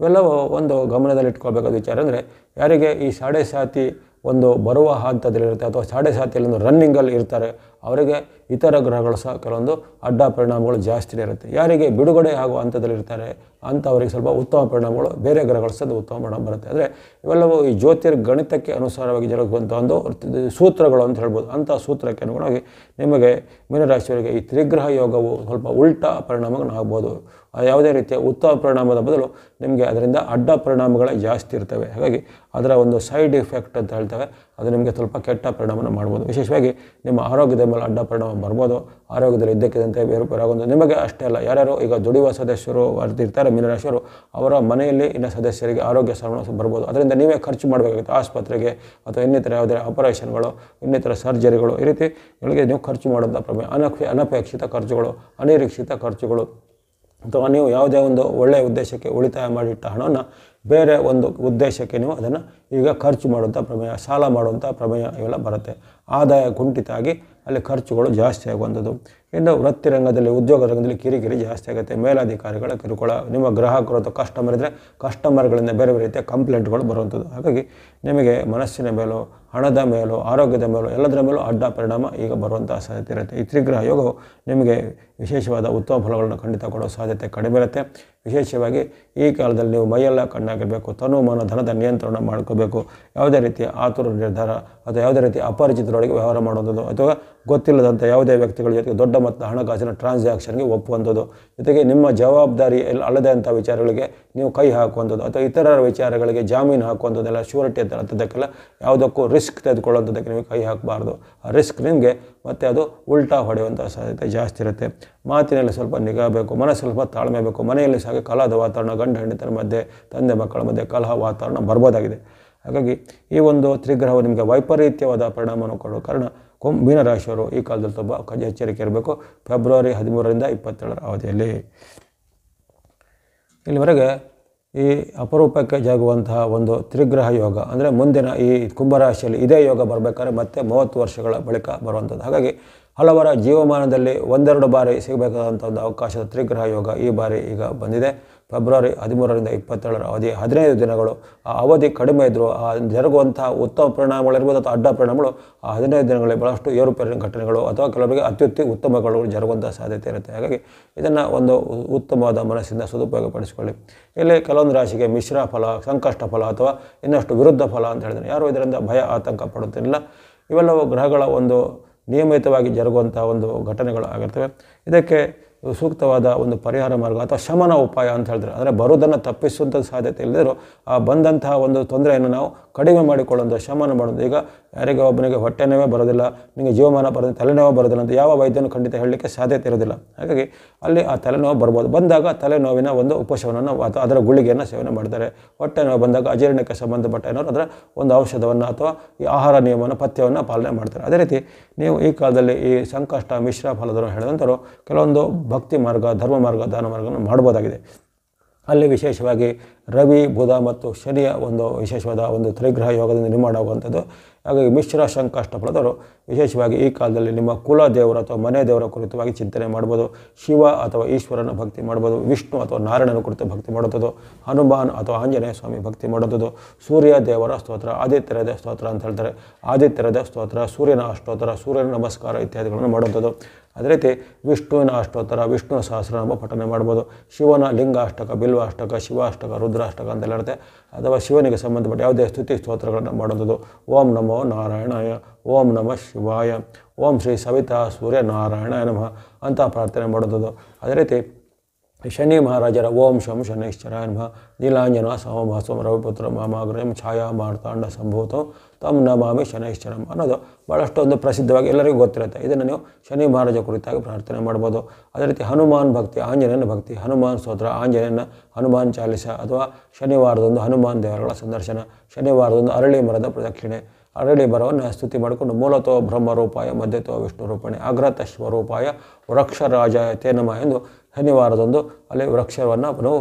ಇವೆಲ್ಲವೂ ಒಂದು ಗಮನದಲ್ಲಿಟ್ಕೊಳ್ಬೇಕಾದ ವಿಚಾರ ಅಂದರೆ, ಯಾರಿಗೆ ಈ ಸಾಡೆ ಸಾತಿ ಒಂದು ಬರುವ ಹಂತದಲ್ಲಿರುತ್ತೆ ಅಥವಾ ಸಾಡೆ ಸಾತಿಯಲ್ಲಿ ಒಂದು ರನ್ನಿಂಗಲ್ಲಿ ಇರ್ತಾರೆ ಅವರಿಗೆ ಇತರ ಗ್ರಹಗಳು ಸಹ ಕೆಲವೊಂದು ಅಡ್ಡ ಪರಿಣಾಮಗಳು ಜಾಸ್ತಿನೇ ಇರುತ್ತೆ. ಯಾರಿಗೆ ಬಿಡುಗಡೆ ಆಗುವ ಹಂತದಲ್ಲಿರ್ತಾರೆ ಅಂಥವರಿಗೆ ಸ್ವಲ್ಪ ಉತ್ತಮ ಪರಿಣಾಮಗಳು, ಬೇರೆ ಗ್ರಹಗಳು ಸಹ ಉತ್ತಮ ಪರಿಣಾಮ ಬರುತ್ತೆ. ಅಂದರೆ ಇವೆಲ್ಲವೂ ಈ ಜ್ಯೋತಿರ್ಗಣಿತಕ್ಕೆ ಅನುಸಾರವಾಗಿ ಜರುಗುವಂಥ ಒಂದು ಸೂತ್ರಗಳು ಅಂತ ಹೇಳ್ಬೋದು. ಅಂಥ ಸೂತ್ರಕ್ಕೆ ಅನುಗುಣವಾಗಿ ನಿಮಗೆ ಮೀನರಾಶಿಯವರಿಗೆ ಈ ತ್ರಿಗ್ರಹ ಯೋಗವು ಸ್ವಲ್ಪ ಉಲ್ಟಾ ಪರಿಣಾಮಗಳನ್ನು ಆಗ್ಬೋದು. ಯಾವುದೇ ರೀತಿಯ ಉತ್ತಮ ಪರಿಣಾಮದ ಬದಲು ನಿಮಗೆ ಅದರಿಂದ ಅಡ್ಡ ಪರಿಣಾಮಗಳೇ ಜಾಸ್ತಿ ಇರ್ತವೆ. ಹಾಗಾಗಿ ಅದರ ಒಂದು ಸೈಡ್ ಇಫೆಕ್ಟ್ ಅಂತ ಹೇಳ್ತೇವೆ, ಅದು ನಿಮಗೆ ಸ್ವಲ್ಪ ಕೆಟ್ಟ ಪರಿಣಾಮನ ಮಾಡ್ಬೋದು. ವಿಶೇಷವಾಗಿ ನಿಮ್ಮ ಆರೋಗ್ಯದ ಮೇಲೆ ಅಡ್ಡ ಪರಿಣಾಮ ಬರ್ಬೋದು. ಆರೋಗ್ಯದಲ್ಲಿ ಇದ್ದಕ್ಕಿದ್ದಂತೆ ಬೇರುಪೇರಾಗೋದು. ನಿಮಗೆ ಅಷ್ಟೇ ಅಲ್ಲ, ಯಾರ್ಯಾರು ಈಗ ದುಡಿಯುವ ಸದಸ್ಯರು ಇರ್ತಾರೆ ಮೀನರಾಶಿಯವರು, ಅವರ ಮನೆಯಲ್ಲಿ ಇನ್ನು ಸದಸ್ಯರಿಗೆ ಆರೋಗ್ಯ ಸಮಸ್ಯೆ ಬರ್ಬೋದು. ಅದರಿಂದ ನೀವೇ ಖರ್ಚು ಮಾಡಬೇಕಾಗುತ್ತೆ ಆಸ್ಪತ್ರೆಗೆ ಅಥವಾ ಇನ್ನಿತರ ಯಾವುದೇ ಆಪರೇಷನ್ಗಳು, ಇನ್ನಿತರ ಸರ್ಜರಿಗಳು, ಈ ರೀತಿ ಇವುಗಳಿಗೆ ನೀವು ಖರ್ಚು ಮಾಡೋಂಥ ಪ್ರಮೇಯ. ಅನಪೇಕ್ಷಿತ ಖರ್ಚುಗಳು, ಅನಿರೀಕ್ಷಿತ ಖರ್ಚುಗಳು, ಅಥವಾ ನೀವು ಯಾವುದೇ ಒಂದು ಒಳ್ಳೆಯ ಉದ್ದೇಶಕ್ಕೆ ಉಳಿತಾಯ ಮಾಡಿಟ್ಟ ಹಣವನ್ನು ಬೇರೆ ಒಂದು ಉದ್ದೇಶಕ್ಕೆ ನೀವು ಅದನ್ನು ಈಗ ಖರ್ಚು ಮಾಡುವಂಥ ಪ್ರಮೇಯ, ಸಾಲ ಮಾಡುವಂಥ ಪ್ರಮೇಯ ಇವೆಲ್ಲ ಬರುತ್ತೆ. ಆದಾಯ ಕುಂಠಿತ ಆಗಿ ಅಲ್ಲಿ ಖರ್ಚುಗಳು ಜಾಸ್ತಿ ಆಗುವಂಥದ್ದು. ಇನ್ನು ವೃತ್ತಿ ರಂಗದಲ್ಲಿ, ಉದ್ಯೋಗ ರಂಗದಲ್ಲಿ ಕಿರಿಕಿರಿ ಜಾಸ್ತಿ ಆಗುತ್ತೆ. ಮೇಲಾಧಿಕಾರಿಗಳ ಕಿರುಕುಳ, ನಿಮ್ಮ ಗ್ರಾಹಕರು ಅಥವಾ ಕಸ್ಟಮರ್ ಇದ್ದರೆ ಕಸ್ಟಮರ್ಗಳಿಂದ ಬೇರೆ ಬೇರೆ ರೀತಿಯ ಕಂಪ್ಲೇಂಟ್ಗಳು ಬರುವಂಥದ್ದು. ಹಾಗಾಗಿ ನಿಮಗೆ ಮನಸ್ಸಿನ ಮೇಲೂ, ಹಣದ ಮೇಲೂ, ಆರೋಗ್ಯದ ಮೇಲೂ ಎಲ್ಲದರ ಮೇಲೂ ಅಡ್ಡ ಪರಿಣಾಮ ಈಗ ಬರುವಂಥ ಸಾಧ್ಯತೆ ಇರುತ್ತೆ. ಈ ತ್ರಿಗ್ರಹ ಯೋಗವು ನಿಮಗೆ ವಿಶೇಷವಾದ ಉತ್ತಮ ಫಲಗಳನ್ನು ಖಂಡಿತ ಕೊಡೋ ಸಾಧ್ಯತೆ ಕಡಿಮೆ ಇರುತ್ತೆ. ವಿಶೇಷವಾಗಿ ಈ ಕಾಲದಲ್ಲಿ ನೀವು ಮೈಯೆಲ್ಲ ಕಣ್ಣಾಗಿರಬೇಕು, ತನು ಮನ ಧನದ ನಿಯಂತ್ರಣ ಮಾಡ್ಕೋಬೇಕು. ಯಾವುದೇ ರೀತಿಯ ಆತುರ ನಿರ್ಧಾರ ಅಥವಾ ಯಾವುದೇ ರೀತಿಯ ಅಪರಿಚಿತರೊಳಗೆ ವ್ಯವಹಾರ ಮಾಡುವಂಥದ್ದು ಅಥವಾ ಗೊತ್ತಿಲ್ಲದಂಥ ಯಾವುದೇ ವ್ಯಕ್ತಿಗಳ ಜೊತೆಗೆ ದೊಡ್ಡ ಮೊತ್ತದ ಹಣಕಾಸಿನ ಟ್ರಾನ್ಸಾಕ್ಷನ್ಗೆ ಒಪ್ಪುವಂಥದ್ದು, ಜೊತೆಗೆ ನಿಮ್ಮ ಜವಾಬ್ದಾರಿ ಅಲ್ಲದೆ ಅಂಥ ವಿಚಾರಗಳಿಗೆ ನೀವು ಕೈ ಹಾಕುವಂಥದ್ದು ಅಥವಾ ಇತರರ ವಿಚಾರಗಳಿಗೆ ಜಾಮೀನು ಹಾಕುವಂಥದ್ದೆಲ್ಲ, ಶ್ಯೂರಿಟಿ ಅಂತ ಅಂಥದ್ದಕ್ಕೆಲ್ಲ ಯಾವುದಕ್ಕೂ ರಿಸ್ಕ್ ತೆಗೆದುಕೊಳ್ಳುವಂಥದ್ದಕ್ಕೆ ನೀವು ಕೈ ಹಾಕಬಾರ್ದು. ಆ ರಿಸ್ಕ್ ನಿಮಗೆ ಮತ್ತು ಅದು ಉಲ್ಟಾ ಹೊಡೆಯುವಂಥ ಸಾಧ್ಯತೆ ಜಾಸ್ತಿ ಇರುತ್ತೆ. ಮಾತಿನಲ್ಲಿ ಸ್ವಲ್ಪ ನಿಗಾ ಬೇಕು, ಮನಸ್ಸು ಸ್ವಲ್ಪ ತಾಳ್ಮೆ ಬೇಕು. ಮನೆಯಲ್ಲಿ ಸಹ ಕಲಹದ ವಾತಾವರಣ, ಗಂಡ ಹೆಂಡತಿಯರ ಮಧ್ಯೆ, ತಂದೆ ಮಕ್ಕಳ ಮಧ್ಯೆ ಕಲಹ ವಾತಾವರಣ ಬರ್ಬೋದಾಗಿದೆ. ಹಾಗಾಗಿ ಈ ಒಂದು ತ್ರಿಗ್ರಹವು ನಿಮಗೆ ವೈಪರೀತ್ಯವಾದ ಪರಿಣಾಮವನ್ನು ಕೊಡುವ ಕಾರಣ ಮೀನರಾಶಿಯವರು ಈ ಕಾಲದಲ್ಲಿ ತುಂಬ ಎಚ್ಚರಿಕೆ ಇರಬೇಕು. ಫೆಬ್ರವರಿ 13ರಿಂದ 27ರ ಅವಧಿಯಲ್ಲಿ ಇಲ್ಲಿವರೆಗೆ ಈ ಅಪರೂಪಕ್ಕೆ ಜಾಗುವಂತಹ ಒಂದು ತ್ರಿಗ್ರಹ ಯೋಗ ಅಂದರೆ ಮುಂದಿನ ಈ ಕುಂಭರಾಶಿಯಲ್ಲಿ ಇದೇ ಯೋಗ ಬರಬೇಕಾದ್ರೆ ಮತ್ತೆ 30 ವರ್ಷಗಳ ಬಳಿಕ ಬರುವಂಥದ್ದು. ಹಾಗಾಗಿ ಹಲವರ ಜೀವಮಾನದಲ್ಲಿ 1-2 ಬಾರಿ ಸಿಗಬೇಕಾದಂಥ ಒಂದು ಅವಕಾಶದ ತ್ರಿಗ್ರಹ ಯೋಗ ಈ ಬಾರಿ ಈಗ ಬಂದಿದೆ. ಫೆಬ್ರವರಿ 13ರಿಂದ 27ರ ಅವಧಿ 15 ದಿನಗಳು. ಆ ಅವಧಿ ಕಡಿಮೆ ಇದ್ದರೂ ಆ ಜರುಗುವಂತಹ ಉತ್ತಮ ಪರಿಣಾಮಗಳಿರ್ಬೋದು ಅಥವಾ ಅಡ್ಡ ಪರಿಣಾಮಗಳು ಆ 15 ದಿನಗಳಲ್ಲಿ ಭಾಳಷ್ಟು ಏರುಪೇರಿನ ಘಟನೆಗಳು ಅಥವಾ ಕೆಲವರಿಗೆ ಉತ್ತಮಗಳು ಜರುಗುವಂಥ ಸಾಧ್ಯತೆ ಇರುತ್ತೆ. ಹಾಗಾಗಿ ಇದನ್ನು ಒಂದು ಉತ್ತಮವಾದ ಮನಸ್ಸಿಂದ ಸದುಪಯೋಗಪಡಿಸಿಕೊಳ್ಳಿ. ಇಲ್ಲಿ ಕೆಲವೊಂದು ರಾಶಿಗೆ ಮಿಶ್ರ ಫಲ, ಸಂಕಷ್ಟ ಫಲ ಅಥವಾ ಇನ್ನಷ್ಟು ವಿರುದ್ಧ ಫಲ ಅಂತ ಹೇಳಿದ್ರೆ ಯಾರು ಇದರಿಂದ ಭಯ ಆತಂಕ ಪಡುತ್ತಿಲ್ಲ. ಇವೆಲ್ಲವೂ ಗ್ರಹಗಳ ಒಂದು ನಿಯಮಿತವಾಗಿ ಜರುಗುವಂಥ ಒಂದು ಘಟನೆಗಳು ಆಗಿರ್ತವೆ. ಇದಕ್ಕೆ ಇವು ಸೂಕ್ತವಾದ ಒಂದು ಪರಿಹಾರ ಮಾರ್ಗ ಅಥವಾ ಶಮನ ಉಪಾಯ ಅಂತ ಹೇಳ್ತಾರೆ. ಅಂದರೆ ಬರೋದನ್ನು ತಪ್ಪಿಸುವಂಥ ಸಾಧ್ಯತೆ ಇಲ್ಲದಿದ್ದರೂ ಆ ಬಂದಂತಹ ಒಂದು ತೊಂದರೆಯನ್ನು ನಾವು ಕಡಿಮೆ ಮಾಡಿಕೊಳ್ಳುವಂಥ ಶಮನ ಮಾಡೋದು. ಈಗ ಯಾರಿಗೆ ಒಬ್ಬನಿಗೆ ಹೊಟ್ಟೆ ನೋವೇ ಬರೋದಿಲ್ಲ, ನಿಮಗೆ ಜೀವಮಾನ ಬರೋದಿಲ್ಲ, ತಲೆನೋವು ಬರೋದಿಲ್ಲ ಅಂತ ಯಾವ ವೈದ್ಯನೂ ಖಂಡಿತ ಹೇಳಲಿಕ್ಕೆ ಸಾಧ್ಯತೆ ಇರೋದಿಲ್ಲ. ಹಾಗಾಗಿ ಅಲ್ಲಿ ಆ ತಲೆನೋವು ಬರ್ಬೋದು. ಬಂದಾಗ ತಲೆನೋವಿನ ಒಂದು ಉಪಶಮನವನ್ನು ಅಥವಾ ಅದರ ಗುಳಿಗೆಯನ್ನು ಸೇವನೆ ಮಾಡ್ತಾರೆ. ಹೊಟ್ಟೆ ನೋವು ಬಂದಾಗ ಅಜೀರ್ಣಕ್ಕೆ ಸಂಬಂಧಪಟ್ಟ ಏನಾದ್ರು ಅದರ ಒಂದು ಔಷಧವನ್ನು ಅಥವಾ ಈ ಆಹಾರ ನಿಯಮವನ್ನು ಪಥ್ಯವನ್ನು ಪಾಲನೆ ಮಾಡ್ತಾರೆ. ಅದೇ ರೀತಿ ನೀವು ಈ ಕಾಲದಲ್ಲಿ ಈ ಸಂಕಷ್ಟ ಮಿಶ್ರ ಫಲದವರು ಹೇಳಿದಂಥವ್ರು ಕೆಲವೊಂದು ಭಕ್ತಿ ಮಾರ್ಗ, ಧರ್ಮ ಮಾರ್ಗ, ದಾನ ಮಾರ್ಗವನ್ನು ಮಾಡ್ಬೋದಾಗಿದೆ. ಅಲ್ಲಿ ವಿಶೇಷವಾಗಿ ರವಿ, ಬುಧ ಮತ್ತು ಶನಿಯ ಒಂದು ವಿಶೇಷವಾದ ಒಂದು ತ್ರಿಗ್ರಹ ಯೋಗದಿಂದ ನಿರ್ಮಾಣ ಆಗುವಂಥದ್ದು. ಹಾಗಾಗಿ ಮಿಶ್ರ ಸಂಕಷ್ಟ ಫಲದವರು ವಿಶೇಷವಾಗಿ ಈ ಕಾಲದಲ್ಲಿ ನಿಮ್ಮ ಕುಲ ದೇವರು ಅಥವಾ ಮನೆ ದೇವರ ಕುರಿತವಾಗಿ ಚಿಂತನೆ ಮಾಡ್ಬೋದು. ಶಿವ ಅಥವಾ ಈಶ್ವರನ ಭಕ್ತಿ ಮಾಡ್ಬೋದು, ವಿಷ್ಣು ಅಥವಾ ನಾರಾಯಣನ ಕುರಿತು ಭಕ್ತಿ ಮಾಡುವಂಥದ್ದು, ಹನುಮಾನ್ ಅಥವಾ ಆಂಜನೇಯ ಸ್ವಾಮಿ ಭಕ್ತಿ ಮಾಡುವಂಥದ್ದು, ಸೂರ್ಯ ದೇವರ ಸ್ತೋತ್ರ, ಆದಿತ್ಯರದ ಸ್ತೋತ್ರ ಅಂತ ಹೇಳ್ತಾರೆ, ಆದಿತ್ಯರದ ಸ್ತೋತ್ರ, ಸೂರ್ಯನ ಅಷ್ಟೋತ್ತರ, ಸೂರ್ಯನ ನಮಸ್ಕಾರ ಇತ್ಯಾದಿಗಳನ್ನು ಮಾಡುವಂಥದ್ದು. ಅದೇ ರೀತಿ ವಿಷ್ಣುವಿನ ಅಷ್ಟೋತ್ತರ, ವಿಷ್ಣುವಿನ ಸಹಸ್ರನಾಮ ಪಠನೆ ಮಾಡ್ಬೋದು. ಶಿವನ ಲಿಂಗಾಷ್ಟಕ, ಬಿಲ್ವಾಷ್ಟಕ, ಶಿವಾಷ್ಟಕ, ರುದ್ರಾಷ್ಟಕ ಅಂತೆಲ್ಲ ಇರುತ್ತೆ. ಅಥವಾ ಶಿವನಿಗೆ ಸಂಬಂಧಪಟ್ಟ ಯಾವುದೇ ಸ್ತುತಿ ಸ್ತೋತ್ರಗಳನ್ನು ಮಾಡುವಂಥದ್ದು. ಓಂ ನಮೋ ನಾರಾಯಣಾಯ, ಓಂ ನಮಃ ಶಿವಾಯ, ಓಂ ಶ್ರೀ ಸವಿತಾ ಸೂರ್ಯ ನಾರಾಯಣಾಯ ನಮಃ ಅಂತ ಪ್ರಾರ್ಥನೆ ಮಾಡುವಂಥದ್ದು. ಅದೇ ರೀತಿ ಶನಿ ಮಹಾರಾಜರ ಓಂ ಶಂ ಶನೈಶ್ಚರಾಯ ನಮಃ, ನೀಲಾಂಜನ ಸಮಭಾಸ್ವಂ ರವಿಪುತ್ರ ಮಾಮಾಗ್ರಹಂ ಛಾಯಾ ಮಾರ್ತಾಂಡ ಸಂಭೂತಂ ತಂ ನಮಾಮಿ ಶನೈಶ್ಚರಂ ಅನ್ನೋದು ಭಾಳಷ್ಟು ಒಂದು ಪ್ರಸಿದ್ಧವಾಗಿ ಎಲ್ಲರಿಗೂ ಗೊತ್ತಿರುತ್ತೆ. ಇದನ್ನು ನೀವು ಶನಿ ಮಹಾರಾಜ ಕುರಿತಾಗಿ ಪ್ರಾರ್ಥನೆ ಮಾಡ್ಬೋದು. ಅದೇ ರೀತಿ ಹನುಮಾನ್ ಭಕ್ತಿ, ಆಂಜನೇಯನ ಭಕ್ತಿ, ಹನುಮಾನ್ ಸ್ತೋತ್ರ, ಆಂಜನೇಯನ ಹನುಮಾನ್ ಚಾಲಿಸ ಅಥವಾ ಶನಿವಾರದೊಂದು ಹನುಮಾನ್ ದೇವರುಗಳ ಸಂದರ್ಶನ, ಶನಿವಾರದೊಂದು ಅರಳಿ ಮರದ ಪ್ರದಕ್ಷಿಣೆ, ಅರಳಿ ಮರವನ್ನು ಸ್ತುತಿ ಮಾಡಿಕೊಂಡು ಮೂಲತೋ ಬ್ರಹ್ಮರೂಪಾಯ ಮಧ್ಯತೋ ವಿಷ್ಣು ರೂಪಣೆ ಅಗ್ರತಶ್ವರೂಪಾಯ ವೃಕ್ಷರಾಜಾಯ ತೇ ನಮಃ ಎಂದು ಶನಿವಾರದೊಂದು ಅಲ್ಲಿ ವೃಕ್ಷವನ್ನು ನಾವು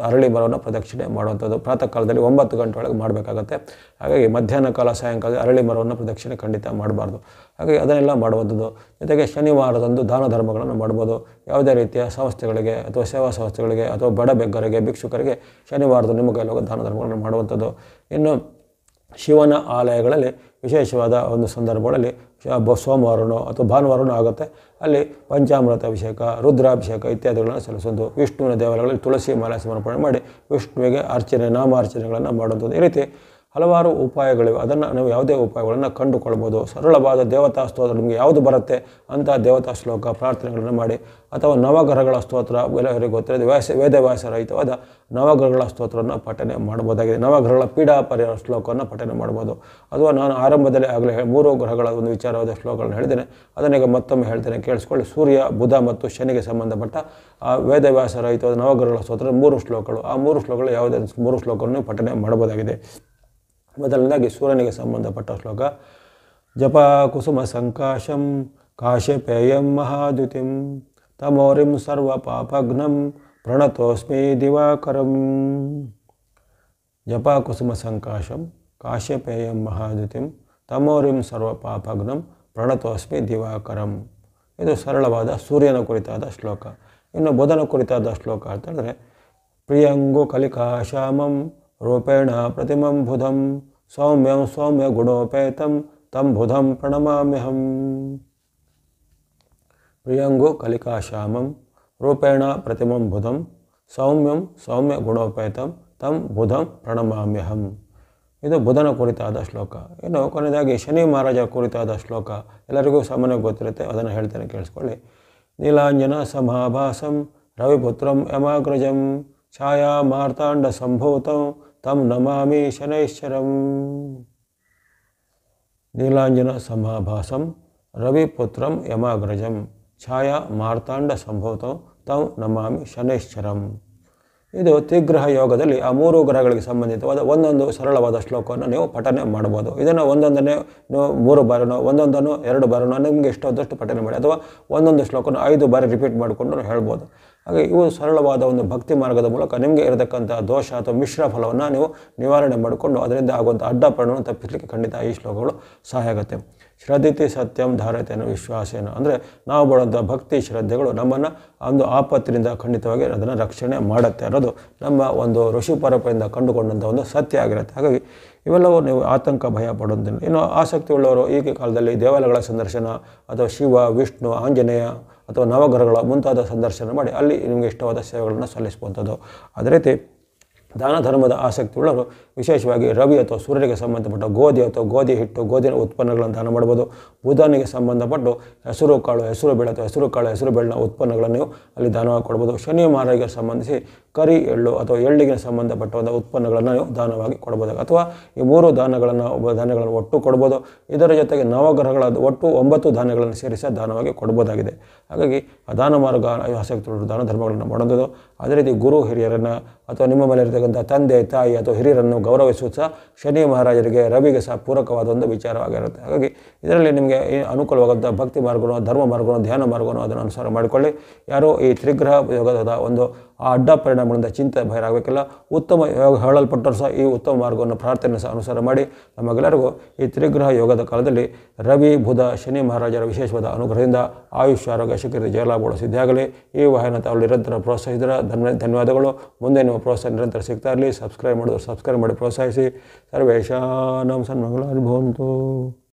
ಅರಳಿ ಮರವನ್ನು ಪ್ರದಕ್ಷಿಣೆ ಮಾಡುವಂಥದ್ದು. ಪ್ರಾತಃ ಕಾಲದಲ್ಲಿ 9 ಗಂಟೆ ಒಳಗೆ ಮಾಡಬೇಕಾಗತ್ತೆ. ಹಾಗಾಗಿ ಮಧ್ಯಾಹ್ನ ಕಾಲ ಸಾಯಂಕಾಲ ಅರಳಿ ಮರವನ್ನು ಪ್ರದಕ್ಷಿಣೆ ಖಂಡಿತ ಮಾಡಬಾರ್ದು. ಹಾಗಾಗಿ ಅದನ್ನೆಲ್ಲ ಮಾಡುವಂಥದ್ದು. ಜೊತೆಗೆ ಶನಿವಾರದಂದು ದಾನ ಧರ್ಮಗಳನ್ನು ಮಾಡ್ಬೋದು. ಯಾವುದೇ ರೀತಿಯ ಸಂಸ್ಥೆಗಳಿಗೆ ಅಥವಾ ಸೇವಾ ಸಂಸ್ಥೆಗಳಿಗೆ ಅಥವಾ ಬಡ ಬೆಗ್ಗರಿಗೆ, ಭಿಕ್ಷುಕರಿಗೆ ಶನಿವಾರದ ನಿಮ್ಮ ಕೈಯಲ್ಲಿ ದಾನ ಧರ್ಮಗಳನ್ನು ಮಾಡುವಂಥದ್ದು. ಇನ್ನು ಶಿವನ ಆಲಯಗಳಲ್ಲಿ ವಿಶೇಷವಾದ ಒಂದು ಸಂದರ್ಭಗಳಲ್ಲಿ ಸೋಮವಾರನೋ ಅಥವಾ ಭಾನುವಾರನೋ ಆಗುತ್ತೆ. ಅಲ್ಲಿ ಪಂಚಾಮೃತ ಅಭಿಷೇಕ, ರುದ್ರಾಭಿಷೇಕ ಇತ್ಯಾದಿಗಳನ್ನು ಸಲ್ಲಿಸೋದು. ವಿಷ್ಣುವಿನ ದೇವಾಲಯಗಳಲ್ಲಿ ತುಳಸಿ ಮಾಲೆ ಸಮರ್ಪಣೆ ಮಾಡಿ ವಿಷ್ಣುವಿಗೆ ಅರ್ಚನೆ, ನಾಮಾರ್ಚನೆಗಳನ್ನು ಮಾಡುವಂಥದ್ದು. ಈ ರೀತಿ ಹಲವಾರು ಉಪಾಯಗಳಿವೆ. ಅದನ್ನು ನಾವು ಯಾವುದೇ ಉಪಾಯಗಳನ್ನು ಕಂಡುಕೊಳ್ಬೋದು. ಸರಳವಾದ ದೇವತಾ ಸ್ತೋತ್ರ ನಿಮಗೆ ಯಾವುದು ಬರುತ್ತೆ ಅಂತ ದೇವತಾ ಶ್ಲೋಕ ಪ್ರಾರ್ಥನೆಗಳನ್ನು ಮಾಡಿ, ಅಥವಾ ನವಗ್ರಹಗಳ ಸ್ತೋತ್ರ ಎಲ್ಲರಿಗೂ ಗೊತ್ತಿರೋದು ವೇದವ್ಯಾಸರಹಿತವಾದ ನವಗ್ರಹಗಳ ಸ್ತೋತ್ರವನ್ನು ಪಠನೆ ಮಾಡ್ಬೋದಾಗಿದೆ. ನವಗ್ರಹಗಳ ಪೀಡಾ ಪರಿಹಾರ ಶ್ಲೋಕವನ್ನು ಪಠನೆ ಮಾಡ್ಬೋದು. ಅಥವಾ ನಾನು ಆರಂಭದಲ್ಲಿ ಆಗಲೇ 3 ಗ್ರಹಗಳ ಒಂದು ವಿಚಾರವಾದ ಶ್ಲೋಕಗಳನ್ನು ಹೇಳಿದ್ದೇನೆ, ಅದನ್ನೀಗ ಮತ್ತೊಮ್ಮೆ ಹೇಳ್ತೇನೆ, ಕೇಳಿಸ್ಕೊಳ್ಳಿ. ಸೂರ್ಯ, ಬುಧ ಮತ್ತು ಶನಿಗೆ ಸಂಬಂಧಪಟ್ಟ ಆ ವೇದವ್ಯಾಸರಹಿತವಾದ ನವಗ್ರಹಗಳ ಸ್ತೋತ್ರ 3 ಶ್ಲೋಕಗಳು. ಆ 3 ಶ್ಲೋಕಗಳು ಯಾವುದೇ 3 ಶ್ಲೋಕವನ್ನು ಪಠನೆ ಮಾಡಬಹುದಾಗಿದೆ. ಮೊದಲನೇದಾಗಿ ಸೂರ್ಯನಿಗೆ ಸಂಬಂಧಪಟ್ಟ ಶ್ಲೋಕ. ಜಪ ಕುಸುಮ ಸಂಕಾಶಂ ಕಾಶ್ಯಪೇಯಂ ಮಹಾದ್ಯುತಿಂ ತಮೋರಿಂ ಸರ್ವ ಪಾಪಘ್ನಂ ಪ್ರಣತೋಸ್ಮಿ ದಿವಾಕರಂ. ಜಪ ಕುಸುಮ ಸಂಕಾಶಂ ಕಾಶ್ಯಪೇಯಂ ಮಹಾದ್ಯುತಿಂ ತಮೋರಿಂ ಸರ್ವ ಪಾಪಘ್ನಂ ಪ್ರಣತೋಸ್ಮಿ ದಿವಾಕರಂ. ಇದು ಸರಳವಾದ ಸೂರ್ಯನ ಕುರಿತಾದ ಶ್ಲೋಕ. ಇನ್ನು ಬುಧನ ಕುರಿತಾದ ಶ್ಲೋಕ ಅಂತಂದರೆ ಪ್ರಿಯಂಗು ಕಲಿಕಾಶ್ಯಾಮಂ ರೂಪೇಣ ಪ್ರತಿಮಂ ಬುಧಂ ಸೌಮ್ಯಂ ಸೌಮ್ಯ ಗುಣೋಪೇತಂ ತಂ ಬುಧಂ ಪ್ರಣಮಾಮ್ಯಹಂ. ಪ್ರಿಯಂಗು ಕಲಿಕಾಶ್ಯಾಮಂ ರೂಪೇಣ ಪ್ರತಿಮಂ ಬುಧಂ ಸೌಮ್ಯಂ ಸೌಮ್ಯ ಗುಣೋಪೇತಂ ತಂ ಬುಧಂ ಪ್ರಣಮಾಮ್ಯಹಂ. ಇದು ಬುಧನ ಕುರಿತಾದ ಶ್ಲೋಕ. ಇನ್ನು ಕೊನೆಯದಾಗಿ ಶನಿ ಮಹಾರಾಜ ಕುರಿತಾದ ಶ್ಲೋಕ ಎಲ್ಲರಿಗೂ ಸಾಮಾನ್ಯವಾಗಿ ಗೊತ್ತಿರುತ್ತೆ, ಅದನ್ನು ಹೇಳ್ತೇನೆ, ಕೇಳಿಸ್ಕೊಳ್ಳಿ. ನೀಲಾಂಜನ ಸಮಾಭಾಸಂ ರವಿಪುತ್ರಂ ಯಮಾಗ್ರಜಂ ಛಾಯಾ ಮಾರ್ತಾಂಡ ಸಂಭೂತಂ ತಂ ನಮಾಮಿ ಶನೈಶ್ಚರಂ. ನೀಲಾಂಜನ ಸಮಾಭಾಸಂ ರವಿಪುತ್ರಂ ಯಮಾಗ್ರಜಂ ಛಾಯಾ ಮಾರ್ತಾಂಡ ಸಂಭೂತಂ ತಂ ನಮಾಮಿ ಶನೈಶ್ಚರಂ. ಇದು ತ್ರಿಗ್ರಹ ಯೋಗದಲ್ಲಿ ಆ 3 ಗ್ರಹಗಳಿಗೆ ಸಂಬಂಧಿತವಾದ ಒಂದೊಂದು ಸರಳವಾದ ಶ್ಲೋಕವನ್ನು ನೀವು ಪಠನೆ ಮಾಡ್ಬೋದು. ಇದನ್ನು ಒಂದೊಂದನ್ನೇ ನೀವು 3 ಬಾರಿನೋ ಒಂದೊಂದನ್ನು 2 ಬಾರಿನೋ ನಿಮಗೆ ಇಷ್ಟವಾದಷ್ಟು ಪಠನೆ ಮಾಡಿ, ಅಥವಾ ಒಂದೊಂದು ಶ್ಲೋಕನ 5 ಬಾರಿ ರಿಪೀಟ್ ಮಾಡಿಕೊಂಡು ಹೇಳ್ಬೋದು. ಹಾಗೆ ಇವು ಸರಳವಾದ ಒಂದು ಭಕ್ತಿ ಮಾರ್ಗದ ಮೂಲಕ ನಿಮಗೆ ಇರತಕ್ಕಂಥ ದೋಷ ಅಥವಾ ಮಿಶ್ರ ಫಲವನ್ನು ನೀವು ನಿವಾರಣೆ ಮಾಡಿಕೊಂಡು ಅದರಿಂದ ಆಗುವಂಥ ಅಡ್ಡ ಪರಿಣಾಮವನ್ನು ತಪ್ಪಿಸಲಿಕ್ಕೆ ಖಂಡಿತ ಈ ಶ್ಲೋಕಗಳು ಸಹಾಯ ಆಗುತ್ತೆ. ಶ್ರದ್ಧತಿ ಸತ್ಯಂ ಧಾರತೆನ ವಿಶ್ವಾಸೇನ ಅಂದರೆ ನಾವು ಮಾಡುವಂಥ ಭಕ್ತಿ ಶ್ರದ್ಧೆಗಳು ನಮ್ಮನ್ನು ಒಂದು ಆಪತ್ತಿನಿಂದ ಖಂಡಿತವಾಗಿ ಅದನ್ನು ರಕ್ಷಣೆ ಮಾಡುತ್ತೆ ಅನ್ನೋದು ನಮ್ಮ ಒಂದು ಋಷಿ ಪರಂಪರೆಯಿಂದ ಕಂಡುಕೊಂಡಂಥ ಒಂದು ಸತ್ಯ ಆಗಿರುತ್ತೆ. ಹಾಗಾಗಿ ಇವೆಲ್ಲವೂ ನೀವು ಆತಂಕ ಭಯ ಪಡೋದಿಲ್ಲ. ಇನ್ನು ಆಸಕ್ತಿ ಉಳ್ಳವರು ಈಗ ಕಾಲದಲ್ಲಿ ದೇವಾಲಯಗಳ ಸಂದರ್ಶನ ಅಥವಾ ಶಿವ, ವಿಷ್ಣು, ಆಂಜನೇಯ ಅಥವಾ ನವಗ್ರಹಗಳ ಮುಂತಾದ ಸಂದರ್ಶನ ಮಾಡಿ ಅಲ್ಲಿ ನಿಮಗೆ ಇಷ್ಟವಾದ ಸೇವೆಗಳನ್ನು ಸಲ್ಲಿಸುವಂಥದ್ದು. ಅದೇ ರೀತಿ ದಾನ ಧರ್ಮದ ಆಸಕ್ತಿ ಉಳ್ಳವರು ವಿಶೇಷವಾಗಿ ರವಿ ಅಥವಾ ಸೂರ್ಯನಿಗೆ ಸಂಬಂಧಪಟ್ಟ ಗೋಧಿ ಅಥವಾ ಗೋಧಿ ಹಿಟ್ಟು ಗೋಧಿನ ಉತ್ಪನ್ನಗಳನ್ನು ದಾನ ಮಾಡ್ಬೋದು. ಬುಧನಿಗೆ ಸಂಬಂಧಪಟ್ಟು ಹೆಸರು ಕಾಳು ಹೆಸರು ಬೇಳೆ ಅಥವಾ ಹೆಸರು ಕಾಳು ಹೆಸರು ಬೇಳೆನ ಉತ್ಪನ್ನಗಳನ್ನು ನೀವು ಅಲ್ಲಿ ದಾನವಾಗಿ ಕೊಡ್ಬೋದು. ಶನಿ ಮಹಾರಾಜರಿಗೆ ಸಂಬಂಧಿಸಿ ಕರಿ ಎಳ್ಳು ಅಥವಾ ಎಳ್ಳಿಗೆ ಸಂಬಂಧಪಟ್ಟ ಒಂದು ಉತ್ಪನ್ನಗಳನ್ನು ನೀವು ದಾನವಾಗಿ ಕೊಡ್ಬೋದು. ಅಥವಾ ಈ 3 ಧಾನ್ಯಗಳನ್ನು ಒಟ್ಟು ಕೊಡ್ಬೋದು. ಇದರ ಜೊತೆಗೆ ನವಗ್ರಹಗಳ ಒಟ್ಟು 9 ಧಾನ್ಯಗಳನ್ನು ಸೇರಿಸಿ ದಾನವಾಗಿ ಕೊಡ್ಬೋದಾಗಿದೆ. ಹಾಗಾಗಿ ಆ ದಾನ ಮಾರ್ಗ ಆಸಕ್ತಿ ಉಳ್ಳವರು ದಾನ ಧರ್ಮಗಳನ್ನು ಮಾಡೋದು. ಅದೇ ರೀತಿ ಗುರು ಹಿರಿಯರನ್ನು ಅಥವಾ ನಿಮ್ಮ ಮೇಲೆ ಇರತಕ್ಕಂಥ ತಂದೆ ತಾಯಿ ಅಥವಾ ಹಿರಿಯರನ್ನು ಗೌರವಿಸುವುದು ಸಹ ಶನಿ ಮಹಾರಾಜರಿಗೆ ರವಿಗೆ ಸಹ ಪೂರಕವಾದ ಒಂದು ವಿಚಾರವಾಗಿರುತ್ತೆ. ಹಾಗಾಗಿ ಇದರಲ್ಲಿ ನಿಮಗೆ ಅನುಕೂಲವಾದಂಥ ಭಕ್ತಿ ಮಾರ್ಗನೋ ಧರ್ಮ ಮಾರ್ಗನೋ ಧ್ಯಾನ ಮಾರ್ಗನೋ ಅದನ್ನು ಅನುಸಾರ ಮಾಡಿಕೊಳ್ಳಿ. ಯಾರೋ ಈ ತ್ರಿಗ್ರಹ ಯೋಗದ ಒಂದು ಆ ಅಡ್ಡ ಪರಿಣಾಮಗಳಿಂದ ಚಿಂತೆ ಭಯರಾಗಬೇಕಿಲ್ಲ. ಉತ್ತಮ ಯೋಗ ಹೇಳಲ್ಪಟ್ಟರು ಸಹ ಈ ಉತ್ತಮ ಮಾರ್ಗವನ್ನು ಪ್ರಾರ್ಥನೆ ಸಹ ಅನುಸಾರ ಮಾಡಿ. ನಮಗೆಲ್ಲರಿಗೂ ಈ ತ್ರಿಗ್ರಹ ಯೋಗದ ಕಾಲದಲ್ಲಿ ರವಿ ಬುಧ ಶನಿ ಮಹಾರಾಜರ ವಿಶೇಷವಾದ ಅನುಗ್ರಹದಿಂದ ಆಯುಷ್ಯ ಆರೋಗ್ಯ ಶಿಖರ ಜಯಲಾಭಗಳು ಸಿದ್ಧಿಯಾಗಲಿ. ಈ ವಾಹಿನಿ ತಾವು ನಿರಂತರ ಪ್ರೋತ್ಸಾಹಿಸಿದರೆ ಧನ್ಯವಾದಗಳು. ಮುಂದೆ ನಿಮ್ಮ ಪ್ರೋತ್ಸಾಹ ನಿರಂತರ ಸಿಗ್ತಾ ಇರಲಿ. ಸಬ್ಸ್ಕ್ರೈಬ್ ಮಾಡಿ ಪ್ರೋತ್ಸಾಹಿಸಿ. ಸರ್ವೇಶಾನಾಂ ಸನ್ಮಂಗಳಾನಿ ಭವಂತು.